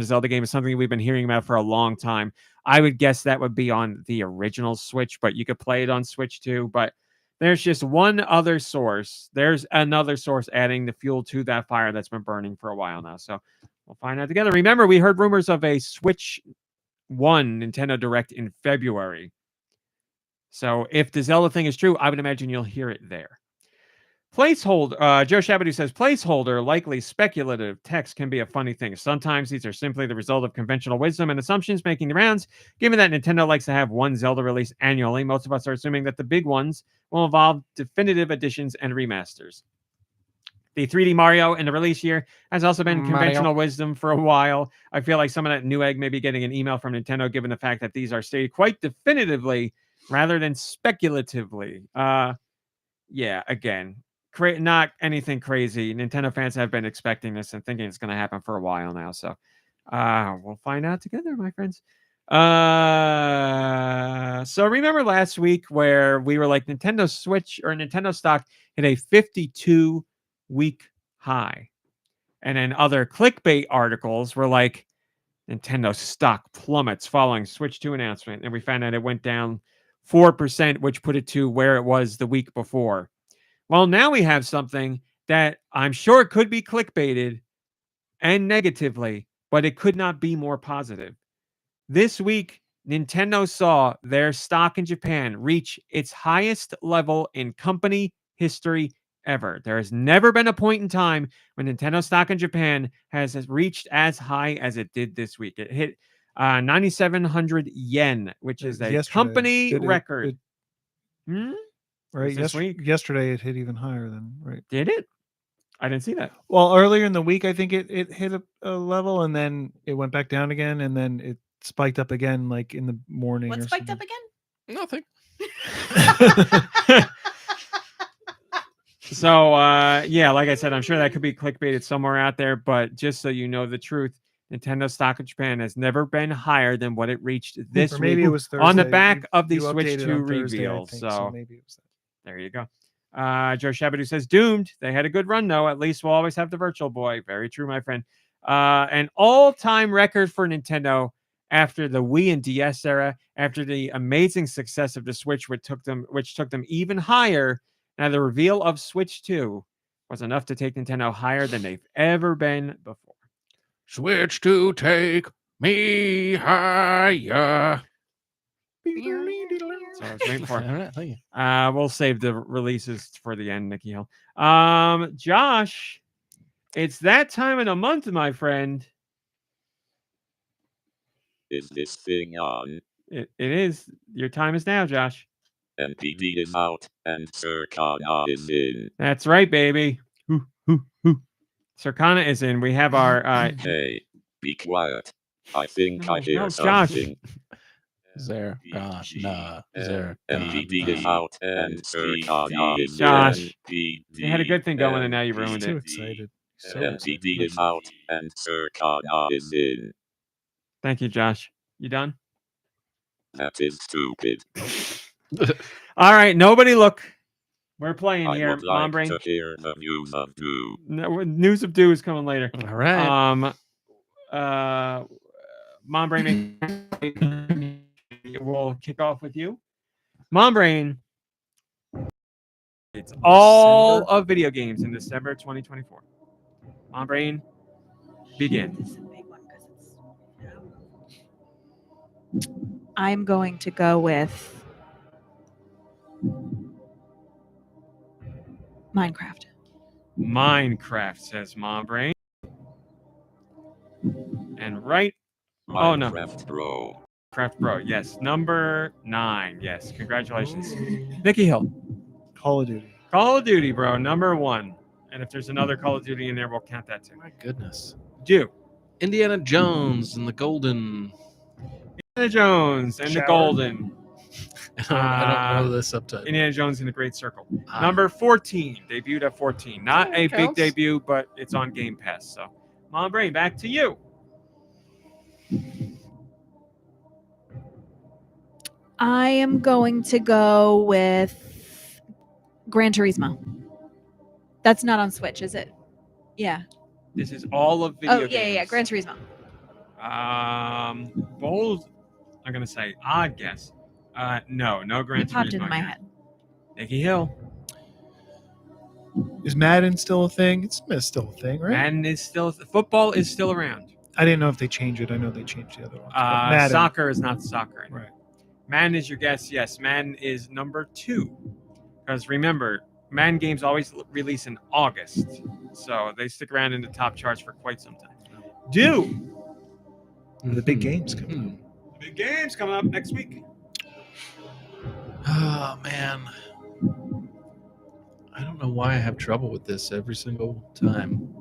Zelda game is something we've been hearing about for a long time. I would guess that would be on the original Switch, but you could play it on Switch too. But there's just one other source. There's another source adding the fuel to that fire that's been burning for a while now. So we'll find out together. Remember, we heard rumors of a Switch 1 Nintendo Direct in February. So if the Zelda thing is true, I would imagine you'll hear it there. Placeholder, Joe Shabadoo says, placeholder, likely speculative text can be a funny thing. Sometimes these are simply the result of conventional wisdom and assumptions making the rounds. Given that Nintendo likes to have one Zelda release annually, most of us are assuming that the big ones will involve definitive editions and remasters. The 3D Mario in the release year has also been conventional wisdom for a while. I feel like some of that Newegg may be getting an email from Nintendo, given the fact that these are stated quite definitively rather than speculatively. Yeah, again, not anything crazy. Nintendo fans have been expecting this and thinking it's going to happen for a while now. So we'll find out together, my friends. So remember last week where we were like Nintendo Switch or Nintendo stock hit a 52-week high. And then other clickbait articles were like Nintendo stock plummets following Switch 2 announcement. And we found out it went down 4%, which put it to where it was the week before. Well, now we have something that I'm sure could be clickbaited and negatively, but it could not be more positive. This week, Nintendo saw their stock in Japan reach its highest level in company history ever. There has never been a point in time when Nintendo stock in Japan has reached as high as it did this week. It hit 9,700 yen, which is a company record. Right. Yesterday it hit even higher than right. Did it? I didn't see that. Well, earlier in the week, I think it hit a level and then it went back down again and then it spiked up again like in the morning. What spiked up again? Nothing. So, yeah, like I said, I'm sure that could be clickbaited somewhere out there, but just so you know the truth, Nintendo stock in Japan has never been higher than what it reached this week. Maybe it was Thursday. On the back of the Switch 2 reveal. Thursday, so maybe it was that. There you go. Joe Shabadoo says, doomed. They had a good run, though. At least we'll always have the Virtual Boy. Very true, my friend. An all-time record for Nintendo after the Wii and DS era, after the amazing success of the Switch, which took them even higher. Now, the reveal of Switch 2 was enough to take Nintendo higher than they've ever been before. Switch to take me higher. So I was waiting for it. All right, thank you. We'll save the releases for the end, Nicky Hill. Josh, it's that time of the month, my friend. Is this thing on? It is. Your time is now, Josh. NPD is out, and Circana is in. That's right, baby. Circana is in. We have our Hey, be quiet. I think I No, hear no, Josh. something. There. There. MPD is out and Circana is Josh. in. You had a good thing going and now you ruined Too it. excited. So MPD is out and Circana is in. Thank you, Josh. You done? That is stupid. All right, nobody look. We're playing I here, would like MomBrain. to hear the news of Deux. No, news of Deux is coming later. All right. MomBrain, we'll kick off with you. MomBrain, it's all of video games in December 2024. MomBrain, begin. This is a big one 'cause I'm going to go with Minecraft. Minecraft, says MomBrain. And right. Oh, no. Minecraft Bro. Craft Bro, yes. Number 9, yes. Congratulations. Nicky Hill. Call of Duty. Call of Duty, bro, number 1. And if there's another Call of Duty in there, we'll count that too. My goodness. Do. Indiana Jones and the Golden. Indiana Jones and the Shower. Golden. I don't know the subtitle. Indiana Jones in the Great Circle. Ah. Number 14. Debuted at 14. Not a big Counts. debut, but it's on Game Pass. So, MomBrain, back to you. I am going to go with Gran Turismo. That's not on Switch, is it? Yeah. This is all of video Oh, games. yeah. Gran Turismo. Bold. I'm gonna say odd guess. No Gran It popped Turismo into my yet. head. Nicky Hill. Is Madden still a thing? It's still a thing, right? Madden is still. Football is still around. I didn't know if they changed it. I know they changed the other one. Madden. Soccer is not soccer anymore. Right. Madden is your guess. Yes, Madden is number 2. Because remember, Madden games always release in August, so they stick around in the top charts for quite some time. Do The big games coming Hmm. up. big games coming up next week. Oh man, I don't know why I have trouble with this every single time.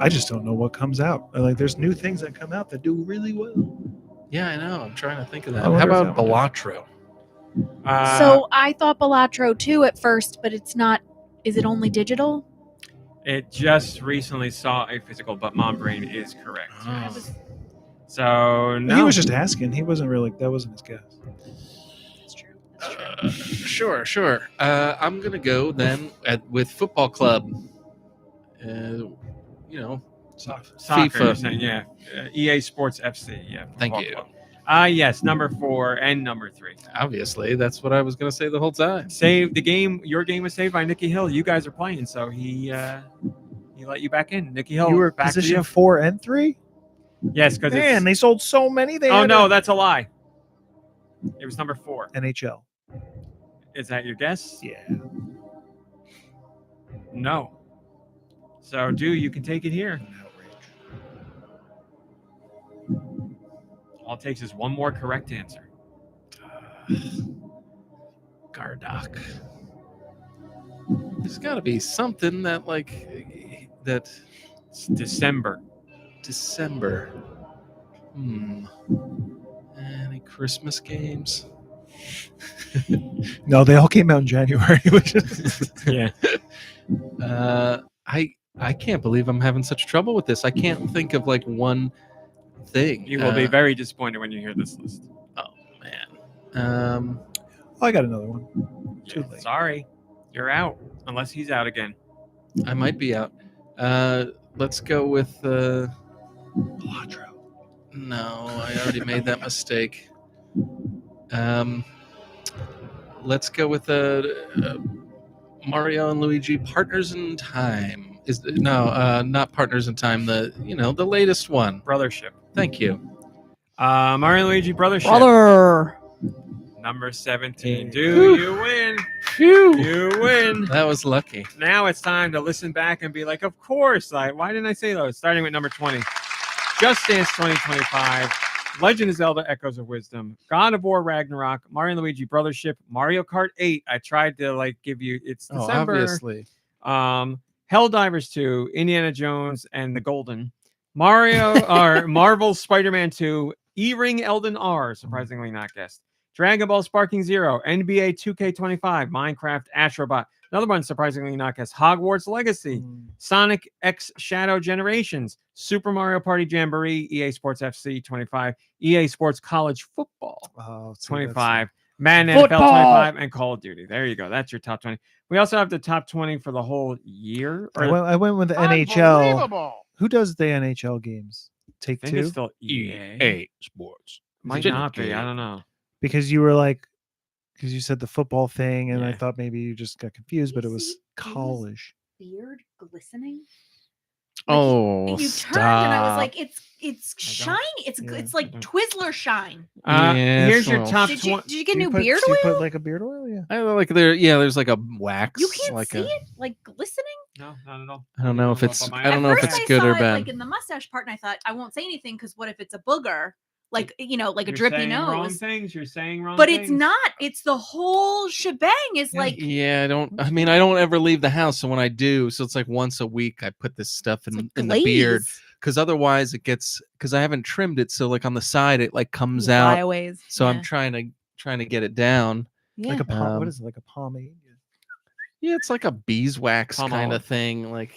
I just don't know what comes out. Like, there's new things that come out that do really well. Yeah, I know. I'm trying to think of that. I How wonder if about that one Balatro? So I thought Balatro too at first, but it's not. Is it only digital? It just recently saw a physical, but MomBrain is correct. Oh. So no, He was just asking. He wasn't really. That wasn't his guess. That's true. That's true. Sure. I'm gonna go then with Football Club. soccer. FIFA. You're saying, yeah, EA Sports FC. Yeah. Thank Football you. Club. Yes, number 4 and number 3. Obviously, that's what I was gonna say the whole time. Save the game. Your game was saved by Nicky Hill. You guys are playing, so he let you back in. Nicky Hill. You were back to position you. 4 and 3. Yes, because Man, they sold so many. They Oh had no, a- that's a lie. It was number 4. NHL. Is that your guess? Yeah. No. So, you can take it here. An outrage. All it takes is one more correct answer. Gardock. There's got to be something that that It's December. December. Any Christmas games? No, they all came out in January. Which is Yeah. I can't believe I'm having such trouble with this. I can't think of one thing. You will be very disappointed when you hear this list. Oh man. I got another one. Too late. Sorry. You're out. Unless he's out again. I might be out. Let's go with Balatro. No, I already made that mistake. Let's go with Mario and Luigi Partners in Time. Not Partners in Time. The latest one. Brothership. Thank you. Mario and Luigi Brothership. Brother. Number 17. Phew. You win. Phew. You win. That was lucky. Now it's time to listen back and be like, of course. Why didn't I say those? Starting with number 20. Just Dance 2025. Legend of Zelda: Echoes of Wisdom, God of War: Ragnarok, Mario and Luigi Brothership, Mario Kart 8. I tried to like give you it's Oh, December. obviously. Helldivers 2, Indiana Jones and the Golden, Mario or Marvel Spider-Man 2, E-Ring Elden R, surprisingly not guessed. Dragon Ball Sparking Zero, NBA 2K25, Minecraft Astrobot. Another one surprisingly not guessed. Hogwarts Legacy, Sonic X Shadow Generations, Super Mario Party Jamboree, EA Sports FC 25, EA Sports College Football 25, Madden NFL 25, and Call of Duty. There you go. That's your top 20. We also have the top 20 for the whole year. I went with the NHL. Who does the NHL games? Take I think Two? it's still EA. Sports. Might not be. I don't know. Because you were like, because you said the football thing, and I Yeah. thought maybe you just got confused, but it was college. Beard glistening. Oh, You stop. turned and I was like, it's I shiny. It's Yeah, it's I like don't. Twizzler shine. Here's your well, top Did you 20. did you get Do you new put- beard do you oil? put like a beard oil? Yeah. I like there's like a wax. You can't like see it like glistening. No, not at all. I don't know if it's. But my I don't know if At it's first good I or saw it, bad. like in the mustache part, and I thought I won't say anything because what if it's a booger, like like a You're drippy saying Wrong nose? things. You're saying wrong But things. it's not. It's the whole shebang. Is like Yeah, I mean, I don't ever leave the house, so when I do, so it's like once a week I put this stuff it's in, like in the beard glaze. because otherwise it gets because I haven't trimmed it, so like on the side it like comes out. Flyaways. So yeah. I'm trying to get it down. Yeah. Like a what Um, is it? Like a pomade? Yeah, it's like a beeswax kind Palmolive. of thing. Like,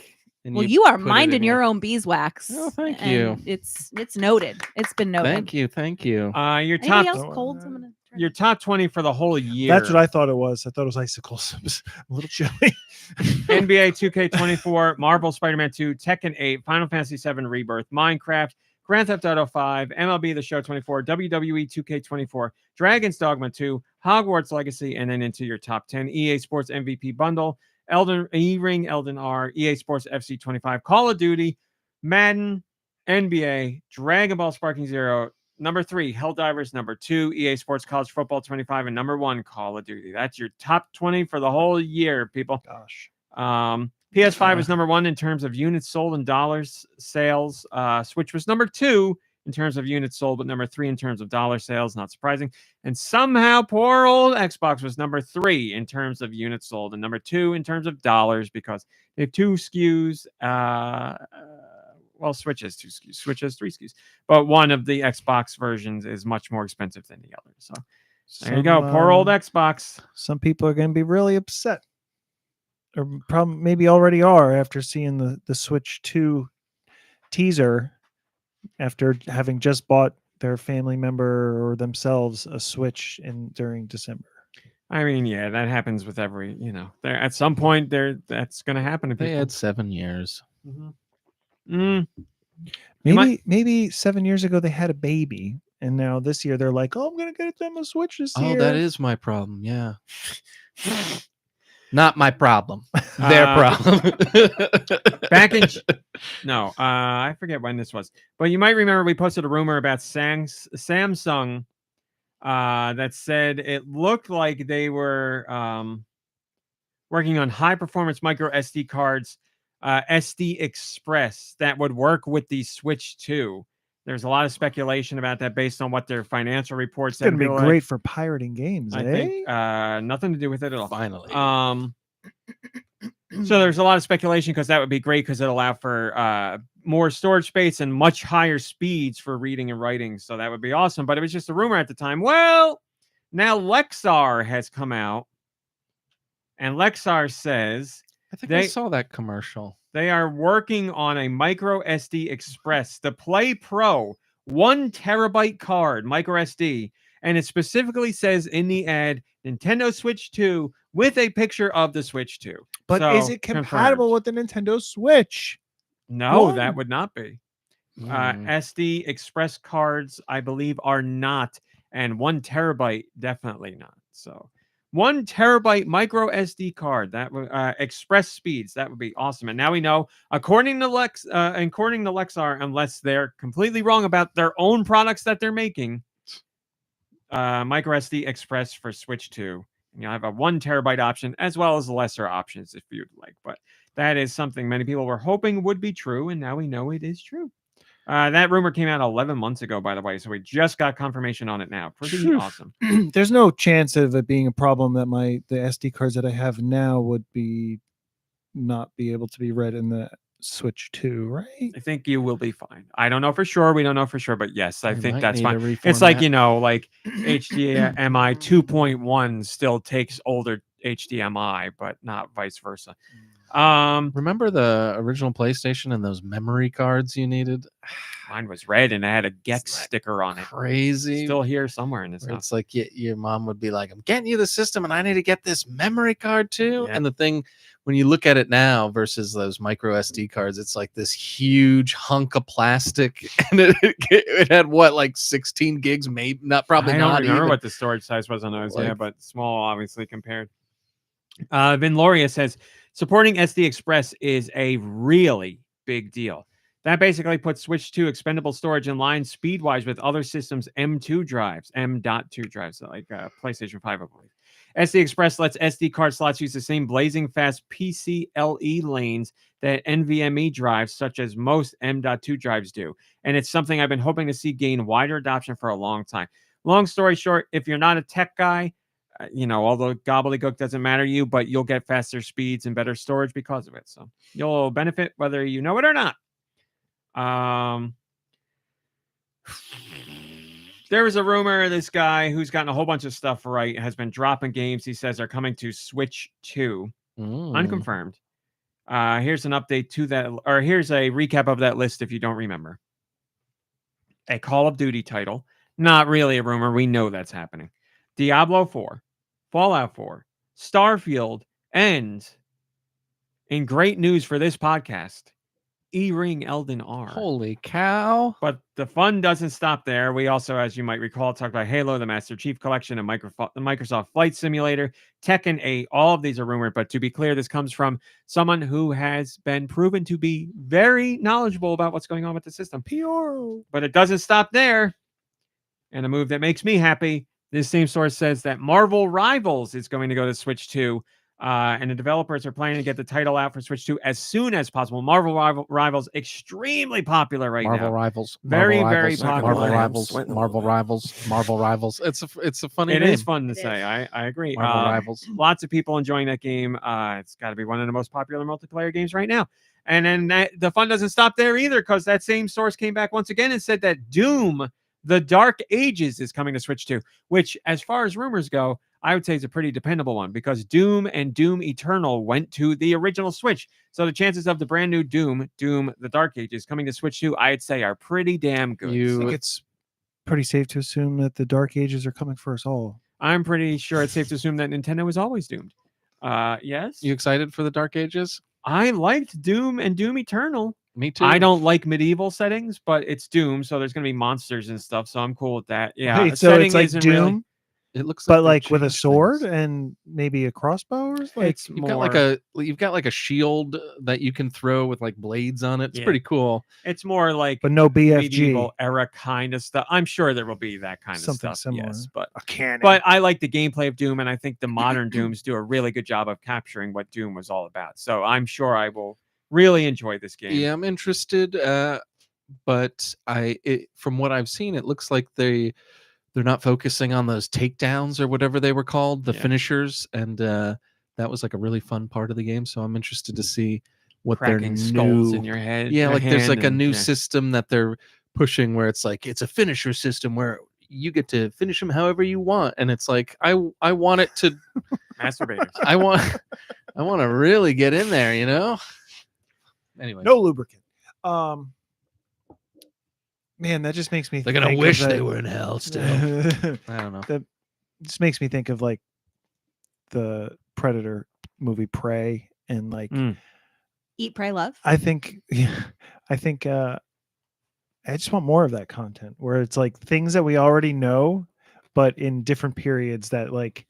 and Well, you are put it minding in your own beeswax. Oh, thank and you. It's noted. It's been noted. Thank you. Your Anybody top else Don't- colds? I'm gonna try your to- top 20 for the whole year. That's what I thought it was. I thought it was icicles. It was a little chilly. NBA 2K24, Marvel Spider-Man 2, Tekken 8, Final Fantasy 7 Rebirth, Minecraft, Grand Theft Auto 5, MLB The Show 24, WWE 2K24, Dragon's Dogma 2, Hogwarts Legacy, and then into your top 10, EA Sports MVP Bundle, Elden E-Ring, Elden R, EA Sports FC 25, Call of Duty, Madden, NBA, Dragon Ball Sparking Zero, number 3, Helldivers, number 2, EA Sports College Football 25, and number 1, Call of Duty. That's your top 20 for the whole year, people. Gosh. PS5 is number 1 in terms of units sold and dollars sales. Switch was number 2 in terms of units sold, but number 3 in terms of dollar sales. Not surprising. And somehow poor old Xbox was number 3 in terms of units sold and number 2 in terms of dollars because they have 2 SKUs. Well, Switch has 2 SKUs. Switch has 3 SKUs. But one of the Xbox versions is much more expensive than the other. So there you go. Poor old Xbox. Some people are going to be really upset, or probably maybe already are after seeing the Switch 2 teaser, after having just bought their family member or themselves a Switch during December. I mean, yeah, that happens with every, there at some point that's going to happen to They people. had 7 years. Maybe 7 years ago they had a baby, and now this year they're like, "Oh, I'm gonna get them a Switch this year." Oh, that is my problem. Yeah. Not my problem. Their problem. Back in I forget when this was, but you might remember we posted a rumor about Samsung that said it looked like they were working on high performance micro SD cards, SD Express, that would work with the Switch 2. There's a lot of speculation about that based on what their financial reports It's gonna be said. great for pirating games. I think nothing to do with it at all. Finally. So there's a lot of speculation because that would be great because it'll allow for more storage space and much higher speeds for reading and writing. So that would be awesome. But it was just a rumor at the time. Well, now Lexar has come out, and Lexar says I think I saw that commercial. they are working on a micro SD Express, the Play Pro 1 terabyte card, micro SD. And it specifically says in the ad, Nintendo Switch 2 with a picture of the Switch 2. But So, is it compatible confirmed. with the Nintendo Switch? No, One? that would not be. Mm. SD Express cards, I believe, are not. And 1 terabyte, definitely not. So 1 terabyte micro SD card, that would express speeds, that would be awesome. And now we know, according to Lexar, unless they're completely wrong about their own products that they're making, micro SD Express for Switch 2. You have a 1 terabyte option as well as lesser options if you'd like. But that is something many people were hoping would be true, and now we know it is true. That rumor came out 11 months ago, by the way, so we just got confirmation on it now. Pretty Phew. awesome. There's no chance of it being a problem that the SD cards that I have now would not be able to be read in the Switch 2, right? I think you will be fine. I don't know for sure. We don't know for sure, but yes, I We think might that's need fine. to It's like, reformat. like HDMI 2.1 still takes older HDMI, but not vice versa. Remember the original PlayStation and those memory cards you needed? Mine was red and it had a Gex that sticker on it. Crazy. Still here somewhere in this Where house. it's like your mom would be like, I'm getting you the system and I need to get this memory card too. Yeah. And the thing, when you look at it now versus those micro SD cards, it's like this huge hunk of plastic. And it had what, like 16 gigs, maybe not, probably I don't not remember even. what the storage size was on those, Like- but small, obviously, compared. Vinloria says, supporting SD Express is a really big deal. That basically puts Switch 2 expendable storage in line speed-wise with other systems' M.2 drives, like PlayStation 5, I believe. SD Express lets SD card slots use the same blazing fast PCLE lanes that NVMe drives, such as most M.2 drives do. And it's something I've been hoping to see gain wider adoption for a long time. Long story short, if you're not a tech guy, although gobbledygook doesn't matter to you, but you'll get faster speeds and better storage because of it. So you'll benefit whether you know it or not. There was a rumor this guy who's gotten a whole bunch of stuff right has been dropping games he says are coming to Switch 2. Unconfirmed. Here's an update to that, or here's a recap of that list if you don't remember. A Call of Duty title. Not really a rumor. We know that's happening. Diablo 4, Fallout 4, Starfield, and in great news for this podcast, E-Ring Elden R. Holy cow. But the fun doesn't stop there. We also, as you might recall, talked about Halo, the Master Chief Collection, and the Microsoft Flight Simulator, Tekken 8. All of these are rumored, but to be clear, this comes from someone who has been proven to be very knowledgeable about what's going on with the system. But it doesn't stop there. And a move that makes me happy, this same source says that Marvel Rivals is going to go to Switch 2. And the developers are planning to get the title out for Switch 2 as soon as possible. Marvel Rivals, extremely popular right now. Marvel Rivals. Very, Marvel very Rivals, popular. Marvel I'm Rivals. sweating a Marvel little. Rivals. Marvel Rivals. It's a funny It name. is fun to It say. is. I agree. Marvel Rivals. Lots of people enjoying that game. It's got to be one of the most popular multiplayer games right now. And then the fun doesn't stop there either, because that same source came back once again and said that Doom, The Dark Ages, is coming to Switch 2, which, as far as rumors go, I would say is a pretty dependable one, because Doom and Doom Eternal went to the original Switch. So the chances of the brand new Doom, The Dark Ages, coming to Switch 2, I'd say are pretty damn good. You- I So think it's pretty safe to assume that the Dark Ages are coming for us all. I'm pretty sure it's safe to assume that Nintendo was always doomed. Yes? You excited for the Dark Ages? I liked Doom and Doom Eternal. Me too. I don't like medieval settings, but it's Doom, so there's going to be monsters and stuff, so I'm cool with that. Yeah, Wait, so setting it's like isn't Doom, really- It looks but they like with a changed sword things. and maybe a crossbow, or like it's You've more, got like a shield that you can throw with like blades on it. It's Yeah. pretty cool. it's more like but no BFG. medieval era kind of stuff. I'm sure there will be that kind of Something stuff. similar. Yes, but A cannon. I like the gameplay of Doom, and I think the modern Dooms do a really good job of capturing what Doom was all about. So I'm sure I will really enjoy this game. Yeah, I'm interested. But from what I've seen, it looks like they're not focusing on those takedowns or whatever they were called, the Yeah. finishers, and that was like a really fun part of the game. So I'm interested to see what their Cracking skulls new in your head. yeah, your like there's hand like a and- new yeah. system that they're pushing where it's like it's a finisher system where you get to finish them however you want, and it's like I want it to masturbators. I want to really get in there, you know. Anyway, no lubricant. Man, that just makes me. they're gonna think of wish that- they were in hell still. I don't know. That just makes me think of like the Predator movie Prey, and like Mm. Eat, pray, love. I think I just want more of that content where it's like things that we already know, but in different periods that like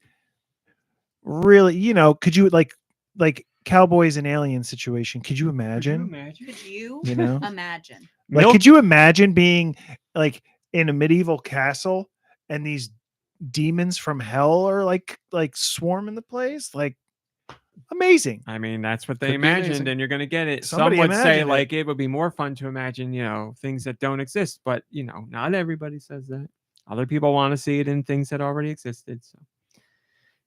really, could you like Cowboys and Alien situation? Could you imagine? Could you You know? imagine? Like, could you imagine being like in a medieval castle and these demons from hell are like swarming the place? Like, Amazing. I mean, that's what they Could be imagined, amazing. and you're going to get it. Somebody Some would say, imagined it. like, it would be more fun to imagine, things that don't exist. But, not everybody says that. Other people want to see it in things that already existed. So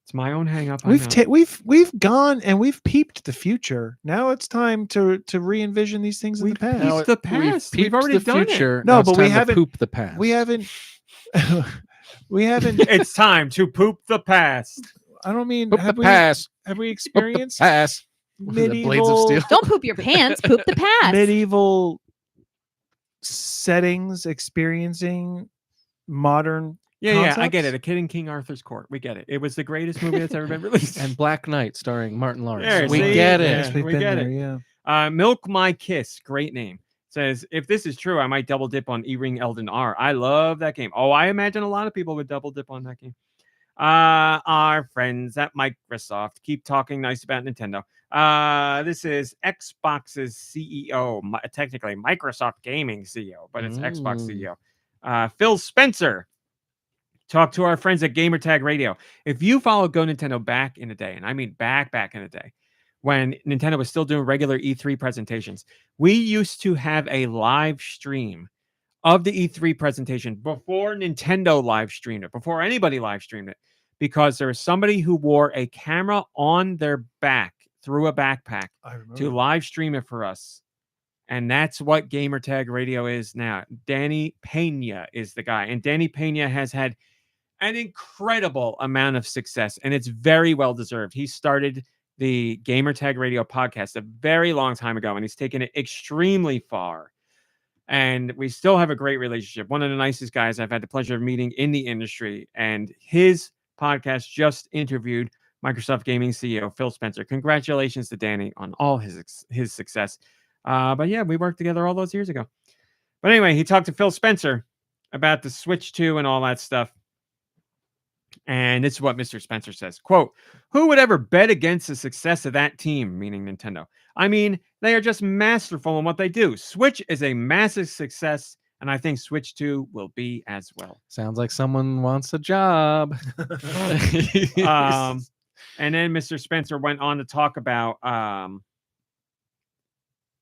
it's my own hang up. We've gone and we've peeped the future. Now it's time to re-envision these things in the past. Now Peeped the past. We've peeped already the done it. future. No, now it's but we time to haven't- poop the past. We haven't. We haven't. It's time to poop the past. I don't mean. Poop Have the we? past. Have we Poop the experienced past. Was it the Blades of medieval Steel? Don't poop your pants. Poop the past. medieval settings experiencing modern? Yeah, I get Concepts? it. A Kid in King Arthur's Court. We get it. It was the greatest movie that's ever been released. And Black Knight starring Martin Lawrence. There, we see? get it. Yes, we've we been get there. it. Yeah. Milk My Kiss, great name. Says, if this is true, I might double dip on E-Ring Elden R. I love that game. Oh, I imagine a lot of people would double dip on that game. Our friends at Microsoft keep talking nice about Nintendo. This is Xbox's CEO, technically Microsoft Gaming CEO, but it's Xbox CEO. Phil Spencer talked to our friends at Gamertag Radio. If you follow GoNintendo back in the day, and I mean back in the day, when Nintendo was still doing regular E3 presentations, we used to have a live stream of the E3 presentation before Nintendo live streamed it, before anybody live streamed it, because there was somebody who wore a camera on their back through a backpack I remember. to live stream it for us. And that's what Gamertag Radio is now. Danny Pena is the guy. And Danny Pena has had an incredible amount of success, and it's very well deserved. He started the Gamertag Radio podcast a very long time ago, and he's taken it extremely far. And we still have a great relationship. One of the nicest guys I've had the pleasure of meeting in the industry. And his podcast just interviewed Microsoft Gaming CEO Phil Spencer. Congratulations to Danny on all his success. But yeah, we worked together all those years ago. But anyway, he talked to Phil Spencer about the Switch 2 and all that stuff. And this is what Mr. Spencer says, quote, "Who would ever bet against the success of that team," meaning Nintendo? I mean, they are just masterful in what they do. Switch is a massive success, and I think Switch 2 will be as well. Sounds like someone wants a job. And then Mr. Spencer went on to talk about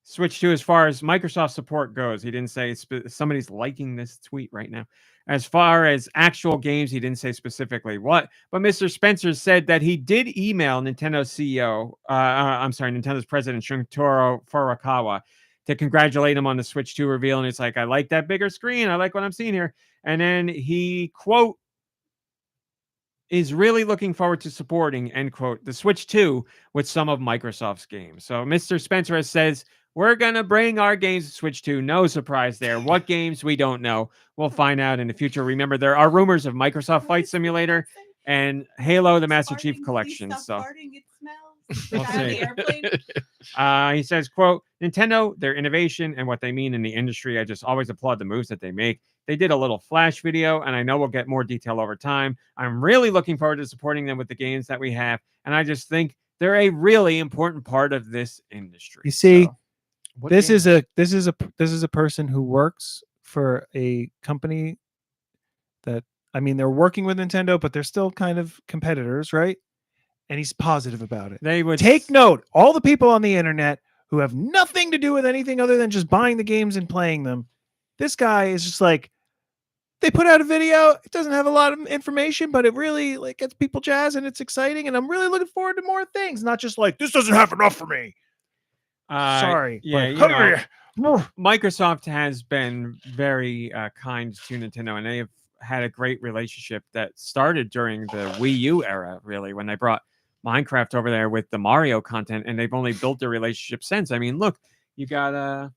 Switch 2 as far as Microsoft support goes. He didn't say somebody's liking this tweet right now. As far as actual games, he didn't say specifically what. But Mr. Spencer said that he did email Nintendo's CEO, Nintendo's president, Shuntaro Furukawa, to congratulate him on the Switch 2 reveal. And it's like, I like that bigger screen. I like what I'm seeing here. And then he, quote, is really looking forward to supporting, end quote, the Switch 2 with some of Microsoft's games. So Mr. Spencer says, we're going to bring our games to Switch 2. No surprise there. What games, we don't know. We'll find out in the future. Remember, there are rumors of Microsoft Flight Simulator and Halo, the Master Chief Collection. So we'll see. He says, quote, Nintendo, their innovation and what they mean in the industry, I just always applaud the moves that they make. They did a little Flash video, and I know we'll get more detail over time. I'm really looking forward to supporting them with the games that we have, and I just think they're a really important part of this industry. You see, So, this is a person who works for a company that, I mean, they're working with Nintendo, but they're still kind of competitors, right? And he's positive about it. they would Take note, all the people on the internet who have nothing to do with anything other than just buying the games and playing them. This guy is just like, they put out a video. It doesn't have a lot of information, but it really like gets people jazzed and it's exciting. And I'm really looking forward to more things. Not just like, this doesn't have enough for me. Sorry. Yeah, but- Microsoft has been very kind to Nintendo, and they have had a great relationship that started during the Wii U era, really, when they brought Minecraft over there with the Mario content, and they've only built their relationship since. I mean, look, you got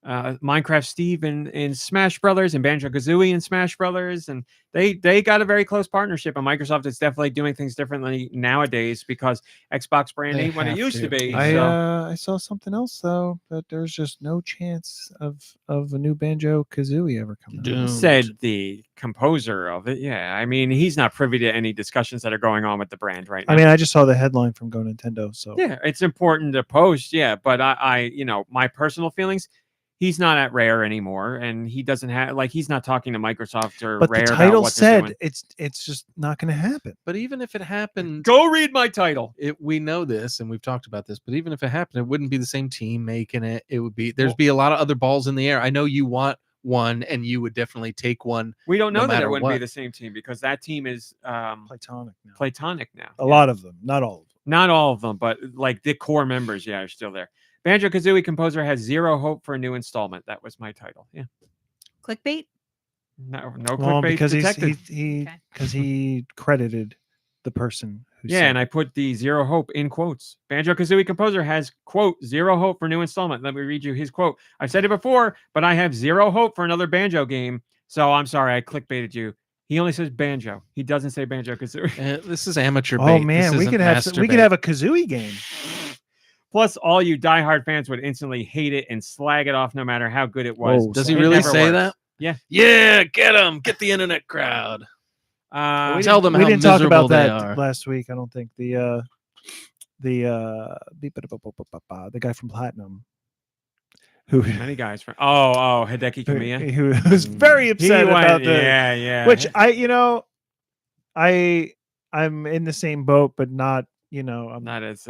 Minecraft Steve in Smash Brothers and Banjo-Kazooie in Smash Brothers, and they got a very close partnership, and Microsoft is definitely doing things differently nowadays because Xbox brand They ain't what it have used to be. I saw something else though, that there's just no chance of a new Banjo-Kazooie ever coming out. Said the composer of it. Yeah, I mean, he's not privy to any discussions that are going on with the brand right now. I mean, I just saw the headline from GoNintendo, so yeah, it's important to post. Yeah, but I my personal feelings, he's not at Rare anymore, and he doesn't have he's not talking to Microsoft or But Rare the about title what they're said doing. it's just not going to happen. But even if it happened, Go read my title. we know this and we've talked about this. But even if it happened, it wouldn't be the same team making it. It would be be a lot of other balls in the air. I know you want one, and you would definitely take one. We don't know no that it matter wouldn't be what. the same team because that team is Platonic now. now. A lot of them, not all of them. Not all of them, but like the core members, are still there. Banjo-Kazooie composer has zero hope for a new installment. That was my title. Yeah. Clickbait. No Well, clickbait because detected. he credited the person who Yeah, said and I put the zero hope in quotes. Banjo-Kazooie composer has, quote, zero hope for new installment. Let me read you his quote. I've said it before, but I have zero hope for another Banjo game. So I'm sorry, I clickbaited you. He only says Banjo. He doesn't say Banjo-Kazooie. This is amateur bait. Oh man, This we isn't could have master we could bait. have a Kazooie game. Plus, all you diehard fans would instantly hate it and slag it off no matter how good it was. Whoa, Does he It really never say works. that? Yeah. Yeah, get them. Get the internet crowd. Tell them we how didn't talk miserable about they that are. last week. I don't think the guy from Platinum who Many guys from Hideki Kamiya. who was very upset about the yeah. which I'm in the same boat, but not I'm not as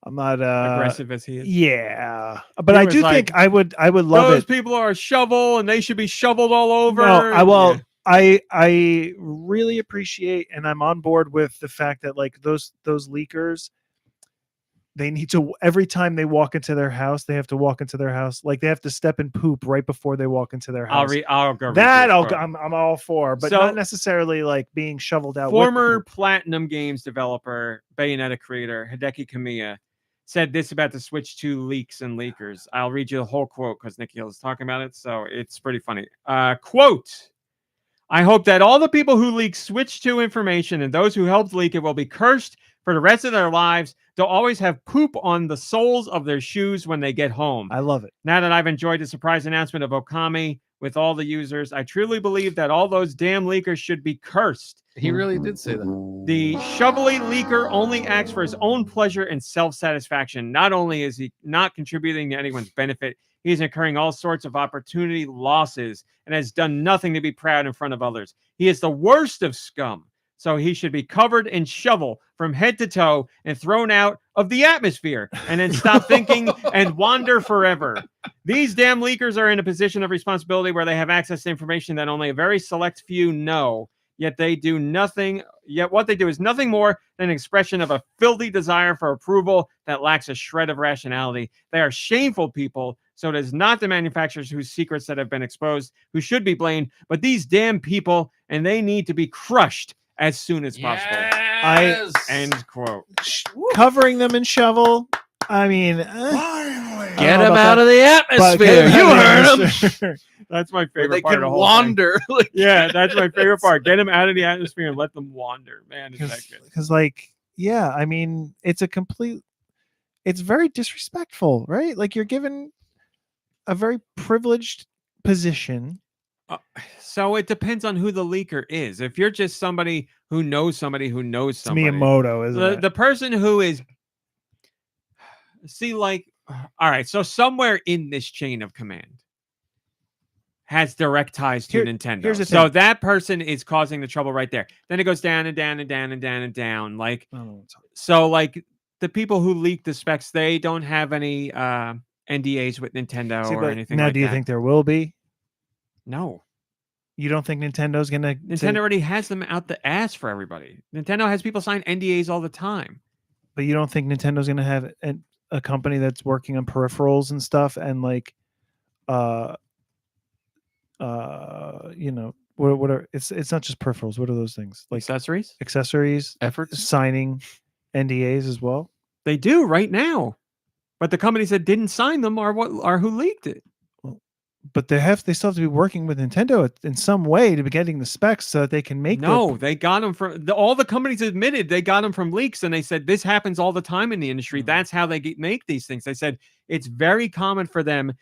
I'm not aggressive as he is. Yeah, but He I was do like, think I would love Those it. people are a shovel and they should be shoveled all over. No, Yeah. I really appreciate, and I'm on board with the fact that like those leakers, they need to, every time they walk into their house, they have to walk into their house like they have to step and poop right before they walk into their house. I'll go read that this quote. I'm all for, but So- not necessarily like being shoveled out. Former with the poop. Platinum Games developer, Bayonetta creator Hideki Kamiya said this about the Switch 2 leaks and leakers. I'll read you the whole quote because Nicky was talking about it, so it's pretty funny. Quote, I hope that all the people who leak Switch 2 information and those who helped leak it will be cursed for the rest of their lives. They'll always have poop on the soles of their shoes when they get home. I love it. Now that I've enjoyed the surprise announcement of Okami with all the users, I truly believe that all those damn leakers should be cursed. He really did say that. The shovelly leaker only acts for his own pleasure and self-satisfaction. Not only is he not contributing to anyone's benefit, he is incurring all sorts of opportunity losses and has done nothing to be proud in front of others. He is the worst of scum. So he should be covered in shovel from head to toe and thrown out of the atmosphere and then stop thinking and wander forever. These damn leakers are in a position of responsibility where they have access to information that only a very select few know. Yet they do nothing. Yet what they do is nothing more than an expression of a filthy desire for approval that lacks a shred of rationality. They are shameful people. So it is not the manufacturers whose secrets that have been exposed who should be blamed, but these damn people, and they need to be crushed as soon as possible. Yes! End quote. Covering them in shovel. I mean, Get him out of the atmosphere. You heard him. That's my Where favorite they part of can the whole wander. thing. Yeah, that's my favorite part. Get them out of the atmosphere and let them wander. Man, is that good. Because like, yeah, I mean, it's very disrespectful, right? Like you're given a very privileged position. So it depends on who the leaker is. If you're just somebody who knows somebody who knows It's somebody, Miyamoto, isn't it? the person who is, all right, so somewhere in this chain of command has direct ties to Nintendo. Here's the so thing. that person is causing the trouble right there. Then it goes down and down and down and down and down. Like, so like the people who leak the specs, they don't have any NDAs with Nintendo or anything now, like that. do you think there will be? No. You don't think Nintendo's gonna? Nintendo already has them out the ass for everybody. Nintendo has people sign NDAs all the time. But you don't think Nintendo's gonna have a company that's working on peripherals and stuff, and like, you know, what are it's not just peripherals. What are those things? Like accessories, efforts, signing NDAs as well. They do right now, but the companies that didn't sign them are who leaked it. But they still have to be working with Nintendo in some way to be getting the specs so that they can make. They got them from all the companies admitted they got them from leaks, and they said this happens all the time in the industry. That's how they make these things. They said it's very common for them.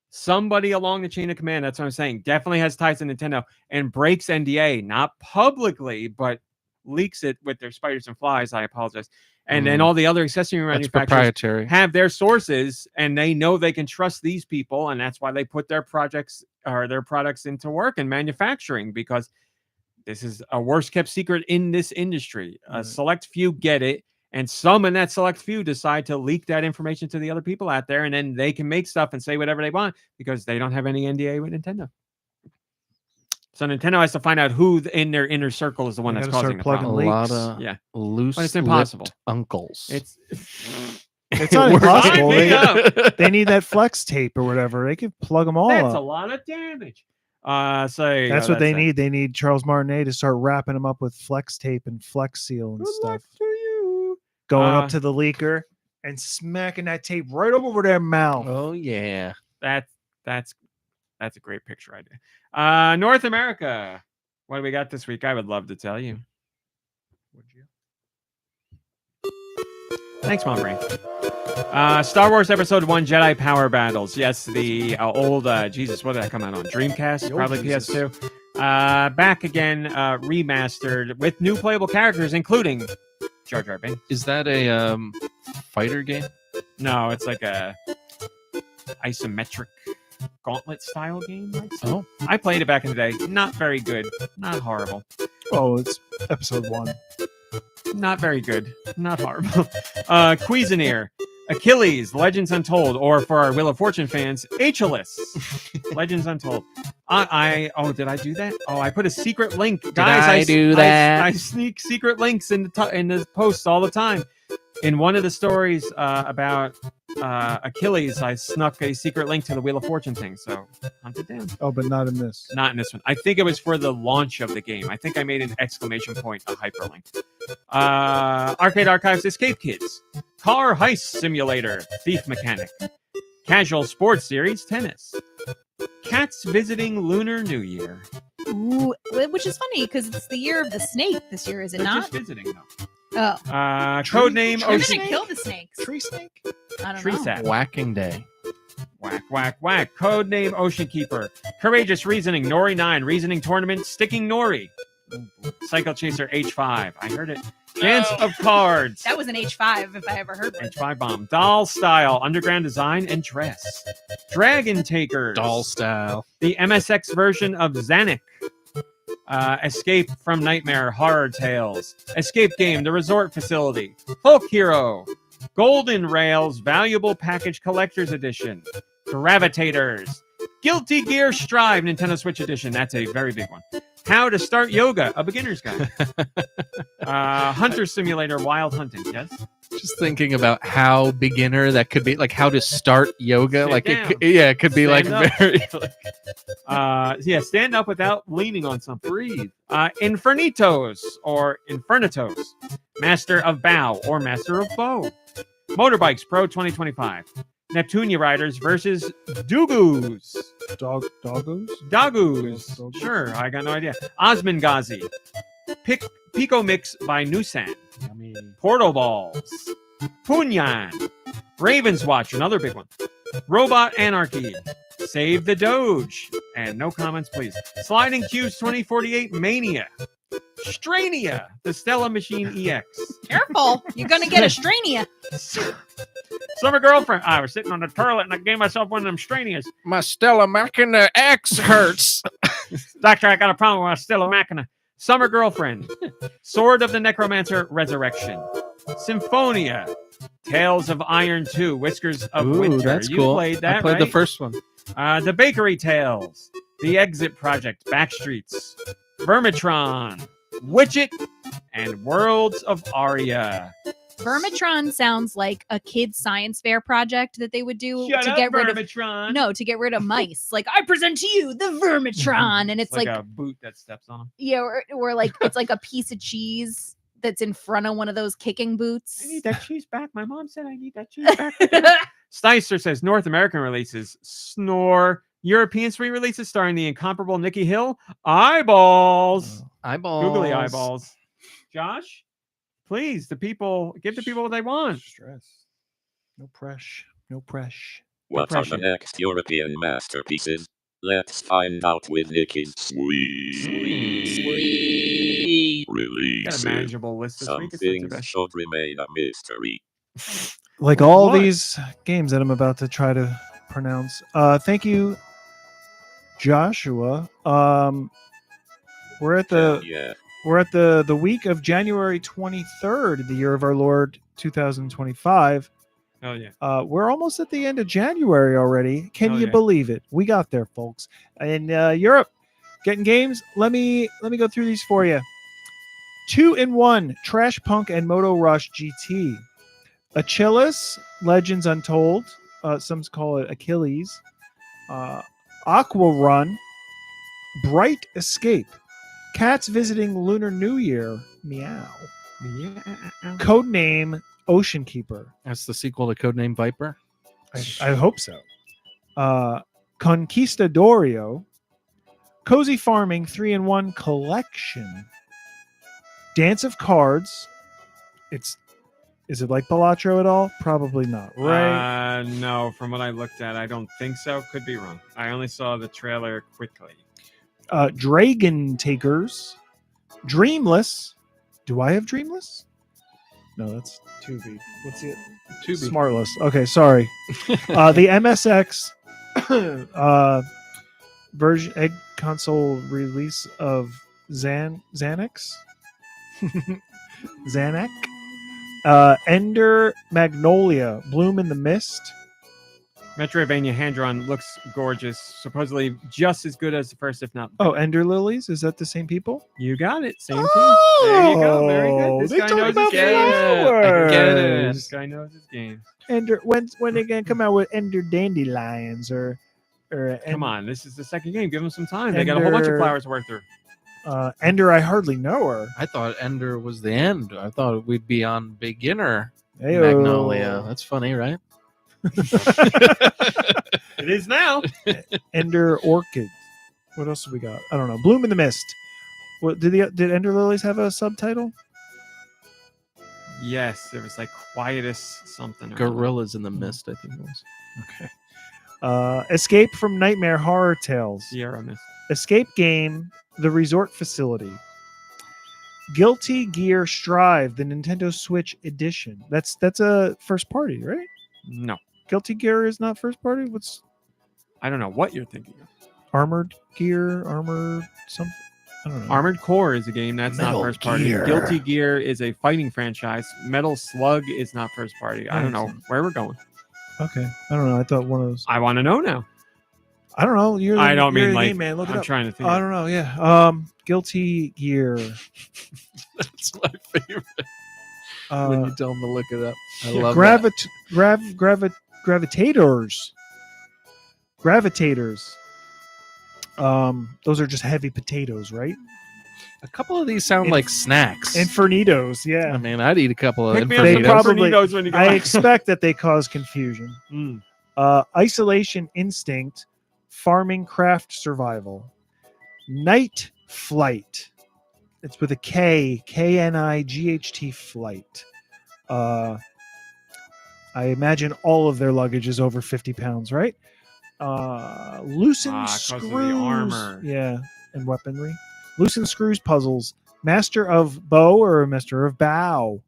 Somebody along the chain of command, that's what I'm saying, definitely has ties to Nintendo and breaks NDA, not publicly, but leaks it with their spiders and flies. I apologize. And then all the other accessory That's manufacturers proprietary. have their sources, and they know they can trust these people, and that's why they put their projects or their products into work in manufacturing, because this is a worst kept secret in this industry. A select few get it, and some in that select few decide to leak that information to the other people out there, and then they can make stuff and say whatever they want because they don't have any NDA with Nintendo. So Nintendo has to find out who in their inner circle is the one They that's gotta causing start the plugging problem. A lot of Yeah. loose, But it's impossible. uncles. It's not impossible. Sign me up. They need that flex tape or whatever. They can plug them all That's a up. lot of damage. That's what they need. They need Charles Martinet to start wrapping them up with flex tape and flex seal and Good luck stuff. to you. Going up to the leaker and smacking that tape right over their mouth. Oh yeah. That's a great picture idea. North America. What do we got this week? I would love to tell you. Would you? Thanks, MomBrain. Star Wars Episode 1 Jedi Power Battles. Yes, the old, Jesus, what did that come out on? Dreamcast? Probably PS2. Back again, remastered with new playable characters, including Jar Jar Binks. Is that a fighter game? No, it's like a isometric gauntlet style game. I'd say. Oh, I played it back in the day. Not very good. Not horrible. Oh, it's episode 1. Not very good. Not horrible. Cuisinier. Achilles, Legends Untold, or for our Wheel of Fortune fans, Achilles, Legends Untold. Did I do that? Oh, I put a secret link, guys. I do that? I sneak secret links in the posts all the time. In one of the stories about Achilles, I snuck a secret link to the Wheel of Fortune thing. So hunt it down. Oh, but not in this. Not in this one. I think it was for the launch of the game. I think I made an exclamation point, a hyperlink. Arcade Archives Escape Kids. Car Heist Simulator. Thief Mechanic. Casual Sports Series Tennis. Cats Visiting Lunar New Year. Ooh, which is funny because it's the year of the snake this year, is it They're not? just visiting, though. Oh, Codename they're Ocean. gonna kill the snakes. Tree snake? I don't Tree know. sap. whacking day. Whack, whack, whack. Codename Ocean Keeper. Courageous Reasoning. Nori 9. Reasoning Tournament. Sticking Nori. Cycle Chaser H5. I heard it. Dance of Cards. That was an H5 if I ever heard one. H5 Bomb. Doll Style. Underground Design and Dress. Dragon Takers. Doll style. The MSX version of Zanuck. Escape from Nightmare Horror Tales. Escape Game The Resort Facility. Folk Hero. Golden Rails Valuable Package Collector's Edition. Gravitators. Guilty Gear Strive Nintendo Switch Edition. That's a very big one. How to Start Yoga, a beginner's guide. Hunter Simulator Wild Hunting. Yes? Just thinking about how beginner that could be, like how to start yoga. Sit Like down. it could be Stand like up. very. Yeah, stand up without leaning on something. Breathe. Infernitos or Infernitos. Master of Bow or Master of Bow. Motorbikes Pro 2025. Neptunia Riders versus Dogoos. Doggos? Dogoos. Dogoos. Sure, I got no idea. Osmongazi. Pico Mix by Nusan. Yummy. Portal Balls. Punyan. Raven's Watch, another big one. Robot Anarchy. Save the Doge. And no comments, please. Sliding Cubes 2048 Mania. Strania. The Stella Machine EX. Careful, you're gonna get a strania. Summer Girlfriend. I was sitting on the toilet and I gave myself one of them Stranias. My Stella Machina X hurts. Doctor, I got a problem with my Stella Machina. Summer Girlfriend. Sword of the Necromancer Resurrection. Symphonia. Tales of Iron 2. Whiskers of Ooh, Winter. that's You cool. played that, I played right? the first one. The Bakery Tales. The Exit Project. Backstreets. Vermitron. Witchit. And Worlds of Aria. Vermitron sounds like a kid's science fair project that they would do Shut to up, get rid of Vermitron. to get rid of mice. Like, I present to you the Vermitron, and it's like a boot that steps on them. yeah, or like it's like a piece of cheese that's in front of one of those kicking boots. I need that cheese back. My mom said I need that cheese back. Steister says North American releases. Snore. European suite releases starring the incomparable Nicky Hill. Eyeballs. Eyeballs. Googly eyeballs. Josh, please, give the people what they want. Stress. No pressure. No pressure. What are the Pressure. next European masterpieces? Let's find out with Nicky's sweet release. got a soon. manageable list this Some week. It's not too things bad. should remain a mystery. Like all What? these games that I'm about to try to pronounce. Thank you, Joshua. We're at Hell the yeah. we're at the week of January 23rd, the year of our Lord 2025. Oh yeah. We're almost at the end of January already. Can Oh, you yeah. believe it? We got there, folks. In Europe, getting games. Let me go through these for you. 2-in-1 Trash Punk and Moto Rush GT. Achilles Legends Untold. Some call it Achilles. Aqua Run. Bright Escape. Cats Visiting Lunar New Year. Meow. Yeah. Codename Ocean Keeper. That's the sequel to Codename Viper. I hope so. Conquistadorio. Cozy Farming 3-in-1 Collection. Dance of Cards. Is it like Balatro at all? Probably not, right? No, from what I looked at, I don't think so. Could be wrong. I only saw the trailer quickly. Dragon Takers. Dreamless. Do I have Dreamless? No, that's 2B. What's it? Tubi. Smartless. Okay, sorry. The MSX version egg console release of Xanax. Xanac. Ender Magnolia. Bloom in the Mist. Metroidvania hand-drawn looks gorgeous. Supposedly just as good as the first, if not. Oh, Ender Lilies. Is that the same people? You got it. Same team. There you go. Very good. This they guy talk knows about his game. flowers. This guy knows his game. Ender. When they gonna come out with Ender Dandelions or Come on, this is the second game. Give them some time. They got a whole bunch of Ender- flowers to work through. Ender? I hardly know her. I thought Ender was the end. I thought we'd be on beginner Heyo. Magnolia. That's funny, right? It is now. Ender Orchid. What else have we got? I don't know. Bloom in the Mist. What did Ender Lilies have a subtitle? Yes, there was like Quietus something. or Gorillas in the Mist, I think it was. Okay. Escape from Nightmare Horror Tales. Sierra Mist. Escape game. The Resort Facility. Guilty Gear Strive, the Nintendo Switch edition. That's a first party, right? No, Guilty Gear is not first party. What's I don't know what you're thinking of. Armored Gear? Armored something? I don't know. Armored Core is a game that's Metal not first party. Gear. Guilty Gear is a fighting franchise. Metal Slug is not first party. I don't know where we're going. Okay. I don't know. I thought one of those. I want to know now. I don't know. You're the, I don't you're mean the like game man. Look it I'm up. trying to think. I don't know. Yeah. Guilty Gear. That's my favorite. When you tell them to look it up. I love Gravitators. Gravitators. Those are just heavy potatoes, right? that. A couple of these sound like snacks. Infernitos, yeah. I mean, I'd eat a couple of Pick me up They some Infernitos. probably- Infernitos when you go I out. expect that they cause confusion. Mm. Isolation Instinct, Farming Craft Survival, Night Flight. It's with a K, Knight Flight. I imagine all of their luggage is over 50 pounds, right? Loosen 'cause of the screws, armor. yeah, and weaponry. Loosen screws puzzles. Master of Bow or Master of Bow.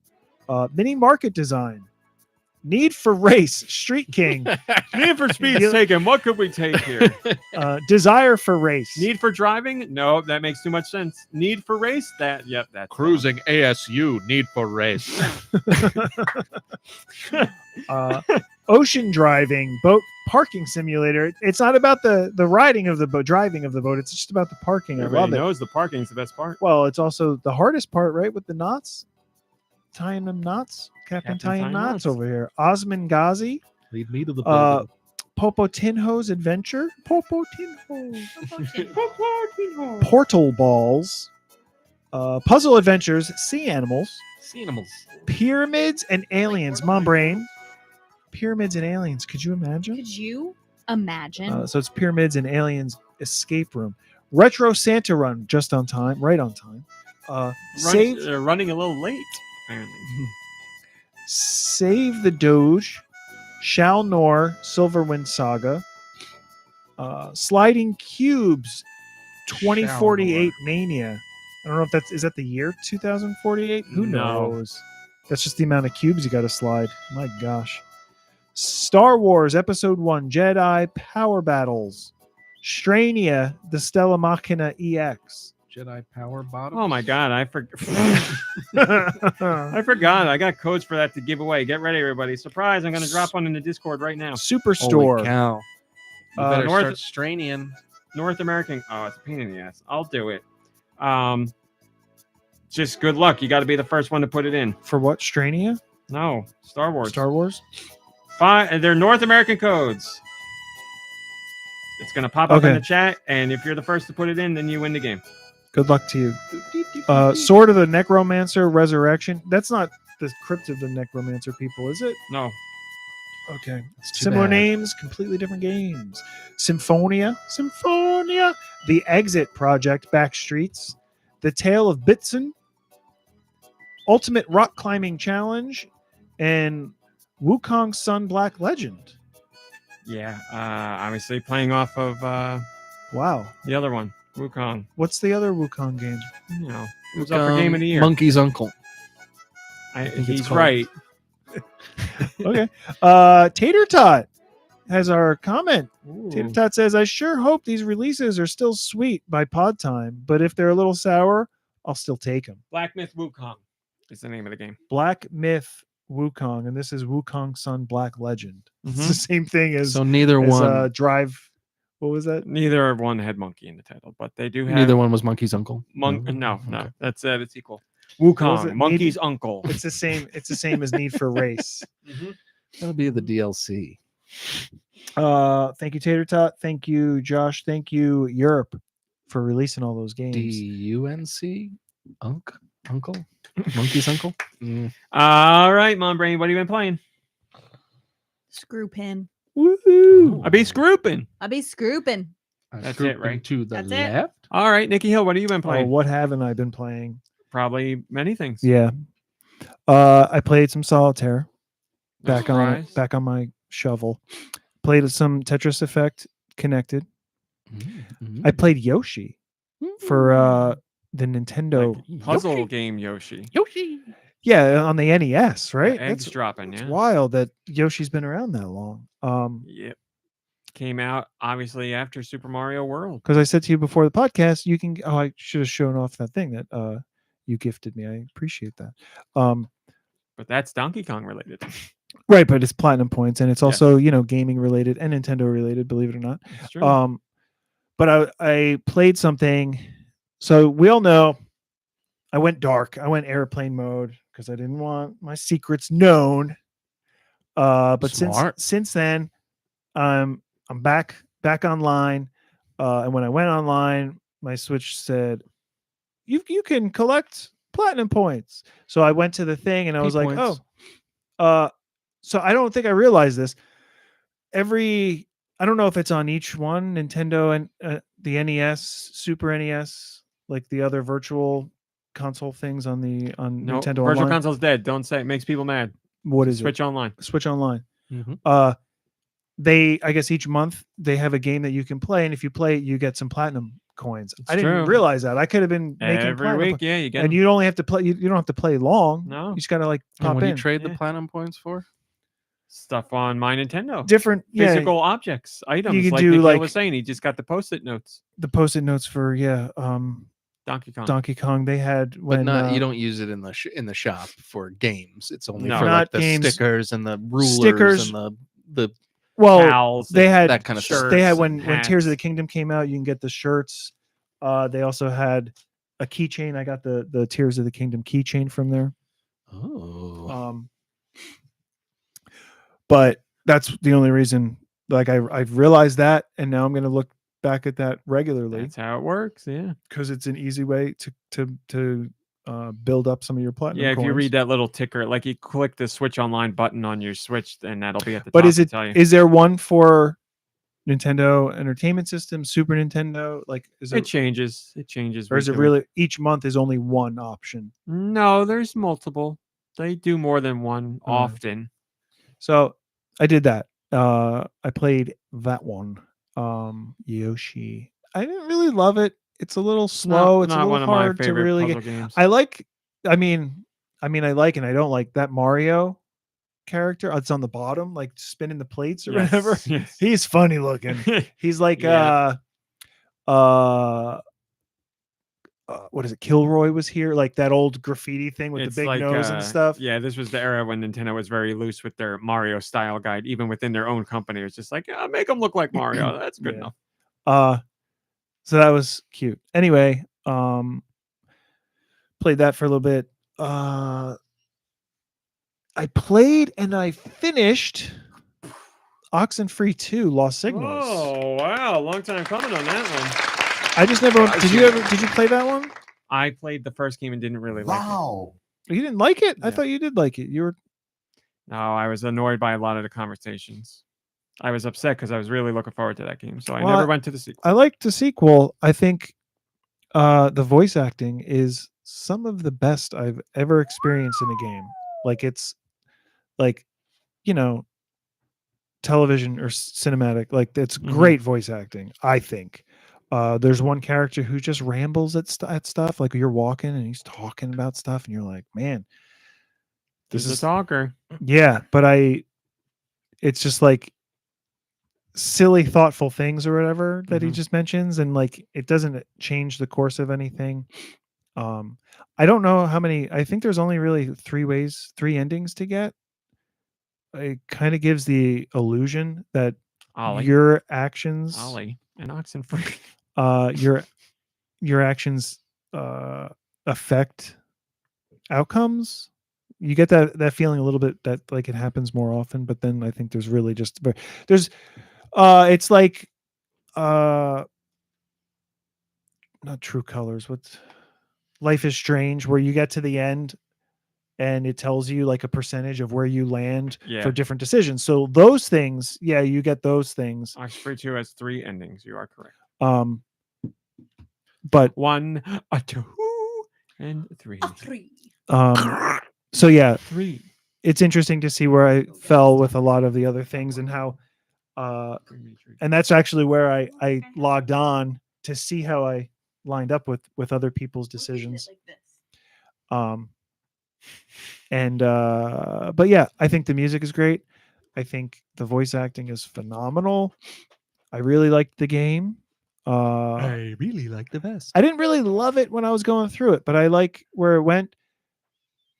Mini market design. Need for Race, Street King. Need for Speed's taken. What could we take here? Desire for Race. Need for Driving? No, that makes too much sense. Need for Race? That's Cruising ASU, Need for Race. Ocean Driving, Boat Parking Simulator. It's not about the riding of the boat, driving of the boat. It's just about the parking. I Everybody love it. knows the parking is the best part. Well, it's also the hardest part, right? With the knots, tying them knots. Captain tying knots over here. Osman Ghazi, Lead me to the Popotinho's Adventure. Popotinho. Portal Balls. Puzzle Adventures. Sea Animals. Sea animals. Pyramids and Aliens. MomBrain. Pyramids and Aliens. Could you imagine? Could you imagine? So it's Pyramids and Aliens Escape Room. Retro Santa Run. Just on time. Right on time. Save. Running a little late, apparently. Save the Doge, Shao Nor, Silverwind Saga, Sliding Cubes, 2048 Mania. I don't know if is that the year 2048. Who No. knows? That's just the amount of cubes you got to slide. My gosh. Star Wars Episode 1 Jedi Power Battles. Strania, the Stella Machina EX. Jedi Power Bottom. Oh my god, I forgot. I got codes for that to give away. Get ready, everybody. Surprise, I'm going to drop one in the Discord right now. Superstore. Holy cow. You better North- start straining. North American. Oh, it's a pain in the ass. I'll do it. Just good luck. You got to be the first one to put it in. For what? Strania? No, Star Wars. Star Wars? They're North American codes. It's going to pop up in Okay. the chat, and if you're the first to put it in, then you win the game. Good luck to you. Sword of the Necromancer Resurrection. That's not the Crypt of the Necromancer people, is it? No. Okay. It's too Similar bad. names, completely different games. Symphonia. The Exit Project Backstreets. The Tale of Bitson. Ultimate Rock Climbing Challenge. And Wukong Sun Black Legend. Yeah. Obviously playing off of Wow. the other one, Wukong. What's the other Wukong game? You know, it was up for game of the year. Monkey's uncle. I think it's he's called. right. Okay. Tater Tot has our comment. Tater Ooh. Tot says, I sure hope these releases are still sweet by pod time, but if they're a little sour, I'll still take them. Black Myth Wukong is the name of the game. Black Myth Wukong, and this is Wukong Sun Black Legend. It's Mhm. the same thing as, So neither as one. Drive. What was that? Neither one had monkey in the title, but they do have Neither one was Monkey's uncle. No, Okay. that's the sequel. was Wukong, it? Monkey's uncle. It's the same. It's the same as Need for Race. That'll be the DLC. Thank you, Tater Tot. Thank you, Josh. Thank you, Europe, for releasing all those games. DUNC? Uncle? Monkey's uncle? All right, MomBrain, what have you been playing? Screw pin. Woohoo! I be scrooping. I be scrooping. That's it, right? To the That's it. left? All right, Nicky Hill, what have you been Oh, playing? what haven't I been playing? Probably many things. Yeah. I played some solitaire. No surprise. Back on my shovel. Played some Tetris Effect Connected. I played Yoshi for the Nintendo. Like puzzle game Yoshi. Yoshi. Yeah, on the NES, right? Eggs That's dropping, it's yeah. wild that Yoshi's been around that long. Yep. Came out obviously after Super Mario World. Because I said to you before the podcast, you can. Oh, I should have shown off that thing that you gifted me. I appreciate that. But that's Donkey Kong related. Right, but it's platinum points, and it's Yes. also gaming related and Nintendo related. Believe it or not. It's true. But I played something. So we all know I went dark. I went airplane mode because I didn't want my secrets known. But Smart. since then, I'm back online. And when I went online, my Switch said, "You can collect platinum points." So I went to the thing and I was like, points. "Oh." So I don't think I realized this. I don't know if it's on each one, Nintendo and the NES, Super NES, like the other virtual console things on No, Nintendo Virtual Online. Console's dead. Don't say it. Makes people mad. What is Switch Online. it? Switch Online. Mhm. I guess each month they have a game that you can play, and if you play it, you get some platinum coins. It's I didn't true. realize that. I could have been making Every platinum week, points. yeah, you get And you only have to play. You don't have to play long. No. You just gotta like And pop what do in. you trade the Yeah. platinum points for? stuff on my Nintendo. Different, Physical objects, items. can Like do, Nicky like- was saying, he just got the post-it notes. the post-it notes for Donkey Kong. Donkey Kong. They had But when not you don't use it in the shop for games. It's only No. for Not like the games. stickers and the rulers Stickers. and the well Pals they and had that kind of shirts stuff. they had and when Tears of the hats. Kingdom came out, you can get the shirts. They also had a keychain. I got the Tears of the Kingdom keychain from there. Oh. But that's the only reason. Like I've realized that, and now I'm going to look back at that regularly That's how it works. Yeah. because it's an easy way to build up some of your platinum. Yeah. If you coins. read that little ticker, like you click the Switch Online button on your Switch, and that'll be at the But top is to it tell you. is there one for Nintendo Entertainment System, Super Nintendo? Like is It changes. It changes. or is week it to week. really each month is only one option? No, there's multiple. They do more than one often. So I did that. I played that one. Yoshi. I didn't really love it. It's a little slow. It's a not little one of my hard to favorite really puzzle get. games. I like. I mean, I like and I don't like that Mario character. It's on the bottom, like spinning the plates or whatever. Yes. He's funny looking. He's like Yeah. what is it? Kilroy was here, like that old graffiti thing with It's the big like, nose and stuff. Yeah, this was the era when Nintendo was very loose with their Mario style guide, even within their own company. It's just like, yeah, make them look like Mario. That's good Yeah. enough. So that was cute. Anyway, played that for a little bit. I played and I finished Oxenfree 2 Lost Signals. Oh wow, long time coming on that one. I just never did you play that one? I played the first game and didn't really like it. Wow. You didn't like it? I Yeah. thought you did like it. You were No, I was annoyed by a lot of the conversations. I was upset because I was really looking forward to that game, so I Well, never went to the sequel. I liked the sequel. I think the voice acting is some of the best I've ever experienced in a game. Like it's like, you know, television or cinematic. Like it's Mhm. great voice acting, I think. There's one character who just rambles at stuff. Like you're walking and he's talking about stuff, and you're like, man, this He's is a talker. yeah. But it's just like silly, thoughtful things or whatever that he Mhm. just mentions, and like it doesn't change the course of anything. I don't know how many. I think there's only really three endings to get. It kind of gives the illusion that Ollie, your actions, and Oxenfree. your actions affect outcomes. You get that feeling a little bit that like it happens more often, but then I think there's really just there's it's like not True Colors. What's Life is Strange, where you get to the end and it tells you like a percentage of where you land Yeah. for different decisions. So those things, yeah, you get those things. Oxenfree 2 has 3 endings. You are correct. But 1, a 2, and 3. so yeah, 3. it's interesting to see where I fell with a lot of the other things and how and that's actually where I logged on to see how I lined up with other people's decisions. But yeah, I think the music is great. I think the voice acting is phenomenal. I really liked the game. I really like the best. I didn't really love it when I was going through it, but I like where it went.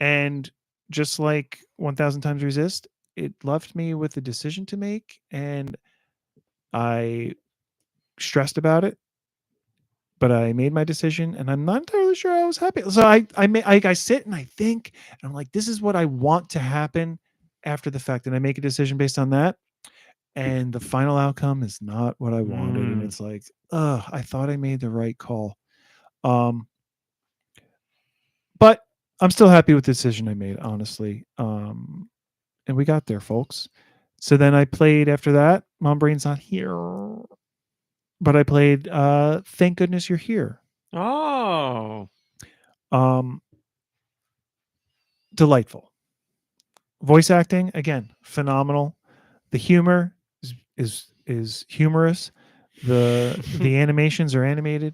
And just like 1000 Times Resist, it left me with a decision to make, and I stressed about it. But I made my decision, and I'm not entirely sure I was happy. So I sit and I think, and I'm like, this is what I want to happen after the fact, and I make a decision based on that. And the final outcome is not what I wanted, and it's like, I thought I made the right call. But I'm still happy with the decision I made, honestly. And we got there, folks. So then I played after that. MomBrain's not here. But I played Thank Goodness You're Here. Oh. Delightful. Voice acting, again, phenomenal. The humor is humorous. The animations are animated.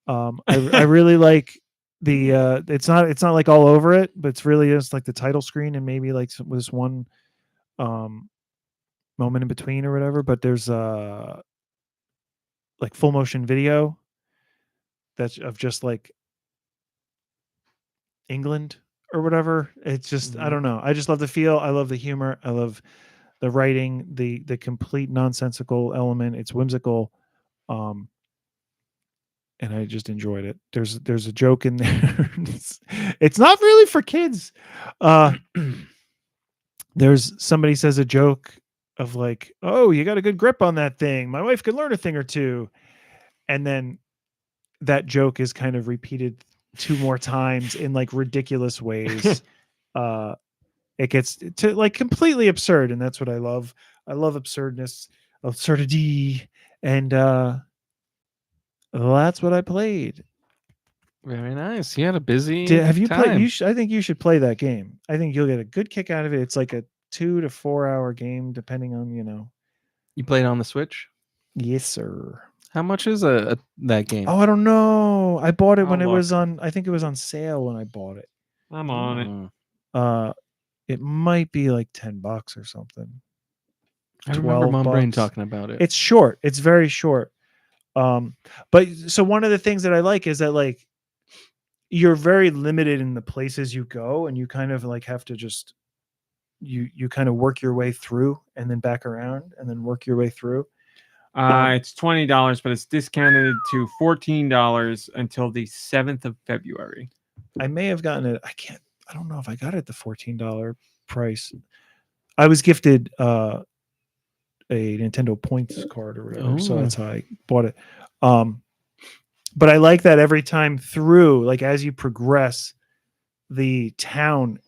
I really like the it's not like all over it, but it's really just like the title screen and maybe like this one moment in between or whatever, but there's like full motion video that's of just like England or whatever. It's just I don't know. I just love the feel. I love the humor. I love the writing, the complete nonsensical element. It's whimsical. And I just enjoyed it. There's a joke in there. It's not really for kids. There's somebody says a joke of like, "Oh, you got a good grip on that thing. My wife could learn a thing or two." And then that joke is kind of repeated 2 more times in like ridiculous ways. It gets to like completely absurd, and that's what I love. I love absurdity, and that's what I played. Very nice. You had a busy. Have you time. played? I think you should play that game. I think you'll get a good kick out of it. It's like a 2 to 4 hour game, depending on You played on the Switch? Yes, sir. How much is that game? Oh, I don't know. I bought it when I'll it was look. on. I think it was on sale when I bought it. I'm on it. Mm. It might be like $10 or something. I remember $12. MomBrain talking about it. It's short. It's very short. But so one of the things that I like is that like you're very limited in the places you go, and you kind of like have to just you kind of work your way through and then back around and then work your way through. It's $20, but it's discounted to $14 until the 7th of February. I may have gotten it. I don't know if I got it at the $14 price. I was gifted a Nintendo points card or whatever, so that's how I bought it. But I like that every time through, like as you progress, the town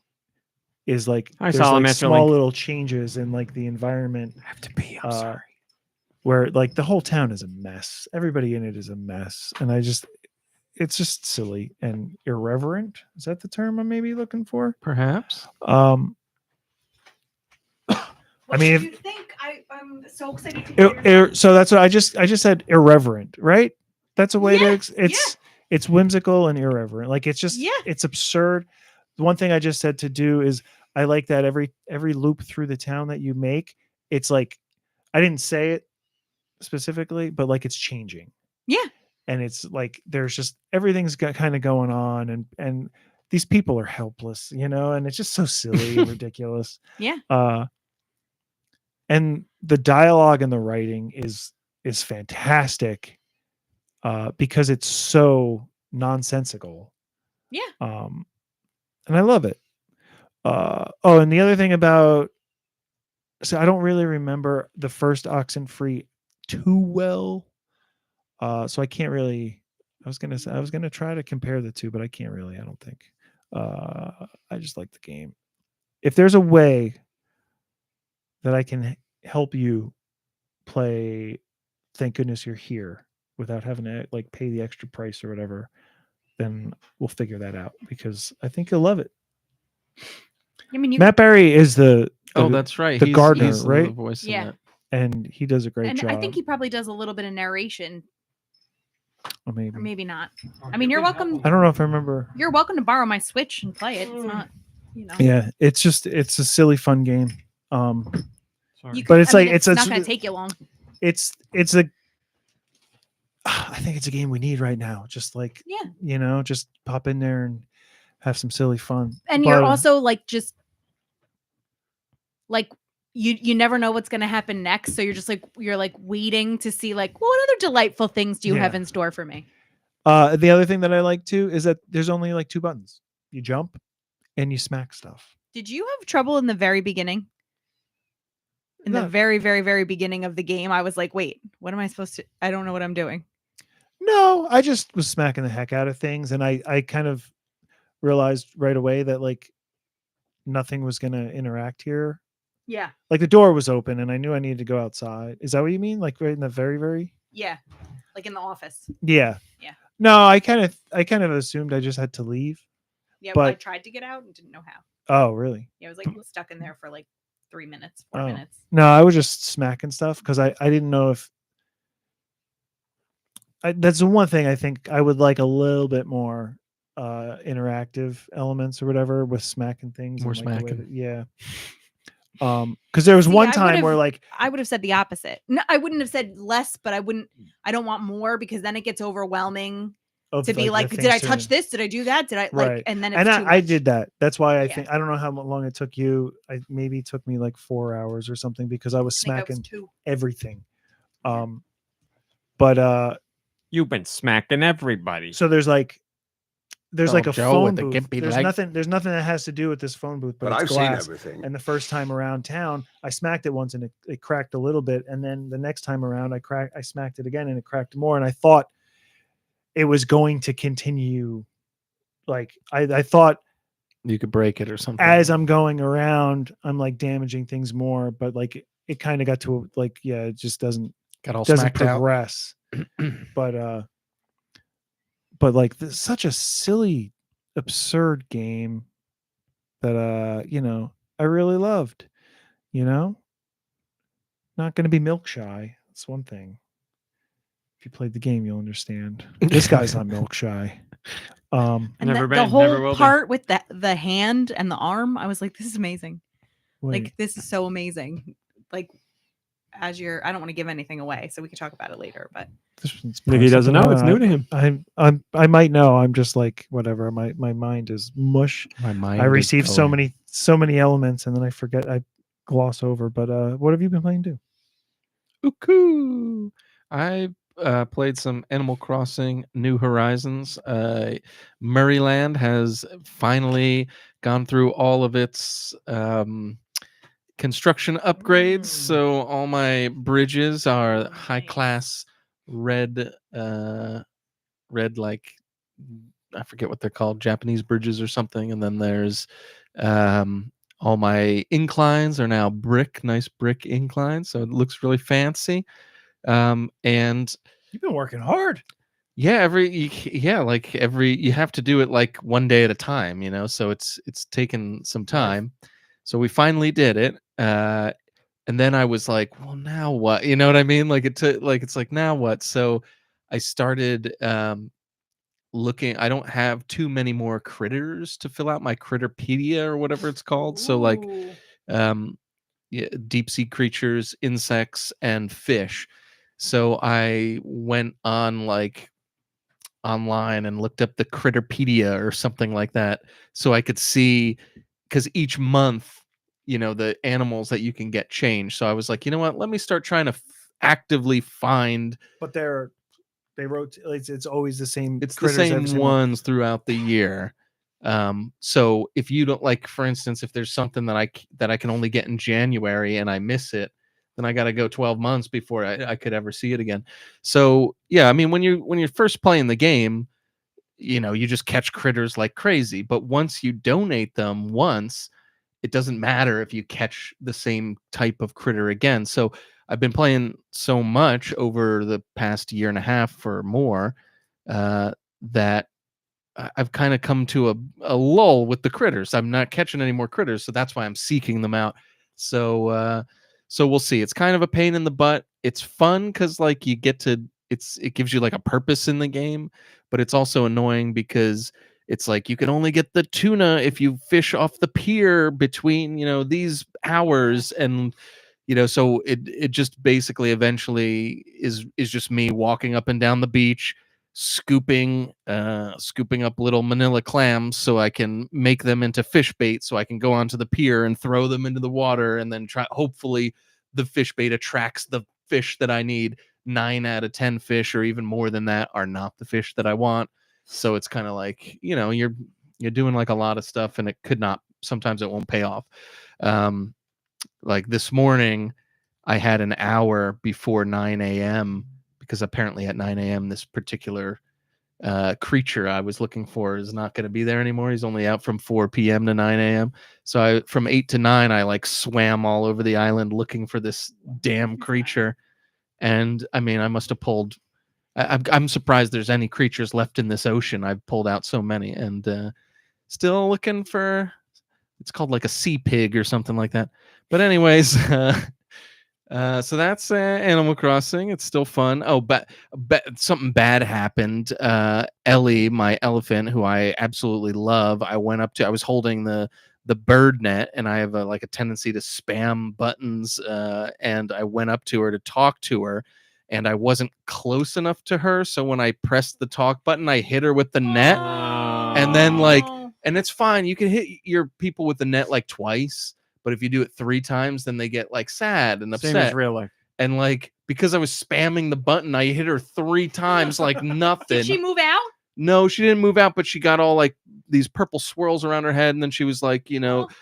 is like I there's saw like him, small Metrolink. little changes in like the environment. I have to pee. I'm Uh, sorry. Where like the whole town is a mess. Everybody in it is a mess, and it's just silly and irreverent. Is that the term I'm maybe looking for? Perhaps. I mean, if, you think? I'm so excited to hear. so that's what I just said irreverent, right? That's a way Yeah, it's whimsical and irreverent. Like it's just Yeah. it's absurd. The one thing I just said to do is I like that every loop through the town that you make, it's like I didn't say it specifically, but like it's changing. Yeah. And it's like there's just everything's got kind of going on, and these people are helpless, and it's just so silly and ridiculous. Yeah. And the dialogue and the writing is fantastic because it's so nonsensical. Yeah. And I love it. And the other thing about, so I don't really remember the first Oxenfree too well. So I can't really, I was going to try to compare the two, but I can't really, I don't think. I just like the game. If there's a way that I can help you play Thank Goodness You're Here without having to like pay the extra price or whatever, then we'll figure that out because I think you'll love it. I mean, Matt Berry is the That's right. the gardener, he's right? The voice in Yeah. that. and he does a great and job. I think he probably does a little bit of narration, Or maybe. or maybe not. I mean, you're welcome. I don't know if I remember. You're welcome to borrow my Switch and play it. It's not, Yeah, it's a silly fun game. Sorry. You But it's I like mean, it's not going to take you long. it's a I think it's a game we need right now. Just like Yeah. just pop in there and have some silly fun. And you're also like just like you never know what's going to happen next, so you're like waiting to see like what other delightful things do you have in store for me. The other thing that I like too is that there's only like 2 buttons. You jump and you smack stuff. Did you have trouble in the very beginning? In the No. very, very, very beginning of the game, I was like, wait, what am I supposed to? I don't know what I'm doing. No, I just was smacking the heck out of things, and I kind of realized right away that like nothing was going to interact here. Yeah. Like the door was open and I knew I needed to go outside. Is that what you mean? Like right in the very, very? Yeah. Like in the office. Yeah. Yeah. No, I kind of assumed I just had to leave. Yeah. Well, I But tried to get out and didn't know how. oh, really? Yeah. I was like stuck in there for like 3 minutes, 4 Oh. minutes. No, I was just smacking stuff because I didn't know if that's the one thing I think I would like a little bit more interactive elements or whatever with smacking things. More and, like, the way smacking. that- yeah. Because there was See, one I time would've- where like I would have said the opposite. No, I wouldn't have said less, but I don't want more because then it gets overwhelming of, to be the like, did things I touch to- this? Did I do that? Did I like, Right. and then it's And too I much. did that. That's why I Yeah. think I don't know how long it took you. I maybe it took me like 4 hours or something because I was I think I was smacking 2. everything. But You've been smacking everybody. so there's like Oh, a Joe phone with the booth. gimpy There's leg. nothing that has to do with this phone booth, but, But it's I've seen glass. everything. And the first time around town, I smacked it once and it cracked a little bit. And then the next time around, I smacked it again and it cracked more. And I thought it was going to continue. Like I thought You could break it or something. as I'm going around, I'm like damaging things more, but like it kind of got to like, yeah, it just doesn't got all doesn't smacked out. progress. But like this is such a silly, absurd game that I really loved. Not going to be milk shy. That's one thing. If you played the game, you'll understand. This guy's not milk shy. And Never the been, never whole will be. part with the hand and the arm, I was like, this is amazing. Wait, Like, this is so amazing. Like, I don't want to give anything away, so we could talk about it later. But this one's Nicky doesn't know. something It's new to him. I might know. I'm just like whatever. My mind is mush. My mind. I is receive so going. many elements, and then I forget. I gloss over. But what have you been playing? Ooh, I played some Animal Crossing New Horizons. Murrayland has finally gone through all of its construction upgrades. So all my bridges are high class red, like I forget what they're called, Japanese bridges or something. And then there's all my inclines are now nice brick inclines. So it looks really fancy. And You've been working hard. yeah, you have to do it like one day at a time, so it's taken some time. So we finally did it. And then I was like, well, now what? You know what I mean? Like it's like, now what? So I started looking. I don't have too many more critters to fill out my Critterpedia or whatever it's called. So like deep sea creatures, insects, and fish. So I went on like online and looked up the Critterpedia or something like that, so I could see, because each month, the animals that you can get change. So I was like, you know what? Let me start trying to actively find. But they wrote. It's always the same. It's the critters every same single month. ones throughout the year. So if you don't, like, for instance, if there's something that I can only get in January and I miss it, then I got to go 12 months before I could ever see it again. So yeah, I mean, when you're first playing the game, you just catch critters like crazy. But once you donate them once, it doesn't matter if you catch the same type of critter again. So I've been playing so much over the past year and a half or more that I've kind of come to a lull with the critters. I'm not catching any more critters, so that's why I'm seeking them out. So we'll see. It's kind of a pain in the butt. It's fun because like you get to it gives you like a purpose in the game, but it's also annoying because it's like you can only get the tuna if you fish off the pier between these hours, and so it just basically eventually is just me walking up and down the beach, scooping up little manila clams so I can make them into fish bait, so I can go onto the pier and throw them into the water, and then hopefully the fish bait attracts the fish that I need. 9 out of 10 fish, or even more than that, are not the fish that I want. So it's kind of like, you're doing like a lot of stuff, and sometimes it won't pay off. Like this morning I had an hour before 9 a.m. because apparently at 9 a.m. this particular creature I was looking for is not going to be there anymore. He's only out from 4 p.m. to 9 a.m. So from 8 to 9, I like swam all over the island looking for this damn creature. And I mean, I must have pulled. I'm surprised there's any creatures left in this ocean. I've pulled out so many, and still looking for. It's called like a sea pig or something like that. But anyways, so that's Animal Crossing. It's still fun. Oh, but something bad happened. Ellie, my elephant, who I absolutely love, I was holding the bird net, and I have a tendency to spam buttons, and I went up to her to talk to her, and I wasn't close enough to her, so when I pressed the talk button, I hit her with the net. And then and it's fine, you can hit your people with the net like twice, but if you do it 3 times, then they get like sad and upset. Same as real life. And like, because I was spamming the button, I hit her 3 times like nothing. Did she move out? No, she didn't move out, but she got all like these purple swirls around her head. And then she was like,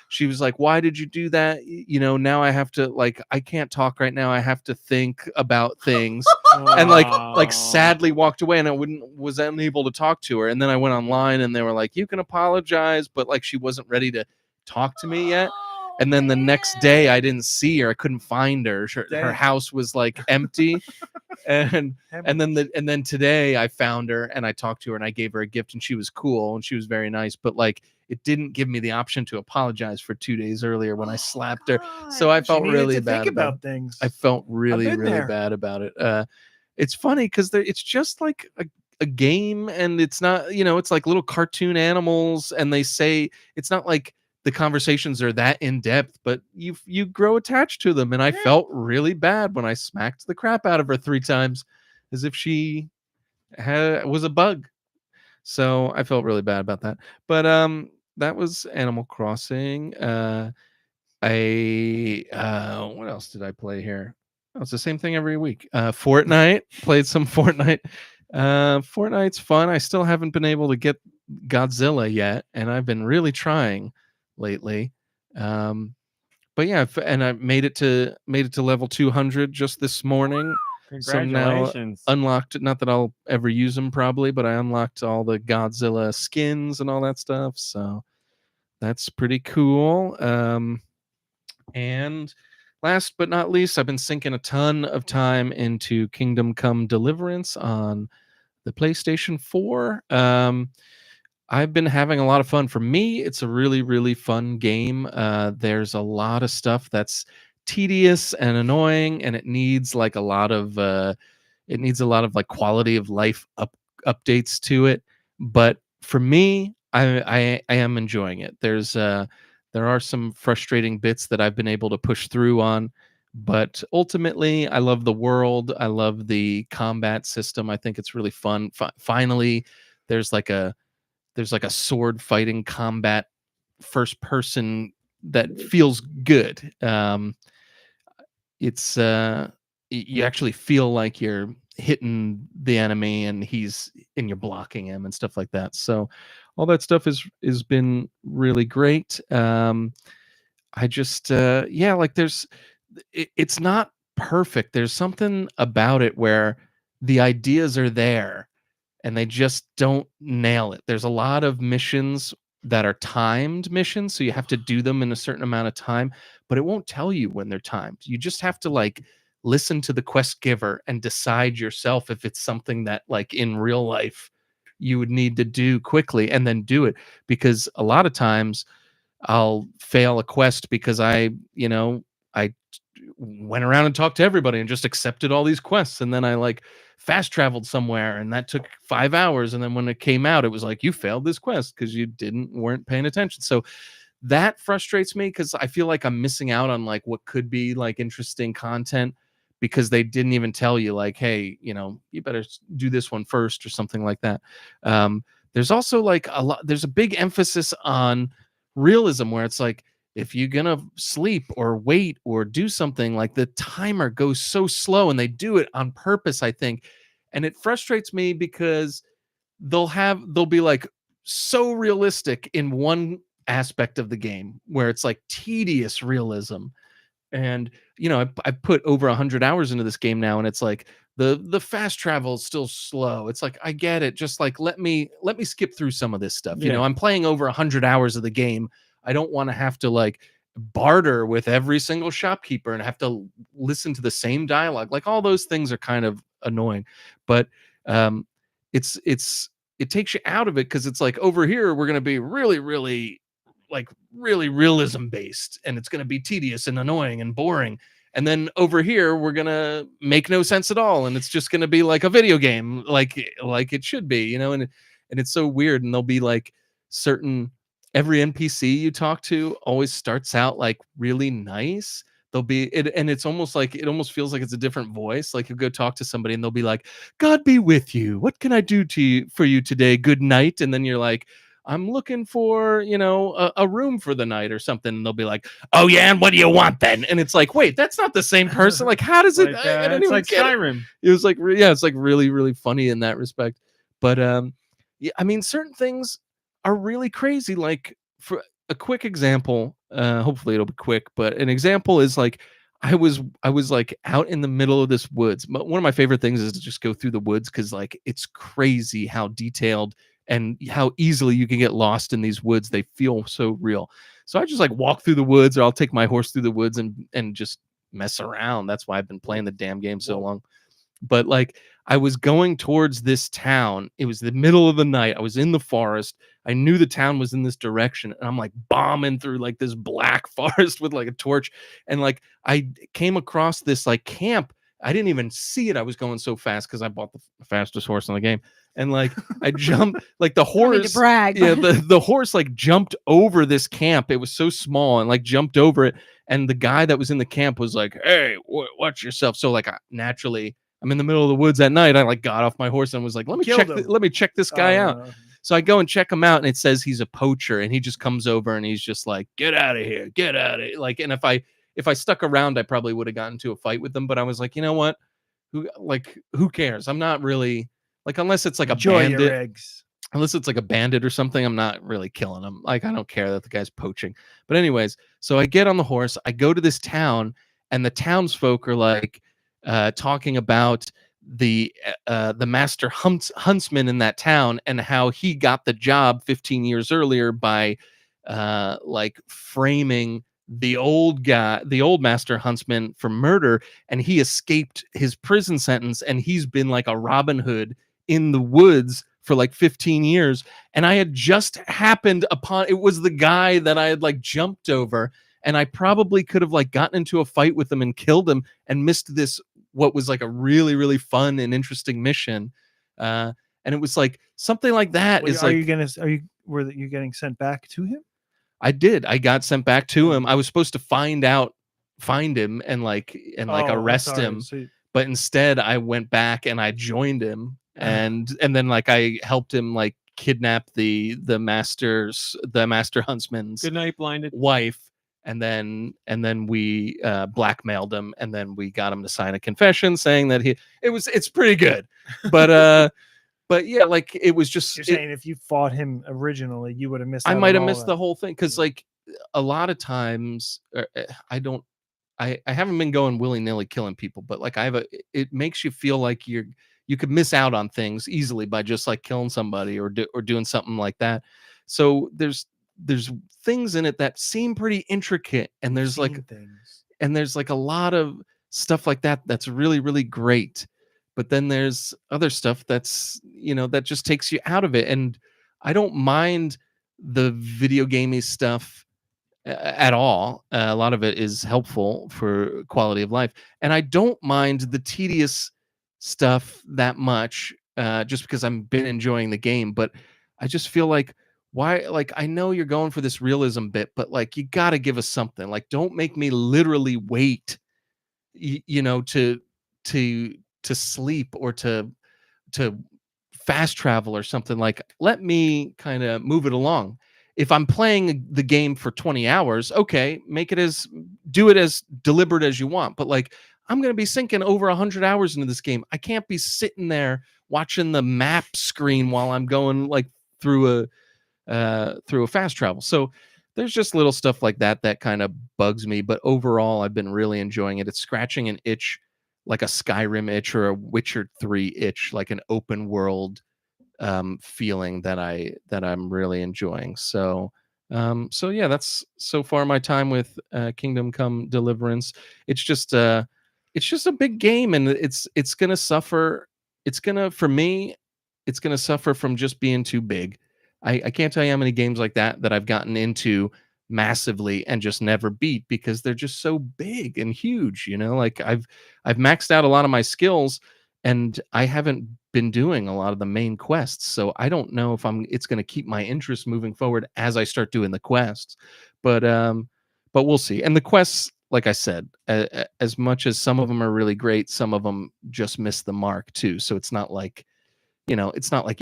she was like, why did you do that? Now I have to, like, I can't talk right now. I have to think about things. And like sadly walked away, and I was unable to talk to her. And then I went online, and they were like, you can apologize, but like she wasn't ready to talk to me yet. And then the next day I didn't see her. I couldn't find her. Her house was like empty. and then today I found her, and I talked to her, and I gave her a gift, and she was cool, and she was very nice. But like, it didn't give me the option to apologize for 2 days earlier when I slapped her. So I felt really bad about things. I felt really bad about it. it's funny because it's just like a game, and it's not, it's like little cartoon animals, and they say it's not like the conversations are that in depth, but you grow attached to them. And I felt really bad when I smacked the crap out of her 3 times as if she was a bug. So I felt really bad about that. But that was Animal Crossing. What else did I play here? Oh, it's the same thing every week. Fortnite. Played some Fortnite. Fortnite's fun. I still haven't been able to get Godzilla yet, and I've been really trying lately. But yeah, and I made it to level 200 just this morning. So now Congratulations. unlocked, not that I'll ever use them probably, but I unlocked all the Godzilla skins and all that stuff. So that's pretty cool. And last but not least, I've been sinking a ton of time into Kingdom Come Deliverance on the PlayStation 4. I've been having a lot of fun. For me, it's a really, really fun game. There's a lot of stuff that's tedious and annoying, and it needs like a lot of like quality of life updates to it. But for me, I am enjoying it. There are some frustrating bits that I've been able to push through on, but ultimately, I love the world. I love the combat system. I think it's really fun. Finally, there's like a sword fighting combat first person that feels good. It's you actually feel like you're hitting the enemy and you're blocking him and stuff like that. So all that stuff has been really great. I just like it's not perfect. There's something about it where the ideas are there and they just don't nail it. There's a lot of missions that are timed missions, so you have to do them in a certain amount of time, but it won't tell you when they're timed. You just have to like listen to the quest giver and decide yourself if it's something that like in real life you would need to do quickly, and then do it. Because a lot of times I'll fail a quest because I went around and talked to everybody and just accepted all these quests, and then I like fast traveled somewhere and that took 5 hours, and then when it came out it was like, you failed this quest because you weren't paying attention. So that frustrates me because I feel like I'm missing out on like what could be like interesting content because they didn't even tell you like, hey, you better do this one first or something like that. There's also like there's a big emphasis on realism where it's like, if you're gonna sleep or wait or do something, like the timer goes so slow, and they do it on purpose, I think. And it frustrates me because they'll be like so realistic in one aspect of the game where it's like tedious realism. And I put over 100 hours into this game now, and it's like the fast travel is still slow. It's like, I get it, just like let me skip through some of this stuff. I'm playing over 100 hours of the game. I don't want to have to like barter with every single shopkeeper and have to listen to the same dialogue. Like all those things are kind of annoying, but it takes you out of it because it's like, over here we're going to be really, really like really realism based, and it's going to be tedious and annoying and boring. And then over here we're going to make no sense at all, and it's just going to be like a video game, like it should be, and it's so weird. And there'll be like every NPC you talk to always starts out like really nice. They'll be it, and it's almost like it almost feels like it's a different voice. Like you go talk to somebody and they'll be like, "God be with you. What can I do for you today? Good night." And then you're like, "I'm looking for, a room for the night or something." And they'll be like, "Oh yeah, and what do you want then?" And it's like, wait, that's not the same person. Like, how does it? Like, I don't it's even like get Skyrim. It was like, yeah, it's like really, really funny in that respect. But yeah, I mean, certain things are really crazy. Like, for a quick example, hopefully it'll be quick, but an example is like, I was like out in the middle of this woods. One of my favorite things is to just go through the woods because like it's crazy how detailed and how easily you can get lost in these woods. They feel so real. So I just like walk through the woods, or I'll take my horse through the woods and just mess around. That's why I've been playing the damn game so long. But like, I was going towards this town. It was the middle of the night. I was in the forest. I knew the town was in this direction, and I'm like bombing through like this black forest with like a torch. And like, I came across this like camp, I didn't even see it. I was going so fast because I bought the fastest horse in the game. And like I jumped, like the I don't mean to horse, brag, yeah, but- the horse like jumped over this camp. It was so small and like jumped over it. And the guy that was in the camp was like, "Hey, watch yourself." So like naturally, I'm in the middle of the woods at night. I like got off my horse and was like, let me check this guy out. So I go and check him out, and it says he's a poacher, and he just comes over and he's just like, "Get out of here, get out of here!" Like, and if I stuck around, I probably would have gotten into a fight with them. But I was like, you know what? Who cares? I'm not really like, unless it's like Enjoy a your bandit, eggs. unless it's like a bandit or something, I'm not really killing him. Like, I don't care that the guy's poaching. But anyways, so I get on the horse, I go to this town, and the townsfolk are like talking about the master huntsman in that town and how he got the job 15 years earlier by like framing the old master huntsman for murder, and he escaped his prison sentence, and he's been like a Robin Hood in the woods for like 15 years. And I had just happened upon, it was the guy that I had like jumped over, and I probably could have like gotten into a fight with him and killed him and missed this, what was like a really, really fun and interesting mission. And it was like something like that. Wait, is like, were you getting sent back to him? I did. I got sent back to him. I was supposed to find him and arrest him. But instead I went back and I joined him, and then like I helped him like kidnap the master huntsman's Good night, blinded wife. And then we blackmailed him, and then we got him to sign a confession saying that it's pretty good. But yeah, like it was just. You're saying if you fought him originally, you would have missed. I might have missed the whole thing, because like a lot of times I haven't been going willy-nilly killing people, but like it makes you feel like you could miss out on things easily by just like killing somebody or doing something like that. So there's things in it that seem pretty intricate, and there's like a lot of stuff like that that's really, really great. But then there's other stuff that's, that just takes you out of it. And I don't mind the video gamey stuff at all. A lot of it is helpful for quality of life. And I don't mind the tedious stuff that much, just because I've been enjoying the game. But I just feel like, why? Like, I know you're going for this realism bit, but like, you got to give us something. Like, don't make me literally wait, to sleep or to fast travel or something. Like, let me kind of move it along. If I'm playing the game for 20 hours, okay, do it as deliberate as you want. But like, I'm going to be sinking over 100 hours into this game. I can't be sitting there watching the map screen while I'm going like through a fast travel. So there's just little stuff like that kind of bugs me. But overall, I've been really enjoying it. It's scratching an itch, like a Skyrim itch or a Witcher 3 itch, like an open world feeling that I'm really enjoying. So yeah, that's so far my time with Kingdom Come Deliverance. It's just a big game, and it's gonna suffer. For me, it's gonna suffer from just being too big. I can't tell you how many games like that I've gotten into massively and just never beat, because they're just so big and huge. Like I've maxed out a lot of my skills, and I haven't been doing a lot of the main quests, so I don't know if it's going to keep my interest moving forward as I start doing the quests. But we'll see. And the quests, like I said, as much as some of them are really great, some of them just miss the mark too. So it's not like you're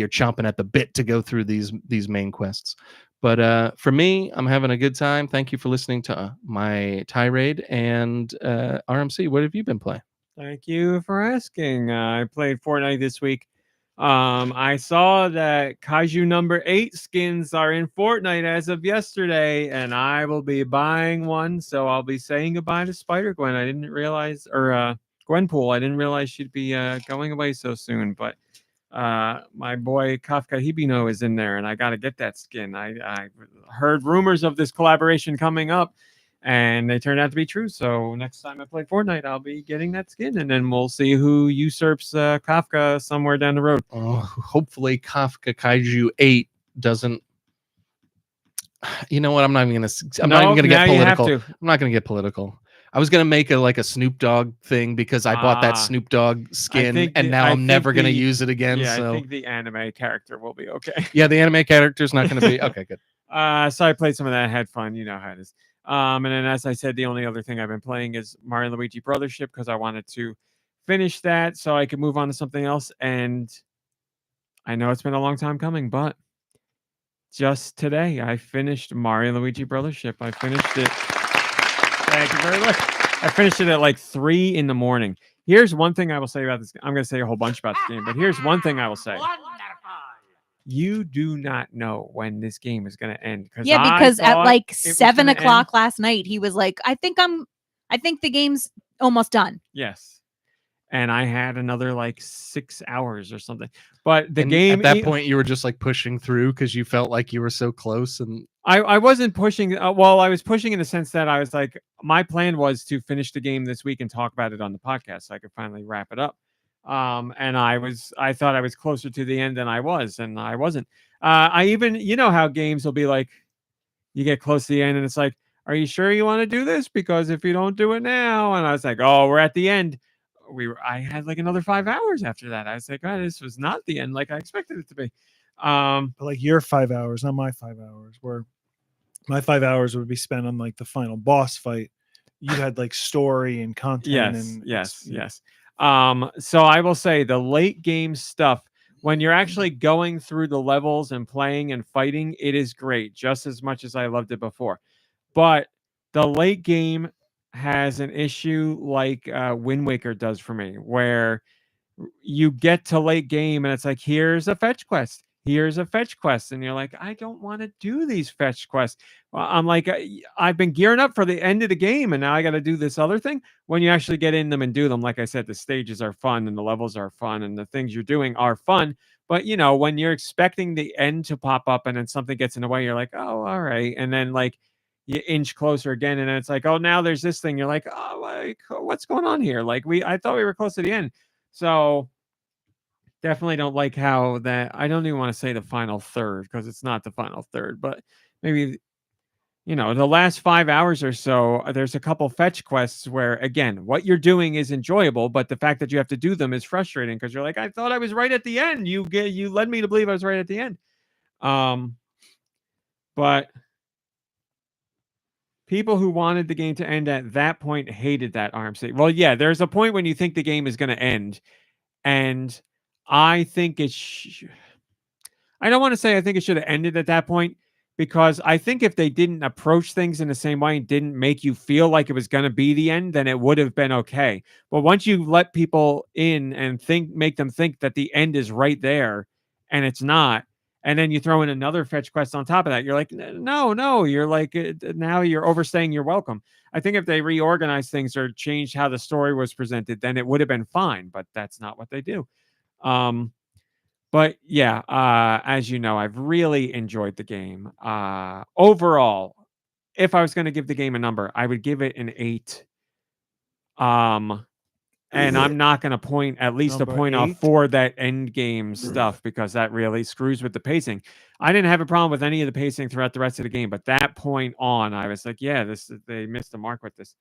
chomping at the bit to go through these main quests. But for me, I'm having a good time. Thank you for listening to my tirade. And RMC, what have you been playing? Thank you for asking. I played Fortnite this week. I saw that Kaiju number 8 skins are in Fortnite as of yesterday, and I will be buying one. So I'll be saying goodbye to Spider-Gwen. I didn't realize, or Gwenpool, I didn't realize she'd be going away so soon. But my boy Kafka Hibino is in there, and I got to get that skin. I heard rumors of this collaboration coming up, and they turned out to be true. So next time I play Fortnite, I'll be getting that skin, and then we'll see who usurps Kafka somewhere down the road. Oh, hopefully Kafka Kaiju 8 doesn't. You know what? I'm not even gonna get political. I'm not gonna get political. I was gonna make a Snoop Dogg thing because I bought that Ah, Snoop Dogg skin, think and the- now I I'm never think gonna the- use it again. Yeah, I So think the anime character will be okay. yeah, the anime character's not gonna be okay. Good. So I played some of that, had fun. You know how it is. And then, as I said, the only other thing I've been playing is Mario and Luigi Brothership because I wanted to finish that so I could move on to something else. And I know it's been a long time coming, but just today I finished Mario and Luigi Brothership. I finished it. Thank you very much. I finished it at like 3 in the morning. Here's one thing I will say about this. I'm going to say a whole bunch about the game, but here's one thing I will say. You do not know when this game is going to end. Yeah, because at like 7 o'clock last night, he was like, I think the game's almost done. Yes. And I had another like 6 hours or something. But the And game at that point, you were just like pushing through because you felt like you were so close. And I wasn't pushing. Well, I was pushing in the sense that I was like, my plan was to finish the game this week and talk about it on the podcast so I could finally wrap it up. And I thought I was closer to the end than I was, and I wasn't. I even, you know how games will be like, you get close to the end and it's like, are you sure you want to do this? Because if you don't do it now, and I was like, oh, we're at the end. I had like another 5 hours after that. I was like, oh, this was not the end like I expected it to be. But like your 5 hours, not my 5 hours, where my 5 hours would be spent on like the final boss fight. You had like story and content. Yes. So I will say the late game stuff, when you're actually going through the levels and playing and fighting, it is great, just as much as I loved it before. But the late game has an issue like Wind Waker does for me, where you get to late game and it's like, here's a fetch quest. Here's a fetch quest. And you're like, I don't want to do these fetch quests. Well, I'm like, I've been gearing up for the end of the game and now I got to do this other thing. When you actually get in them and do them, like I said, the stages are fun and the levels are fun and the things you're doing are fun. But, you know, when you're expecting the end to pop up and then something gets in the way, you're like, oh, all right. And then like you inch closer again and then it's like, oh, now there's this thing. You're like, oh, like, what's going on here? Like I thought we were close to the end. So definitely don't like how that. I don't even want to say the final third because it's not the final third, but maybe, you know, the last 5 hours or so, there's a couple fetch quests where, again, what you're doing is enjoyable, but the fact that you have to do them is frustrating because you're like, I thought I was right at the end. You led me to believe I was right at the end. But people who wanted the game to end at that point hated that RMC. Well, yeah, there's a point when you think the game is going to end, and I think I don't want to say I think it should have ended at that point because I think if they didn't approach things in the same way and didn't make you feel like it was going to be the end, then it would have been okay. But once you let people in and make them think that the end is right there and it's not, and then you throw in another fetch quest on top of that, you're like, no, you're like, now you're overstaying your welcome. I think if they reorganized things or changed how the story was presented, then it would have been fine, but that's not what they do. But yeah, as you know, I've really enjoyed the game. Overall, if I was going to give the game a number, I would give it an 8. And I'm not going to point at least a Number point off 8? for that end game stuff because that really screws with the pacing. I didn't have a problem with any of the pacing throughout the rest of the game, but that point on, I was like, yeah, they missed the mark with this.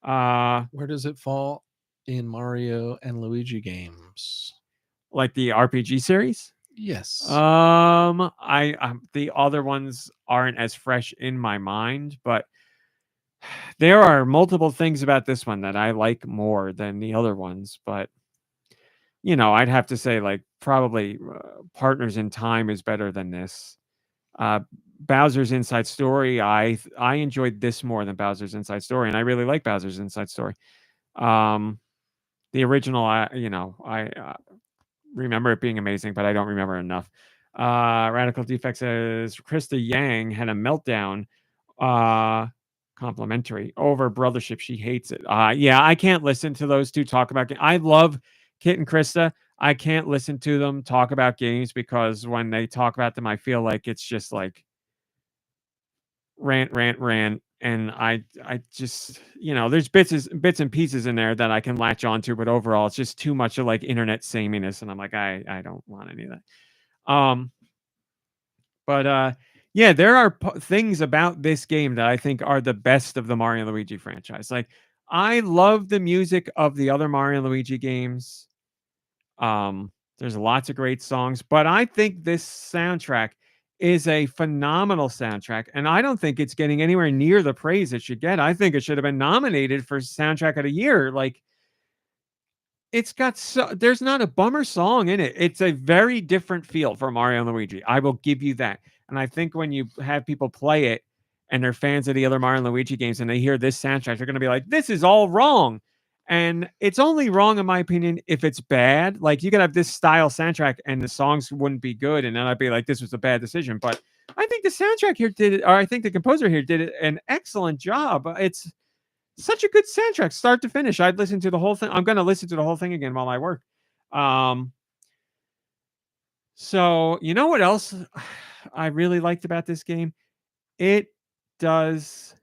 where does it fall in Mario and Luigi games? Like the RPG series? Yes. The other ones aren't as fresh in my mind, but there are multiple things about this one that I like more than the other ones. But you know, I'd have to say like probably Partners in Time is better than this. Bowser's Inside Story, I enjoyed this more than Bowser's Inside Story, and I really like Bowser's Inside Story. The original, I remember it being amazing, but I don't remember enough. Radical Defect says Krista Yang had a meltdown, complimentary over Brothership. She hates it. Yeah, I can't listen to those two talk about games. I love Kit and Krista. I can't listen to them talk about games because when they talk about them, I feel like it's just like rant. And I just, you know, there's bits and pieces in there that I can latch onto, but overall it's just too much of like internet sameness. And I'm like, I don't want any of that. But yeah, there are things about this game that I think are the best of the Mario and Luigi franchise. Like I love the music of the other Mario and Luigi games. There's lots of great songs, but I think this soundtrack is a phenomenal soundtrack, and I don't think it's getting anywhere near the praise it should get. I think it should have been nominated for soundtrack of the year. Like, it's got there's not a bummer song in it. It's a very different feel for Mario and Luigi. I will give you that. And I think when you have people play it and they're fans of the other Mario and Luigi games and they hear this soundtrack, they're going to be like, this is all wrong. And it's only wrong, in my opinion, if it's bad. Like, you could have this style soundtrack and the songs wouldn't be good. And then I'd be like, this was a bad decision. But I think the soundtrack here did it, or I think the composer here did an excellent job. It's such a good soundtrack, start to finish. I'd listen to the whole thing. I'm going to listen to the whole thing again while I work. So, you know what else I really liked about this game? It does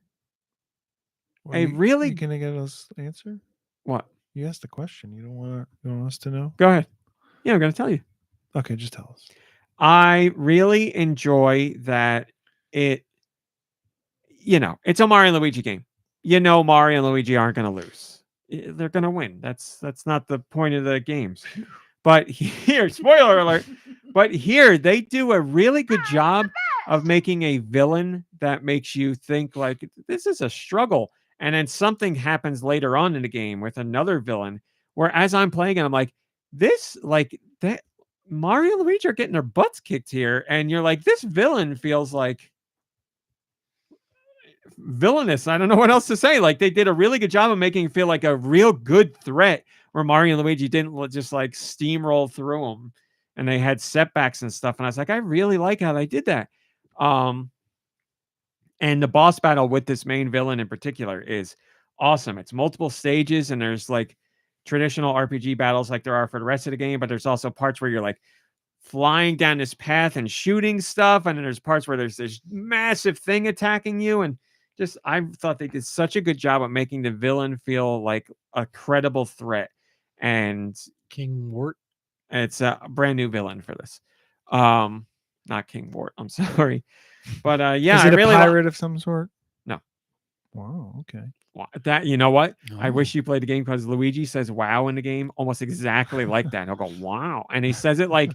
Well, really... You gonna get us answer? What? You asked the question. You don't want us to know? Go ahead. Yeah, I'm going to tell you. Okay, just tell us. I really enjoy that it, it's a Mario and Luigi game. Mario and Luigi aren't going to lose. They're going to win. That's not the point of the games. But here, spoiler alert, but here they do a really good job of making a villain that makes you think like this is a struggle. And then something happens later on in the game with another villain where as I'm playing it, I'm like, that Mario and Luigi are getting their butts kicked here. And you're like, this villain feels like villainous. I don't know what else to say. Like, they did a really good job of making it feel like a real good threat where Mario and Luigi didn't just like steamroll through them and they had setbacks and stuff. And I was like, I really like how they did that. And the boss battle with this main villain in particular is awesome. It's multiple stages and there's like traditional RPG battles like there are for the rest of the game, but there's also parts where you're like flying down this path and shooting stuff. And then there's parts where there's this massive thing attacking you. And I thought they did such a good job of making the villain feel like a credible threat. And King Wart. It's a brand new villain for this. Not King Wart. I'm sorry. But yeah, is it a pirate of some sort? No. Wow. Okay. That, you know what? Oh. I wish you played the game because Luigi says "wow" in the game almost exactly like that. He'll go "wow," and he says it like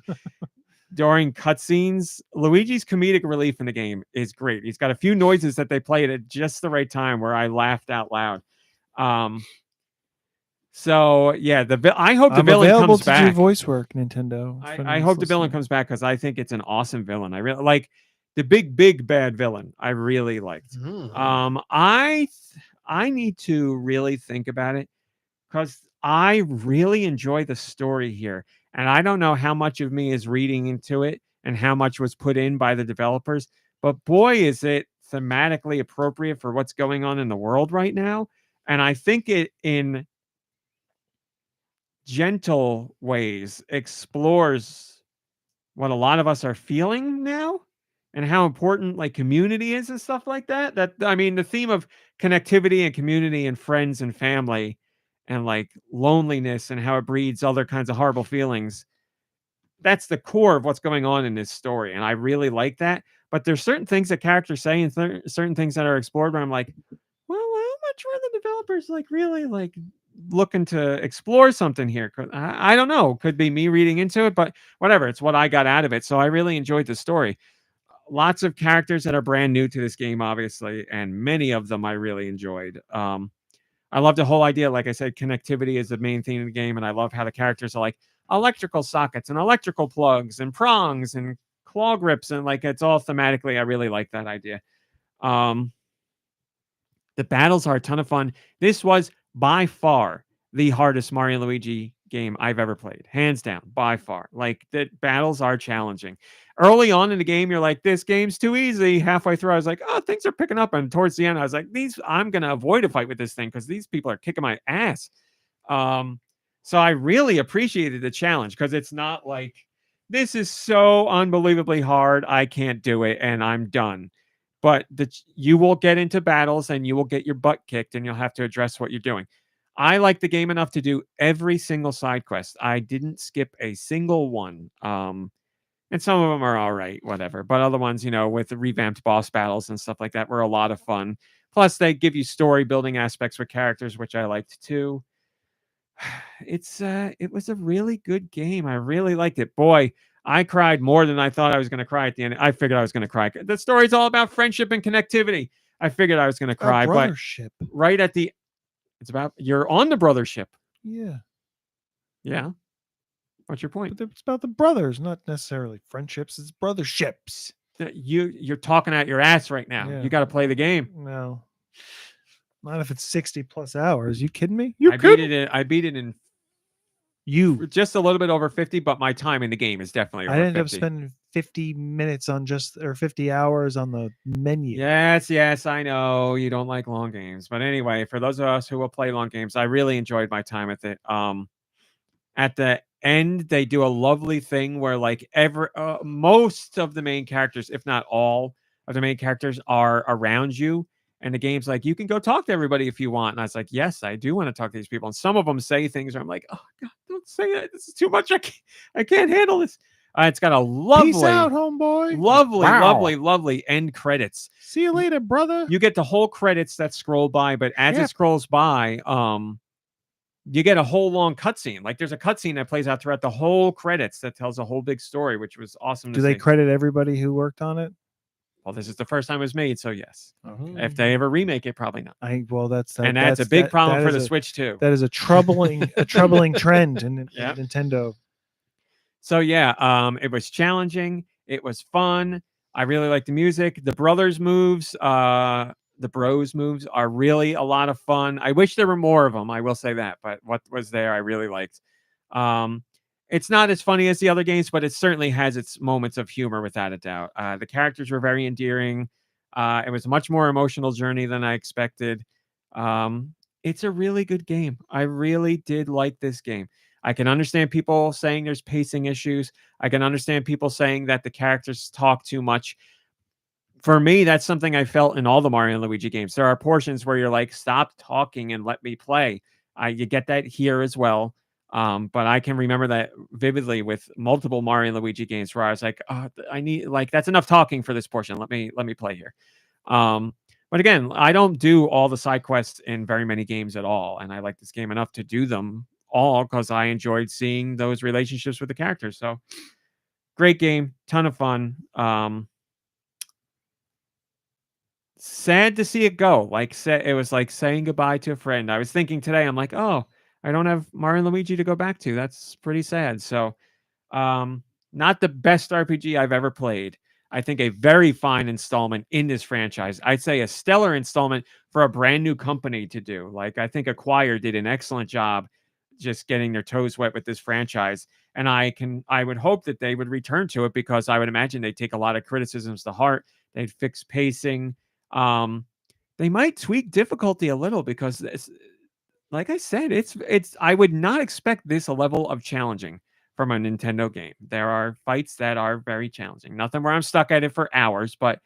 during cutscenes. Luigi's comedic relief in the game is great. He's got a few noises that they play at just the right time where I laughed out loud. So yeah, I hope the villain comes back. Do voice work, Nintendo. I hope the villain comes back because I think it's an awesome villain. I really like the big bad villain. I really liked. I need to really think about it because I really enjoy the story here, and I don't know how much of me is reading into it and how much was put in by the developers. But boy, is it thematically appropriate for what's going on in the world right now, and I think it in gentle ways explores what a lot of us are feeling now and how important like community is and stuff like that. I mean, the theme of connectivity and community and friends and family and like loneliness and how it breeds other kinds of horrible feelings. That's the core of what's going on in this story. And I really like that. But there's certain things that characters say and certain things that are explored where I'm like, well, how much were the developers like really like looking to explore something here? I don't know. Could be me reading into it, but whatever. It's what I got out of it. So I really enjoyed the story. Lots of characters that are brand new to this game, obviously, and many of them I really enjoyed. I love the whole idea. Like I said, connectivity is the main theme of the game, and I love how the characters are like electrical sockets and electrical plugs and prongs and claw grips, and like it's all thematically. I really like that idea. The battles are a ton of fun. This was by far the hardest Mario and Luigi game I've ever played, hands down, by far. Like, the battles are challenging. Early on in the game, you're like, this game's too easy. Halfway through, I was like, oh, things are picking up. And towards the end, I was like, I'm gonna avoid a fight with this thing because these people are kicking my ass. So I really appreciated the challenge because it's not like this is so unbelievably hard, I can't do it and I'm done. But you will get into battles and you will get your butt kicked and you'll have to address what you're doing. I like the game enough to do every single side quest. I didn't skip a single one. And some of them are all right, whatever. But other ones, with the revamped boss battles and stuff like that were a lot of fun. Plus, they give you story building aspects with characters, which I liked too. It was a really good game. I really liked it. Boy, I cried more than I thought I was going to cry at the end. I figured I was going to cry. The story's all about friendship and connectivity. I figured I was going to cry, but Brothership. right at the, it's about you're on the brothership. Yeah. Yeah. What's your point? But it's about the brothers, not necessarily friendships. It's brotherships. You're talking out your ass right now. Yeah. You got to play the game. No. Not if it's 60 plus hours. You kidding me? I beat it in just a little bit over 50, but my time in the game is definitely over I ended 50. up spending 50 minutes on 50 hours on the menu. Yes, I know you don't like long games, but anyway, for those of us who will play long games, I really enjoyed my time with it. At the end, they do a lovely thing where like most of the main characters, if not all of the main characters, are around you. And the game's like, you can go talk to everybody if you want. And I was like, yes, I do want to talk to these people. And some of them say things where I'm like, oh God, don't say that. This is too much. I can't handle this. It's got a lovely, Peace out, homeboy. lovely end credits. See you later, brother. You get the whole credits that scroll by, but as it scrolls by, you get a whole long cutscene. Like there's a cutscene that plays out throughout the whole credits that tells a whole big story, which was awesome. Do they credit everybody who worked on it? Well, this is the first time it was made, so yes. Oh. If they ever remake it, probably not. That's a big problem for the Switch too. That is a troubling trend in Nintendo. So yeah, it was challenging. It was fun. I really like the music. The brothers moves, the bros moves are really a lot of fun. I wish there were more of them. I will say that, but what was there, I really liked. It's not as funny as the other games, but it certainly has its moments of humor, without a doubt. The characters were very endearing. It was a much more emotional journey than I expected. It's a really good game. I really did like this game. I can understand people saying there's pacing issues. I can understand people saying that the characters talk too much. For me, that's something I felt in all the Mario and Luigi games. There are portions where you're like, stop talking and let me play. You get that here as well. But I can remember that vividly with multiple Mario and Luigi games where I was like, oh, I need, like, that's enough talking for this portion. Let me play here. But again, I don't do all the side quests in very many games at all. And I like this game enough to do them all because I enjoyed seeing those relationships with the characters. So great game, ton of fun. Sad to see it go. It was like saying goodbye to a friend. I was thinking today, I'm like, oh, I don't have Mario and Luigi to go back to. That's pretty sad. So, not the best RPG I've ever played. I think a very fine installment in this franchise. I'd say a stellar installment for a brand new company to do. Like, I think Acquire did an excellent job just getting their toes wet with this franchise. And I would hope that they would return to it because I would imagine they'd take a lot of criticisms to heart. They'd fix pacing. They might tweak difficulty a little because like I said, it's I would not expect this level of challenging from a Nintendo game. There are fights that are very challenging. Nothing where I'm stuck at it for hours, but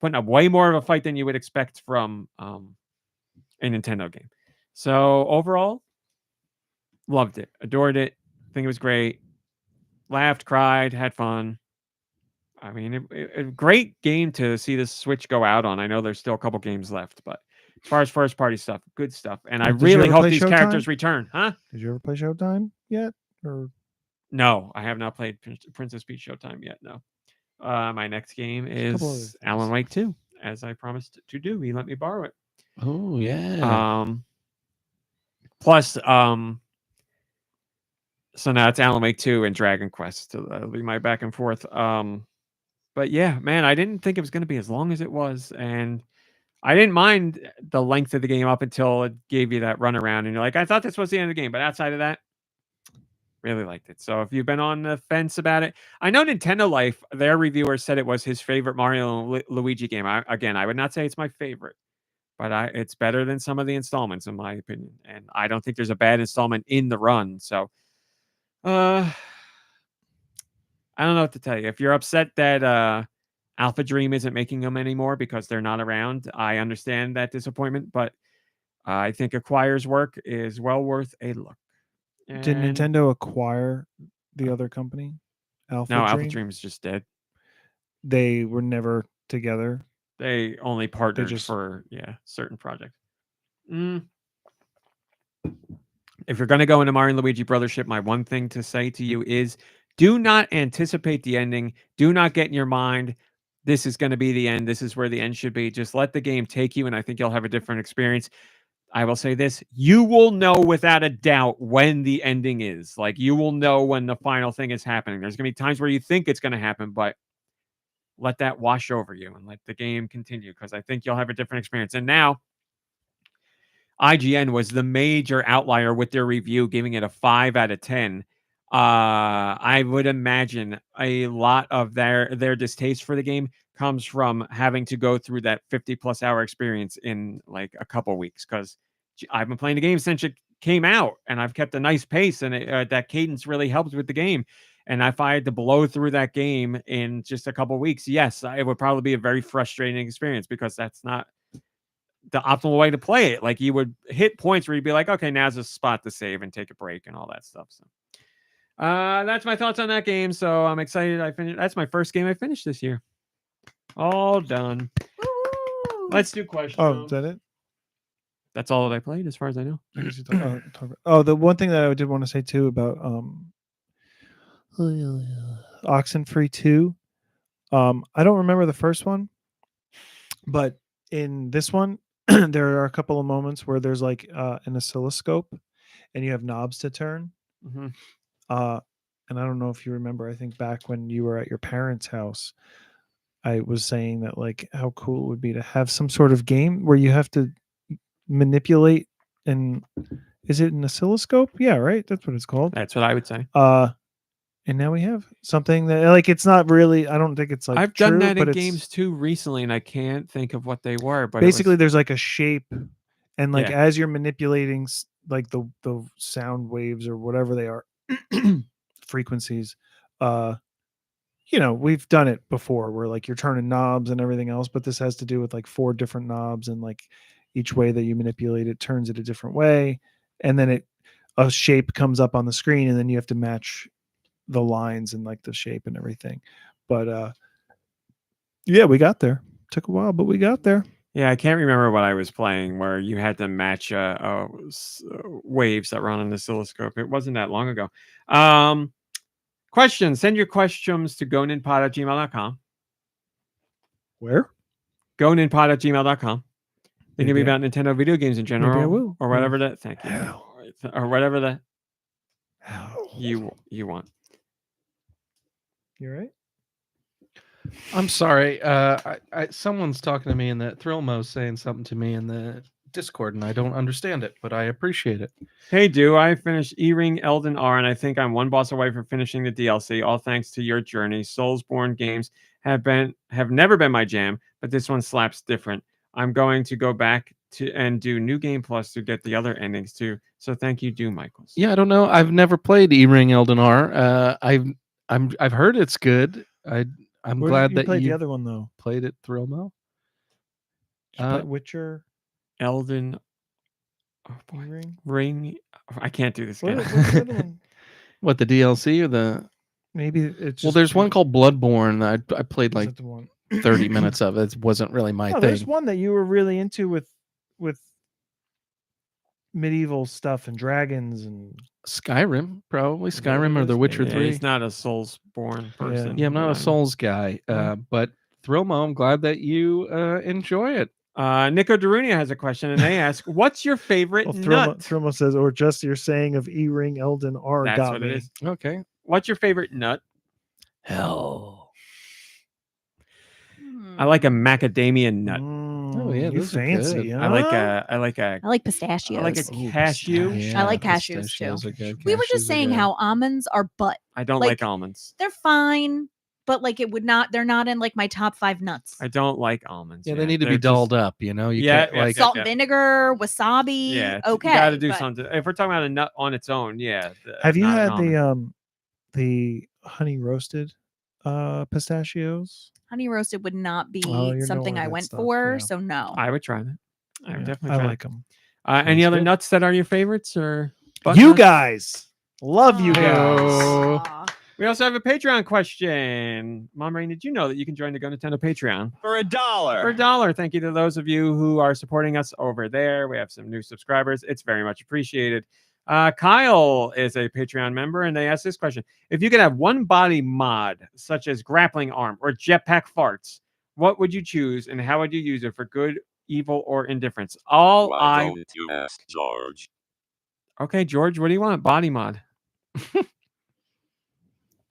putting up way more of a fight than you would expect from a Nintendo game. So overall, loved it, adored it. I think it was great. Laughed, cried, had fun. I mean, a great game to see the Switch go out on. I know there's still a couple games left, but as far as first party stuff, good stuff. And I really hope these characters return. Huh? Did you ever play Showtime yet? Or no, I have not played Princess Peach Showtime yet. No. My next game is Alan Wake 2, as I promised to do. He let me borrow it. Oh yeah. Plus, so now it's Alan Wake 2 and Dragon Quest. So that'll be my back and forth. But yeah, man, I didn't think it was going to be as long as it was, and I didn't mind the length of the game up until it gave you that runaround, and you're like, I thought this was the end of the game, but outside of that, really liked it. So if you've been on the fence about it, I know Nintendo Life, their reviewer said it was his favorite Mario and Luigi game. I would not say it's my favorite, but it's better than some of the installments in my opinion, and I don't think there's a bad installment in the run. So, I don't know what to tell you. If you're upset that Alpha Dream isn't making them anymore because they're not around, I understand that disappointment, but I think Acquire's work is well worth a look. did Nintendo acquire the other company? Alpha Dream is just dead. They were never together. They only partnered just- for certain projects. If you're going to go into Mario and Luigi Brothership, my one thing to say to you is do not anticipate the ending. Do not get in your mind, this is going to be the end. This is where the end should be. Just let the game take you, and I think you'll have a different experience. I will say this. You will know without a doubt when the ending is. Like, you will know when the final thing is happening. There's going to be times where you think it's going to happen, but let that wash over you and let the game continue, because I think you'll have a different experience. And now, IGN was the major outlier with their review, giving it a 5 out of 10. I would imagine a lot of their distaste for the game comes from having to go through that 50+ hour experience in like a couple weeks, because I've been playing the game since it came out, and I've kept a nice pace, and that cadence really helps with the game. And if I had to blow through that game in just a couple weeks, yes, it would probably be a very frustrating experience, because that's not the optimal way to play it. Like, you would hit points where you'd be like, okay, now's a spot to save and take a break and all that stuff. So that's my thoughts on that game. So I'm excited. That's my first game I finished this year. All done. Woo! Let's do questions. Oh, is that it? That's all that I played, as far as I know. I guess you talk about- the one thing that I did want to say too about Oxenfree 2. I don't remember the first one, but in this one, there are a couple of moments where there's like an oscilloscope, and you have knobs to turn. Mm-hmm. And I don't know if you remember. I think back when you were at your parents' house, I was saying that like how cool it would be to have some sort of game where you have to manipulate. And is it an oscilloscope? Yeah, right. That's what it's called. That's what I would say. And now we have something that like it's not really. I don't think it's like I've done true, that but in it's, games too recently, and I can't think of what they were. But basically there's like a shape, and like Yeah. as you're manipulating like the sound waves or whatever they are, frequencies, we've done it before where like you're turning knobs and everything else, but this has to do with like 4 different knobs, and like each way that you manipulate it turns it a different way, and then a shape comes up on the screen, and then you have to match the lines and like the shape and everything. But yeah, we got there. Took a while, but we got there. Yeah, I can't remember what I was playing where you had to match waves that were on an oscilloscope. It wasn't that long ago. Questions. Send your questions to goninpod@gmail.com. Where? goninpod@gmail.com. They can be Maybe I- about Nintendo video games in general. maybe I will. Or whatever that. Thank you. Or whatever that you want. You right? I'm sorry. Someone's talking to me in the Thrillmo saying something to me in the Discord, and I don't understand it, but I appreciate it. Hey, Deux, I finished E-Ring Elden R, and I think I'm one boss away from finishing the DLC. All thanks to your journey. Soulsborne games have never been my jam, but this one slaps different. I'm going to go back to and do New Game Plus to get the other endings too. So thank you, Deux Michaels. Yeah, I don't know. I've never played E-Ring Elden R. I've heard it's good. I'm Where glad did you that played you the other one though. played it, Thrillmo. Did you play Witcher Elden Ring? Ring. I can't do this What, again. what's the other one? What, the DLC or the? Maybe it's Well, just- there's one called Bloodborne. I played is like it the one? 30 minutes of it. It wasn't really my Oh, there's thing. one that you were really into with medieval stuff and dragons and Skyrim, probably Is that what Skyrim it or The is? Witcher Yeah, 3. he's not a Soulsborne person. Yeah, I'm not a Um, Souls guy, but Thrillmo, I'm glad that you enjoy it. NicoDarunia has a question, and they ask, "What's your favorite well, nut?" Thrillmo says, or just your saying of E-Ring Elden R That's got what me. it is. Okay. What's your favorite nut? Hell. I like a macadamia nut. Oh, yeah, you those are fancy. good. Huh? I like a I like pistachios. I like a cashew. I like cashews, pistachios too. are good. We were Cashews just are saying good. how almonds are butt. I don't Like- like almonds. They're fine, but like they're not in like my top 5 nuts. I don't like almonds. Yeah, they need to They're be just- dolled up, you know? You Yeah, can't yeah, like Salt yeah. and vinegar, wasabi. Yeah, okay. You got to do but something. If we're talking about a nut on its own, yeah. Have you not an had almond. the honey roasted pistachios? honey roasted would not be Oh, you're something knowing I that went stuff, for, yeah. so no. I would try that. I would definitely I try like them. Any Sounds other good. nuts that are your favorites or? butt You nuts? guys, love you guys. Heyo. Aw. We also have a Patreon question. MomBrain, did you know that you can join the GoNintendo Patreon? For $1. For $1. Thank you to those of you who are supporting us over there. We have some new subscribers. It's very much appreciated. Kyle is a Patreon member, and they asked this question. If you could have one body mod, such as grappling arm or jetpack farts, what would you choose, and how would you use it for good, evil, or indifference? Why don't you ask George? Okay, George, what do you want? Body mod.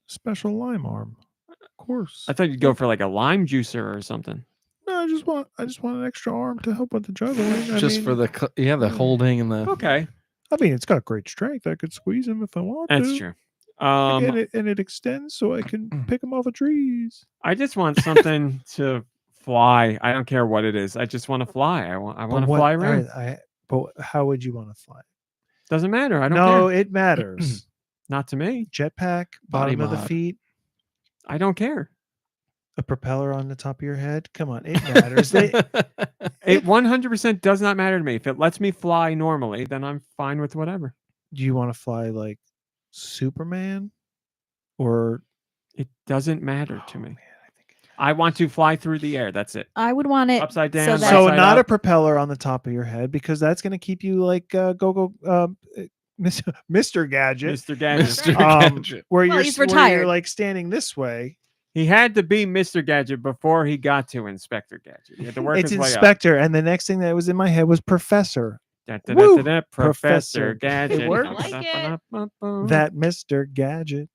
Special lime arm. Of course. I thought you'd go for like a lime juicer or something. No, I just want an extra arm to help with the juggling. For the holding and the. Okay, I mean, it's got great strength. I could squeeze him if I want to. that's true. And it extends so I can pick them off of trees. I just want something to fly. I don't care what it is. I just want to fly. I want to fly around. But how would you want to fly? Doesn't matter. I don't No, care. it matters. Not to me. Jetpack, Body bottom of the mod. feet, I don't care. a propeller on the top of your head. Come on, it matters. It 100% does not matter to me. If it lets me fly normally, then I'm fine with whatever. Do you want to fly like Superman, or It doesn't matter to me. Man, I want to fly through the air. That's it. I would want it Upside so down. that- so right side not a up. propeller on the top of your head, because that's going to keep you like Mr. Gadget. Mr. Gadget. Mr. Gadget. Where Well, you're he's where you're retired. like standing this way. He had to be Mr. Gadget before he got to Inspector Gadget. He had to work It's his way up. Inspector, and the next thing that was in my head was Professor. Professor Professor. Gadget. It works. I like it. That Mr. Gadget.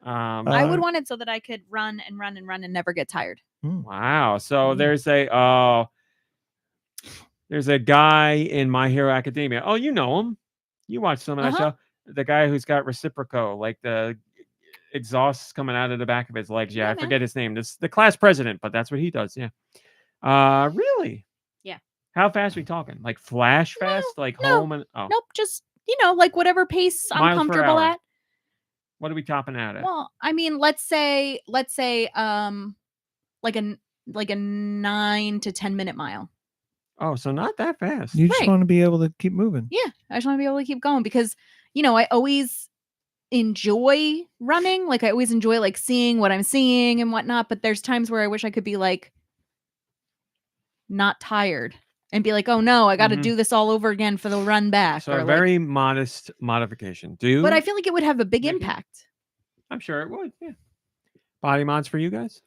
I would Uh, want it so that I could run and run and run and never get tired. Wow. So there's a guy in My Hero Academia. Oh, you know him. You watch some of that Uh-huh. show. The guy who's got reciproco, like the exhausts coming out of the back of his legs. Yeah, Yeah, I man. forget his name. This the class president, but that's what he does. Yeah. Really? Yeah. How fast we talking? Like flash fast? Like no, home and oh, Nope, just like whatever pace I'm Miles per comfortable hour. at. what are we topping out at? Well, I mean, let's say like a 9 to 10 minute mile. Oh, so not that fast. You just Right. want to be able to keep moving. Yeah, I just want to be able to keep going because I always enjoy running. Like I always enjoy like seeing what I'm seeing and whatnot. But there's times where I wish I could be like not tired and be like, oh no, I got to Mhm. do this all over again for the run back. So or a like- very modest modification. but I feel like it would have a big Nicky? impact. I'm sure it would. Yeah. Body mods for you guys?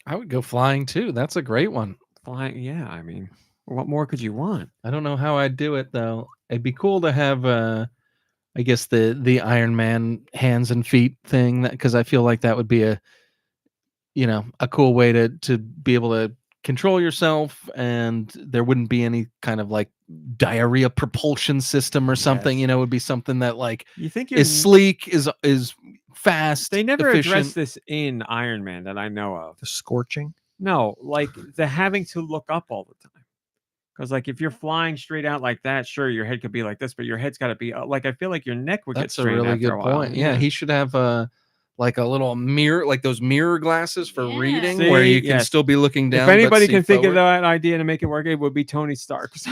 I would go flying too. That's a great one. Flying. Yeah. I mean, what more could you want? I don't know how I'd do it though. It'd be cool to have I guess the Iron Man hands and feet thing, that because I feel like that would be a cool way to be able to control yourself, and there wouldn't be any kind of like diarrhea propulsion system or something. Yes. It would be something that like You think you're is sleek, is fast. They never efficient. addressed this in Iron Man that I know of. The scorching. No, like the having to look up all the time. Because like if you're flying straight out like that, sure, your head could be like this, but your head's got to be like I feel like your neck would That's get a strained really after good a while. point. Yeah, he should have like a little mirror, like those mirror glasses for Yeah. reading, where See, you can yes. still be looking down. If but anybody see can think of forward. that idea to make it work, it would be Tony Stark. So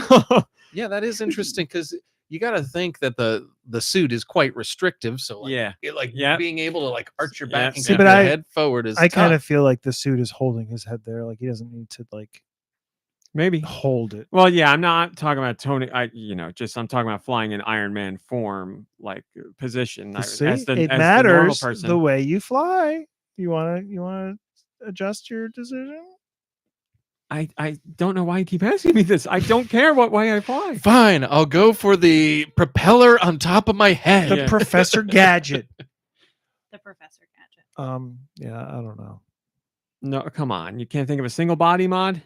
Yeah, that is interesting because you got to think that the suit is quite restrictive. So like, yeah, like being able to like arch your back Yeah. and See, keep but your I- head forward is I kind tough. of feel like the suit is holding his head there. Like he doesn't need to like maybe. hold it. Well, yeah, I'm not talking about Tony. I'm talking about flying in Iron Man form, like position. See, as the it normal matters person. the way you fly. You wanna adjust your decision? I don't know why you keep asking me this. I don't care what way I fly. Fine, I'll go for the propeller on top of my head. The Yeah. Professor Gadget. The Professor Gadget. Yeah, I don't know. No, come on. You can't think of a single body mod.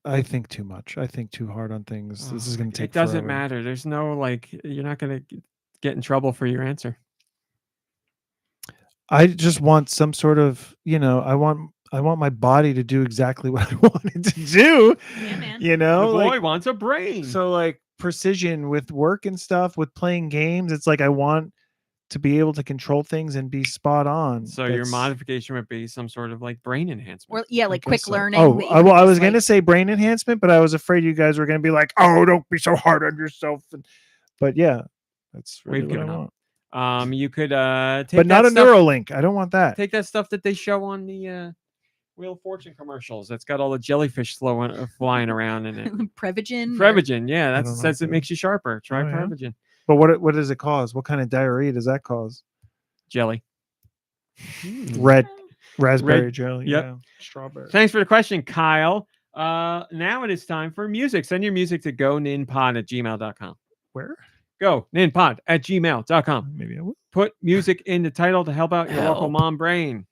I think too much. I think too hard on things. This is Oh, going to take It doesn't forever. matter. There's no like. You're not gonna get in trouble for your answer. I just want some sort of, I want my body to do exactly what I want it to do. Yeah, man. The boy like, wants a brain. so like precision with work and stuff, with playing games. It's like I want to be able to control things and be spot on. So your That's- modification would be some sort of like brain enhancement. Or yeah, I like guess quick so. learning. Oh, that you I can was just, going to like- say brain enhancement, but I was afraid you guys were going to be like, "Oh, don't be so hard on yourself." But yeah, that's really We've what I given up. want. You could take but not that a stuff, Neuralink. I don't want that. take that stuff that they show on the Wheel of Fortune commercials. That's got all the jellyfish flying around in it. Prevagen. Prevagen, yeah, I that don't know says what it that makes you sharper. Try Oh, yeah? Prevagen. But what does it cause? What kind of diarrhea does that cause? Jelly. Red raspberry Red- jelly. yep. Yeah. Strawberry. Thanks for the question, Kyle. Now it is time for music. Send your music to goninpod@gmail.com. Where? goninpod@gmail.com. Maybe I will. Put music in the title to help out your local Help. mom brain.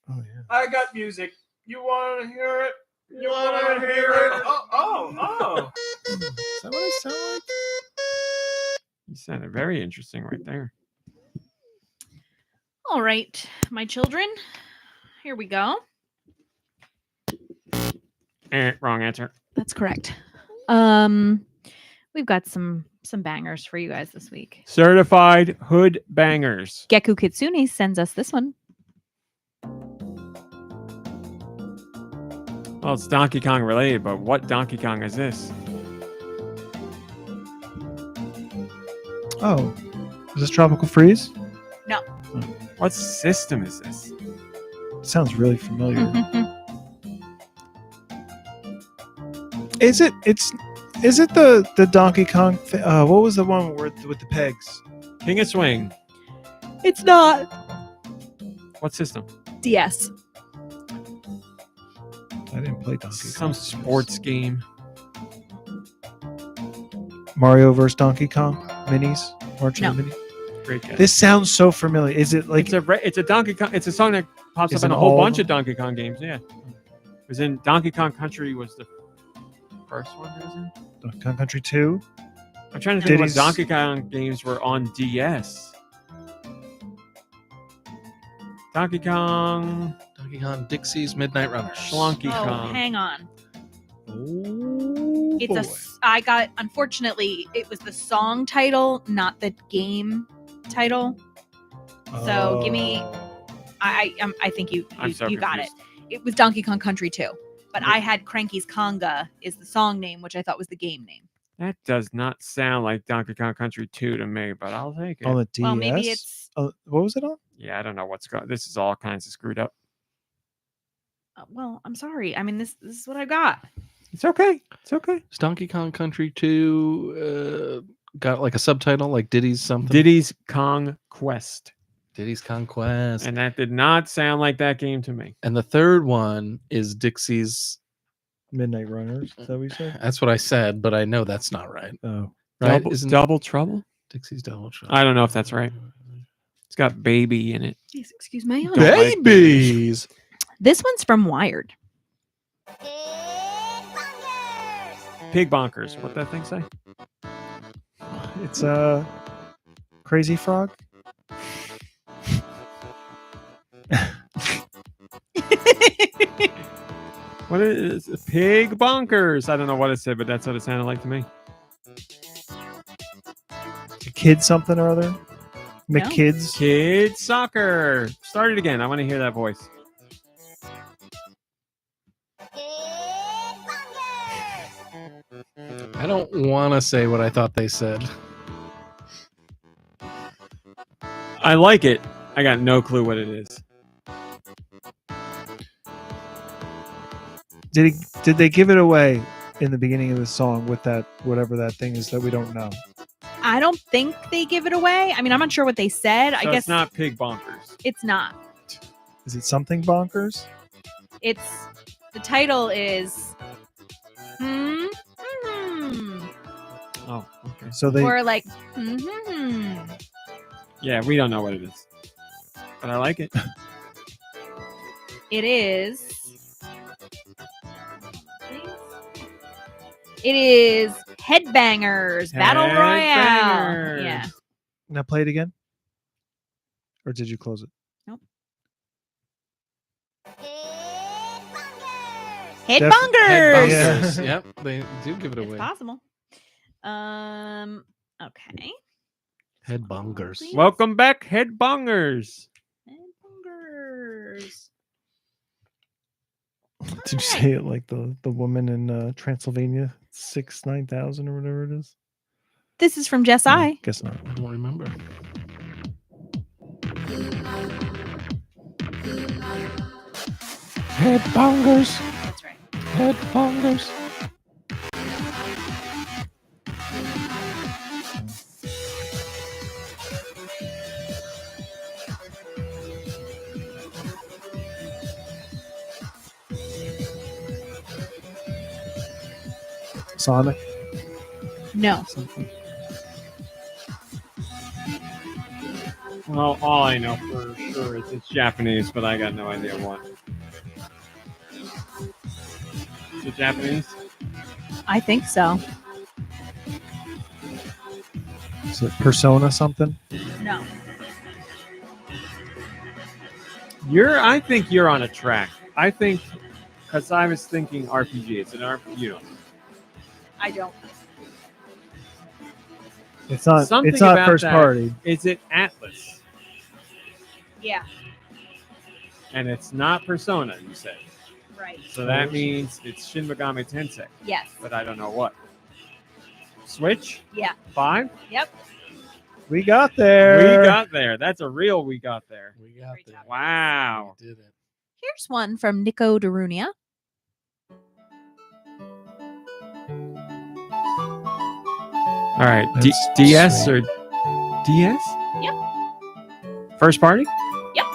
Oh yeah. I got music. You want to hear it? You want to hear it? Oh. Is that what I sound like? You sounded very interesting right there. All right, my children. Here we go. Wrong answer. That's correct. We've got some bangers for you guys this week. Certified hood bangers. Geku Kitsune sends us this one. Well, it's Donkey Kong related, but what Donkey Kong is this? Oh, is this Tropical Freeze? What system is this? It sounds really familiar. Is it? Is it the Donkey Kong? What was the one with the pegs? King of Swing. It's not What system? DS. I didn't play Donkey Some Kong. sports game. Mario vs Donkey Kong minis. March No. of the Minis. Great guess. This sounds so familiar. Is it like? It's a Donkey Kong. It's a song that pops up Is in it a whole all bunch of of Donkey Kong games. Yeah, it was in Donkey Kong Country. Was the first one that was in? Donkey Kong Country 2? I'm trying to think Diddy's- what Donkey Kong games were on DS. Donkey Kong, Donkey Kong Dixie's Midnight Runners. Schlunky Oh, Kong. hang on. Oh, It's unfortunately, it was the song title, not the game title. So give me- I think you I'm so got it. confused. It was Donkey Kong Country 2. But I had Cranky's Conga is the song name, which I thought was the game name. That does not sound like Donkey Kong Country 2 to me, but I'll take it. on the DS. Well, maybe it's What was it on? Yeah, I don't know what's going. This is all kinds of screwed up. well, I'm sorry. I mean, this is what I got. It's okay. It's okay. Is Donkey Kong Country 2 got like a subtitle like Diddy's something? Diddy's Kong Quest, Diddy's Conquest. and that did not sound like that game to me. And the third one is Dixie's. Midnight Runners. Is that what you said? That's what I said, but I know that's not right. Oh, Right? Double, Isn't double Trouble. Dixie's Double Trouble? I don't know if that's right. It's got baby in it. Yes, excuse my Don't like Babies. This one's from Wired. Pig Bonkers. What that thing say? it's Crazy Frog. What is it? Pig Bonkers? I don't know what it said, but that's what it sounded like to me. Kid something or other. McKids. Kid Soccer. Start it again. I want to hear that voice. I don't want to say what I thought they said. I like it. I got no clue what it is. Did they give it away in the beginning of the song with that whatever that thing is that we don't know? I don't think they give it away. I mean, I'm not sure what they said. So I guess it's not Pig Bonkers. it's not. Is it something bonkers? It's the title is Oh, okay. So they or like Yeah, we don't know what it is, but I like it. It is. It is Headbangers Battle Royale. Headbangers. Yeah. now play it again, or did you close it? Headbangers. Yeah. Bonkers. Yep, they do give it It's away. possible. Okay. Head bongers. Welcome back, Head Bongers. Headbangers. Did you say it like the woman in Transylvania 9000 or whatever it is? This is from Jess No, I. guess not. I don't remember. Headbangers. That's right. Headbangers. Sonic. No. Well, all I know for sure is it's Japanese, but I got no idea what. Is it Japanese? I think so. Is it Persona something? No. I think you're on a track. I think, because I was thinking RPG. It's an RPG. You know. I don't. It's not. Something It's not about first that. party. Is it Atlas? Yeah. And it's not Persona, you said. Right. So that means it's Shin Megami Tensei, Yes. but I don't know what. Switch? Yeah. 5? Yep. We got there. We got there. That's a real we got there. We got Great there. job. Wow. We did it. Here's one from NicoDarunia. All right. That's DS sweet. or DS? Yep. First party? Yep.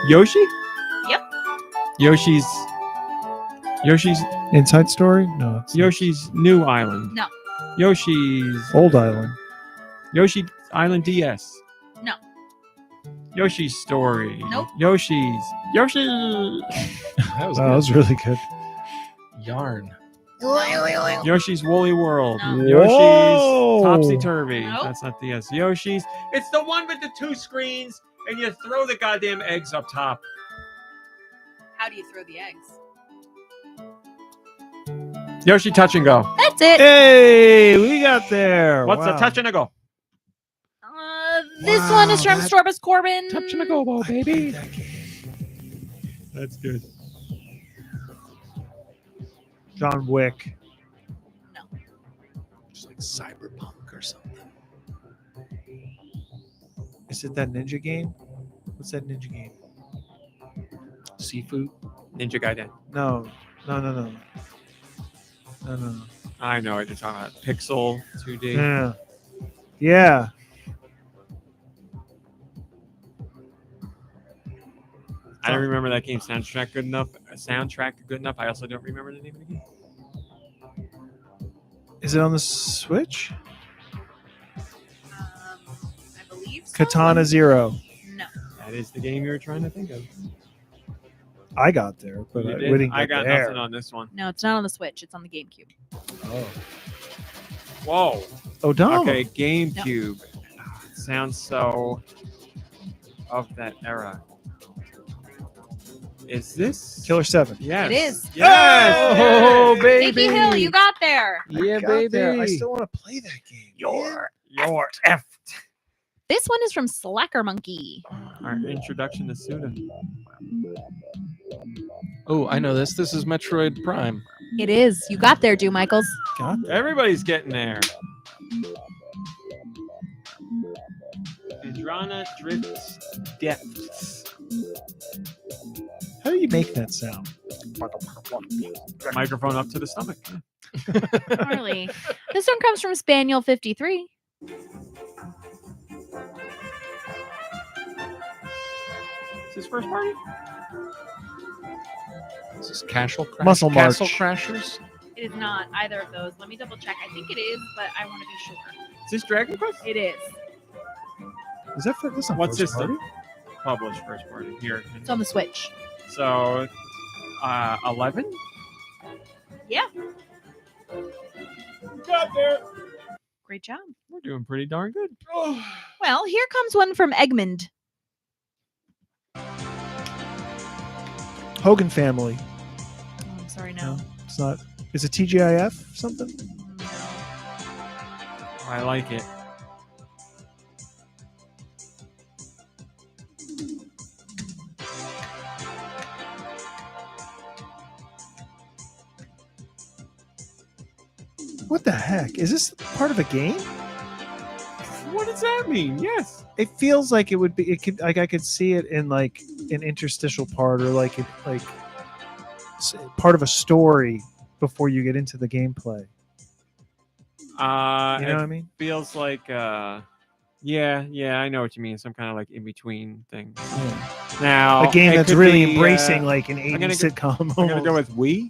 Yoshi? Yep. Yoshi's Inside Story? No. It's Yoshi's New Island. No. Yoshi's Old Island. Yoshi Island DS. No. Yoshi's Story. Nope. Yoshi. That was That good. was really good. Yarn. Yoshi's Woolly World. No. Yoshi's Whoa. Topsy Turvy. Nope. That's not DS. Yoshi's. It's the one with the 2 screens, and you throw the goddamn eggs up top. How do you throw the eggs? Yoshi Touch and Go. That's it. Hey, we got there. What's the Wow. Touch and a Go? This one is Wow, from that- Storbus Corbin. Touch and a go, ball, baby. That's good. John Wick. Just like cyberpunk or something. Is it that ninja game? What's that ninja game? Seafood. Ninja Gaiden. No. No. I know what you're talking about. Pixel 2D. Yeah. Yeah. I don't remember that game soundtrack good enough. I also don't remember the name of the game. Is it on the Switch? I believe so. Katana Zero. No. That is the game you were trying to think of. I got there, but You we did? didn't I get got there. nothing on this one. No, it's not on the Switch. It's on the GameCube. Oh. Whoa. Oh, dumb. Okay, GameCube. It sounds so of that era. Is this Killer 7. Yes. It is. Yes. Oh, Yay. baby. Nicky Hill, you got there. Yeah, I got baby. there. I still want to play that game. You're effed. This one is from Slacker Monkey. Our introduction to Suda. Oh, I know this. This is Metroid Prime. It is. You got there, Do Michaels. Got there. Everybody's getting there. Andrana Drifts Depths. How do you make that sound? Microphone up to the stomach. Harley. This one comes from Spaniel 53. Is this first party? This is Castle Crashers. Muscle March. Castle Crashers. It is not either of those. Let me double check. I think it is, but I want to be sure. Is this Dragon Quest? It is. Is that for this? on What's first this? party? Published first party here. It's on the Switch. So, 11? Yeah. Got there. Great job. We're doing pretty darn good. Well, here comes one from Egmond. Hogan Family. Oh, I'm sorry, no. It's not. Is it TGIF something? I like it. What the heck? Is this part of a game? What does that mean? Yes. It feels like it would be. It could like I could see it in like an interstitial part or like part of a story before you get into the gameplay. You know what I mean? Feels like yeah, I know what you mean. Some kind of like in between thing. Yeah. Now A game it that's could really be, embracing like an I'm 80s sitcom. I'm gonna go with Wii.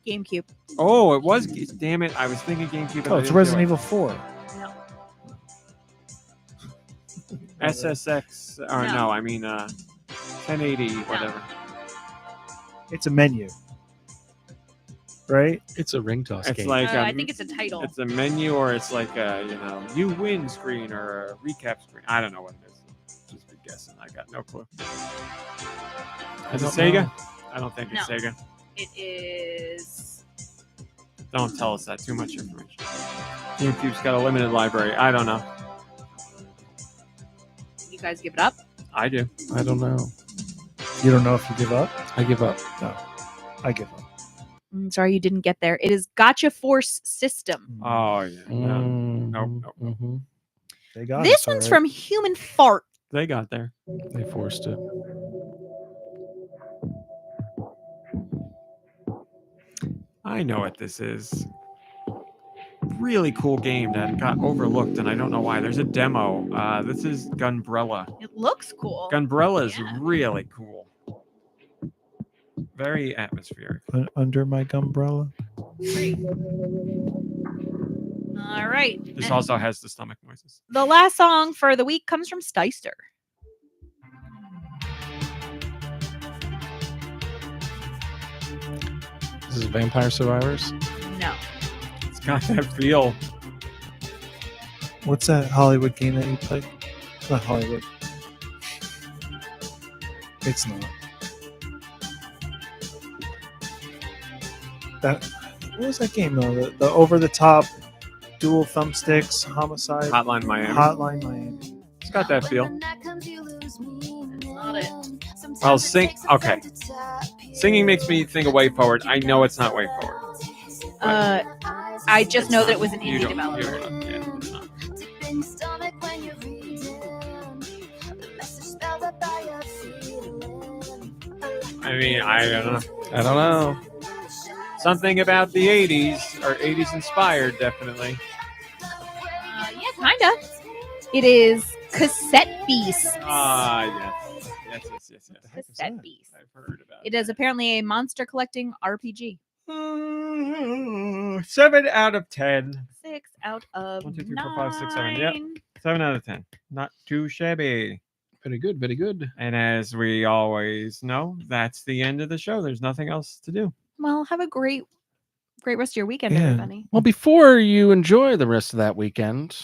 GameCube. Oh, it was. Damn it! I was thinking GameCube. but Oh, I it's didn't do Resident it. Evil 4. No. SSX. Or No. no, I mean 1080, whatever. It's a menu, right? It's a ring toss It's game. like I think it's a title. it's a menu, or it's like a you win screen or a recap screen. I don't know what it is. Just be guessing. I got no clue. Is it don't Sega? know. I don't think it's No. Sega. It is. Don't tell us that. Too much information. GameCube's got a limited library. I don't know. You guys give it up? I do. I don't know. You don't know if you give up? I give up. No, I give up. Sorry, you didn't get there. It is Gotcha Force System. Oh yeah. No. Nope. Mhm. They got This us, all one's right. from Human Fart. They got there. They forced it. I know what this is. Really cool game that got overlooked, and I don't know why. There's a demo. This is Gunbrella. It looks cool. Gunbrella is Yeah. really cool. Very atmospheric. Under my umbrella. All right. This And also has the stomach noises. the last song for the week comes from Steister. This is Vampire Survivors. No. It's got that feel. What's that Hollywood game that you played? It's not Hollywood. It's not. That what was that game though? The over the top dual thumbsticks homicide Hotline Miami. Hotline Miami. It's got that feel. That's not it. Well, okay. Singing makes me think of Way Forward. I know it's not Way Forward. I just know that it was an You indie don't. developer. Yeah, it's not. I mean, I don't know. I don't know. Something about the 80s, or 80s inspired, definitely. Yeah, kinda. It is Cassette Beasts. Yes. Yes. Cassette Beasts. I've heard about It is apparently a monster collecting RPG. 7 out of 10. 6 out of 1, 2, 3, 9. 4, 5, 6, 7. Yep. 7 out of 10. Not too shabby. Very good. Very good. And as we always know, that's the end of the show. There's nothing else to do. Well, have a great rest of your weekend, Yeah. everybody. Well, before you enjoy the rest of that weekend,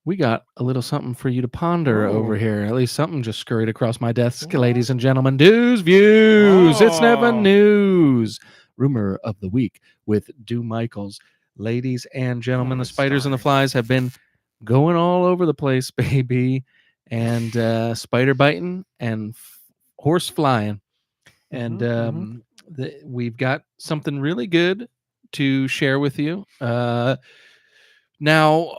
we got a little something for you to ponder over here. At least something just scurried across my desk, ladies and gentlemen. Deux Views. It's never Oh. news. Rumor of the week with Dew Michaels. Ladies and gentlemen, Oh, the spiders and the sorry. flies have been going all over the place, baby. And spider biting and horse flying. And Mhm, we've got something really good to share with you. Now,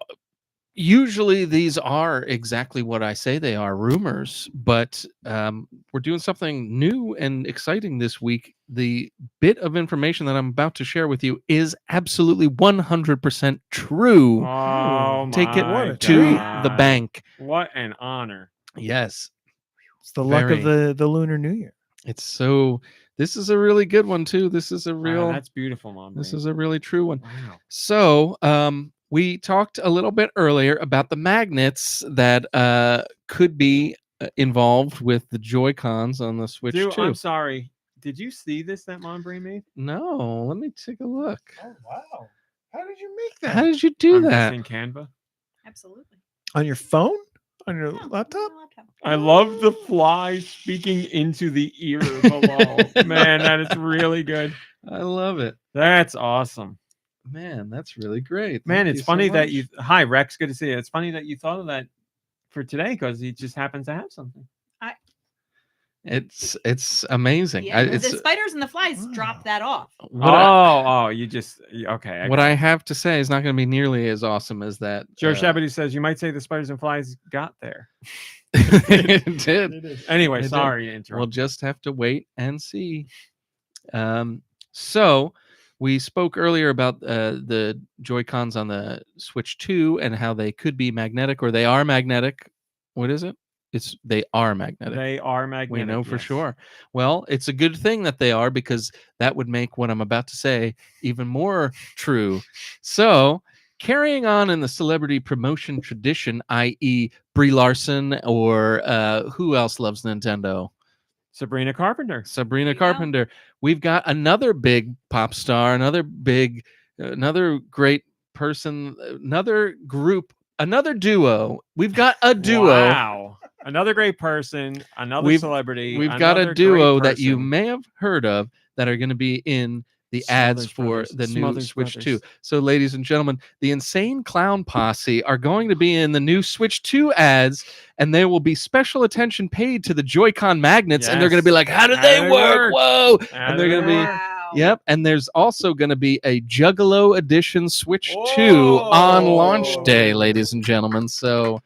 usually these are exactly what I say they are, rumors, but we're doing something new and exciting this week. The bit of information that I'm about to share with you is absolutely 100% true. Oh, Take it my to God. the bank. What an honor. Yes. It's the luck of Very. the Lunar New Year. It's so, this is a really good one too. This is a Wow, real, that's beautiful, Mom. this is a really true one. Wow. So, we talked a little bit earlier about the magnets that could be involved with the Joy-Cons on the Switch Dude, too. I'm sorry. Did you see this that MomBrain made? No, let me take a look. Oh wow! How did you make that? How did you do I'm that? guessing Canva. Absolutely. On your phone? On your Yeah, laptop? I love the fly speaking into the ear below. Man, that is really good. I love it. That's awesome. Man, that's really great. Man, Thank it's you so funny that much. you. Hi, Rex. Good to see you. It's funny that you thought of that for today because he just happens to have something. It's amazing. Yeah, the It's spiders and the flies drop that off. You just okay. what got I it. have to say is not going to be nearly as awesome as that. Joe Shabbat says you might say the spiders and flies got there. It did. Anyway, It did. sorry to interrupt. We'll just have to wait and see. So we spoke earlier about the Joy-Cons on the Switch 2 and how they could be magnetic or they are magnetic. What is it? They are magnetic. They are magnetic. We know for yes. sure. Well, it's a good thing that they are because that would make what I'm about to say even more true. So, carrying on in the celebrity promotion tradition, i.e., Brie Larson or who else loves Nintendo? Sabrina Carpenter. Sabrina There you go. Carpenter. We've got another big pop star, another great person, another group, another duo. We've got a duo. Wow. Another great person, another celebrity. We've got a another duo great that you person. may have heard of that are going to be in the ads Smothers for Brothers, the new Smothers Switch Brothers. 2. So, ladies and gentlemen, the Insane Clown Posse are going to be in the new Switch 2 ads, and there will be special attention paid to the Joy-Con magnets, and they're going to be like, how did they work? Whoa! And they're going to be... Wow. Yep, and there's also going to be a Juggalo Edition Switch 2 on launch day, ladies and gentlemen. So,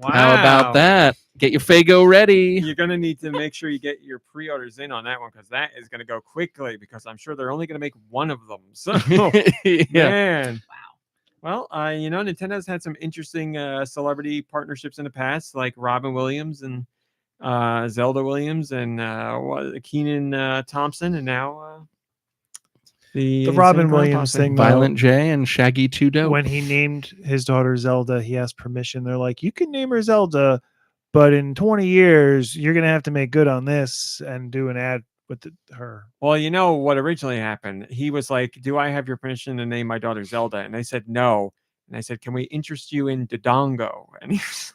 how about that? Get your Faygo ready. You're going to need to make sure you get your pre-orders in on that one because that is going to go quickly because I'm sure they're only going to make one of them. So, Yeah. man. Wow. Well, Nintendo's had some interesting celebrity partnerships in the past, like Robin Williams and Zelda Williams and Kenan Thompson, and now the Robin Insane Clown Williams Posse. thing, Violent J and Shaggy 2 Dope. when he named his daughter Zelda, he asked permission. They're like, you can name her Zelda, but in 20 years, you're going to have to make good on this and do an ad with her. Well, you know what originally happened? He was like, do I have your permission to name my daughter Zelda? And they said no. And I said, can we interest you in Dodongo? And he was,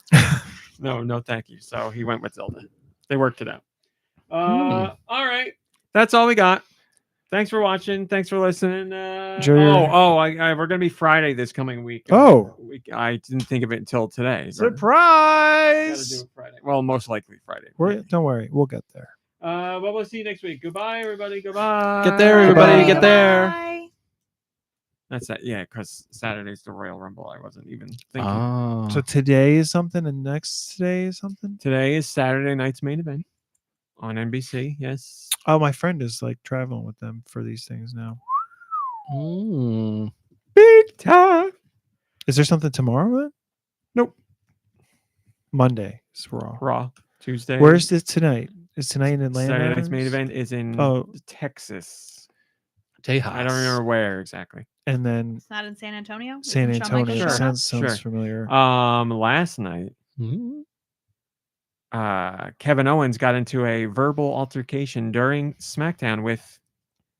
no, thank you. So he went with Zelda. They worked it out. All right. That's all we got. Thanks for watching. Thanks for listening. We're going to be Friday this coming week. Oh. I didn't think of it until today. Gotta Surprise! do it Friday. Well, most likely Friday. Don't worry. We'll get there. Well, we'll see you next week. Goodbye, everybody. Goodbye. Get there, everybody. Get there. Bye. That's that. Yeah, because Saturday's the Royal Rumble. I wasn't even thinking. Oh. So today is something and next today is something? Today is Saturday night's main event on NBC. Yes. Oh, my friend is like traveling with them for these things now. Big time. Is there something tomorrow then? Nope. Monday is Raw. Raw. Tuesday. Where's this tonight? Is tonight in Atlanta? Saturday night's main event is in Tejas. Texas. I don't remember where exactly. And then It's not in San Antonio? San Isn't Shawn Michaels Antonio. showing up? Sounds Sure. familiar. Last night, Mhm. Kevin Owens got into a verbal altercation during SmackDown with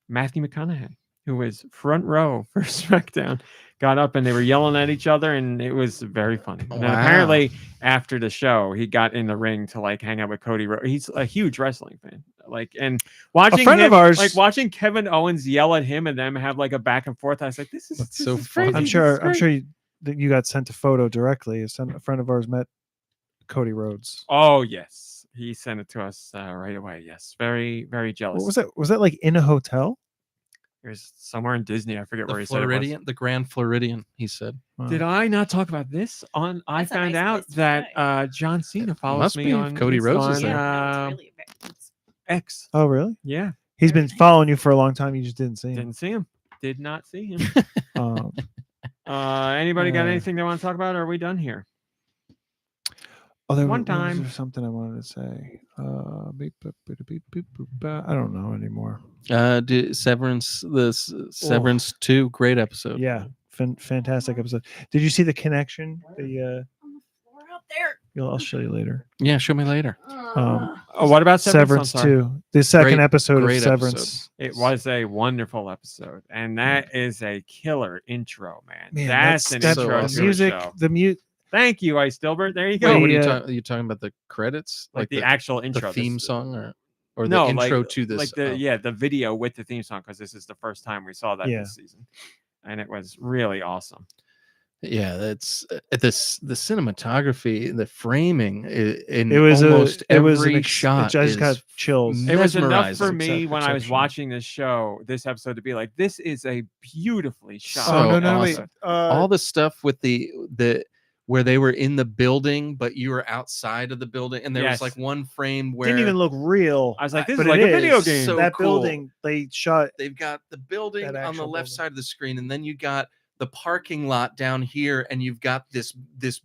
Matthew McConaughey, who was front row for SmackDown. Got up and they were yelling at each other, and it was very funny. And then Wow. apparently, after the show, he got in the ring to like hang out with Cody Rhodes. He's a huge wrestling fan. And watching friend of ours- watching Kevin Owens yell at him and them have like a back and forth. I was like, this is so is funny. crazy. I'm This sure. is I'm great. sure that you got sent a photo directly. A friend of ours met Cody Rhodes. Oh yes, he sent it to us right away. Yes, very very jealous. What was that? Was that like in a hotel? It was somewhere in Disney. I forget where The he said it was. Floridian, the Grand Floridian, he said. Wow. Did I not talk about this on? I That's a found nice out place to that stay. John Cena follows Must me be if on Cody Rhodes is on, there. No, it's really it's X. Oh, really? Yeah, He's been following you for a long time. You just didn't see him. didn't see him. Did not see him. Um, Anybody got Uh, anything they want to talk about? Or are we done here? there One was time. there something I wanted to say. I don't know anymore. Severance, Severance 2, great episode. Yeah, fantastic episode. Did you see the connection? The on the floor out there. I'll show you later. Yeah, show me later. Oh, what about Severance? I'm Severance sorry. 2. The second Great- episode of great episode. Severance. It was a wonderful episode, and that is a killer intro, man. Man, that's an that's intro so to the a music. show. The mute. Thank you, Ice Dilbert. There you Wait, go. what are you, Yeah. are you talking about? The credits? Like the actual intro, the theme this- song, or the no, intro like, to this? like the video with the theme song, because this is the first time we saw that Yeah. this season, and it was really awesome. Yeah, that's the cinematography, the framing in It was almost it was every I shot. just got is chills. It was enough for mesmerizing. me when I was Exceptional. watching this show, this episode, to be like, this is a beautifully shot. So Oh no, wait. awesome. All the stuff with the where they were in the building, but you were outside of the building, and there Yes. was like one frame where didn't even look real. I was like, this but is like it a video is. game. So that cool. building they shot. they've got the building That on the actual left building. side of the screen, and then you got the parking lot down here, and you've got this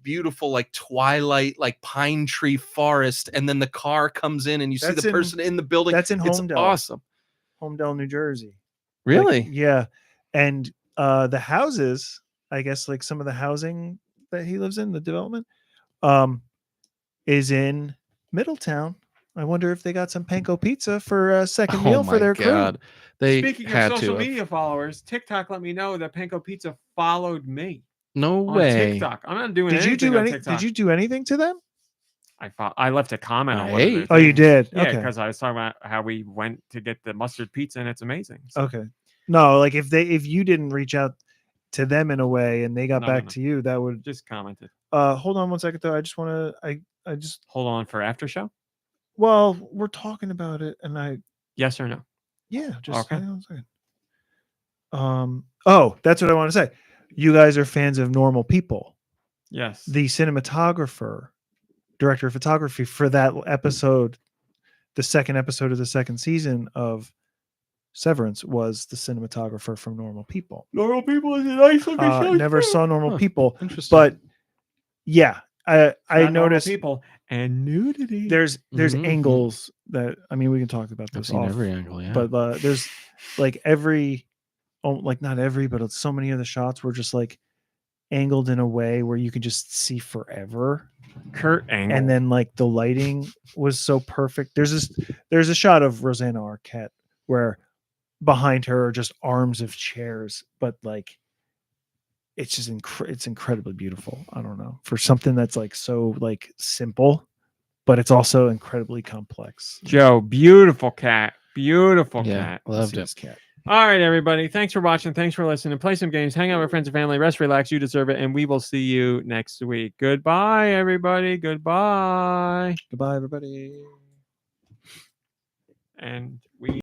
beautiful like twilight, like pine tree forest, and then the car comes in, and you see That's the in- person in the building. That's in It's Homedale. awesome. Homedale, New Jersey. Really? Like, yeah. And the houses, I guess like some of the housing that he lives in, the development, is in Middletown. I wonder if they got some panko pizza for a second meal for their crew. They Speaking of had social to have. media followers, TikTok let me know that Panko Pizza followed me No on way. TikTok. I'm not doing Did you anything do on any? TikTok. Did you do anything to them? I left a comment on one Hey. of their Oh, you things. did? Yeah, Okay. because I was talking about how we went to get the mustard pizza and it's amazing. So, Okay. No, like if you didn't reach out to them in a way and they got No, back no. to you, that would just commented. hold on one second though. I just want to I just Hold on for after show. well, we're talking about it and Yes or no? yeah, just Okay. hang on a second. Oh, that's what I want to say. You guys are fans of Normal People. Yes. The cinematographer, director of photography for that episode, the second episode of the second season of Severance, was the cinematographer from Normal People. Normal People is a nice looking show. Never too. saw Normal Huh. People, Interesting. but yeah, I It's got Normal noticed people and nudity. there's Mhm. angles that we can talk about I've this seen off, every angle, yeah. but there's like every like not every, but it's so many of the shots were just like angled in a way where you can just see forever. Kurt Angle. And then like the lighting was so perfect. There's a shot of Rosanna Arquette where behind her are just arms of chairs, but like it's just it's incredibly beautiful. I don't know, for something that's like so like simple, but it's also incredibly complex. Joe, beautiful cat. Beautiful Yeah, cat. loved See it. this cat. All right, everybody. Thanks for watching. Thanks for listening. Play some games. Hang out with friends and family. Rest, relax. You deserve it. And we will see you next week. Goodbye, everybody. Goodbye. Goodbye, everybody. And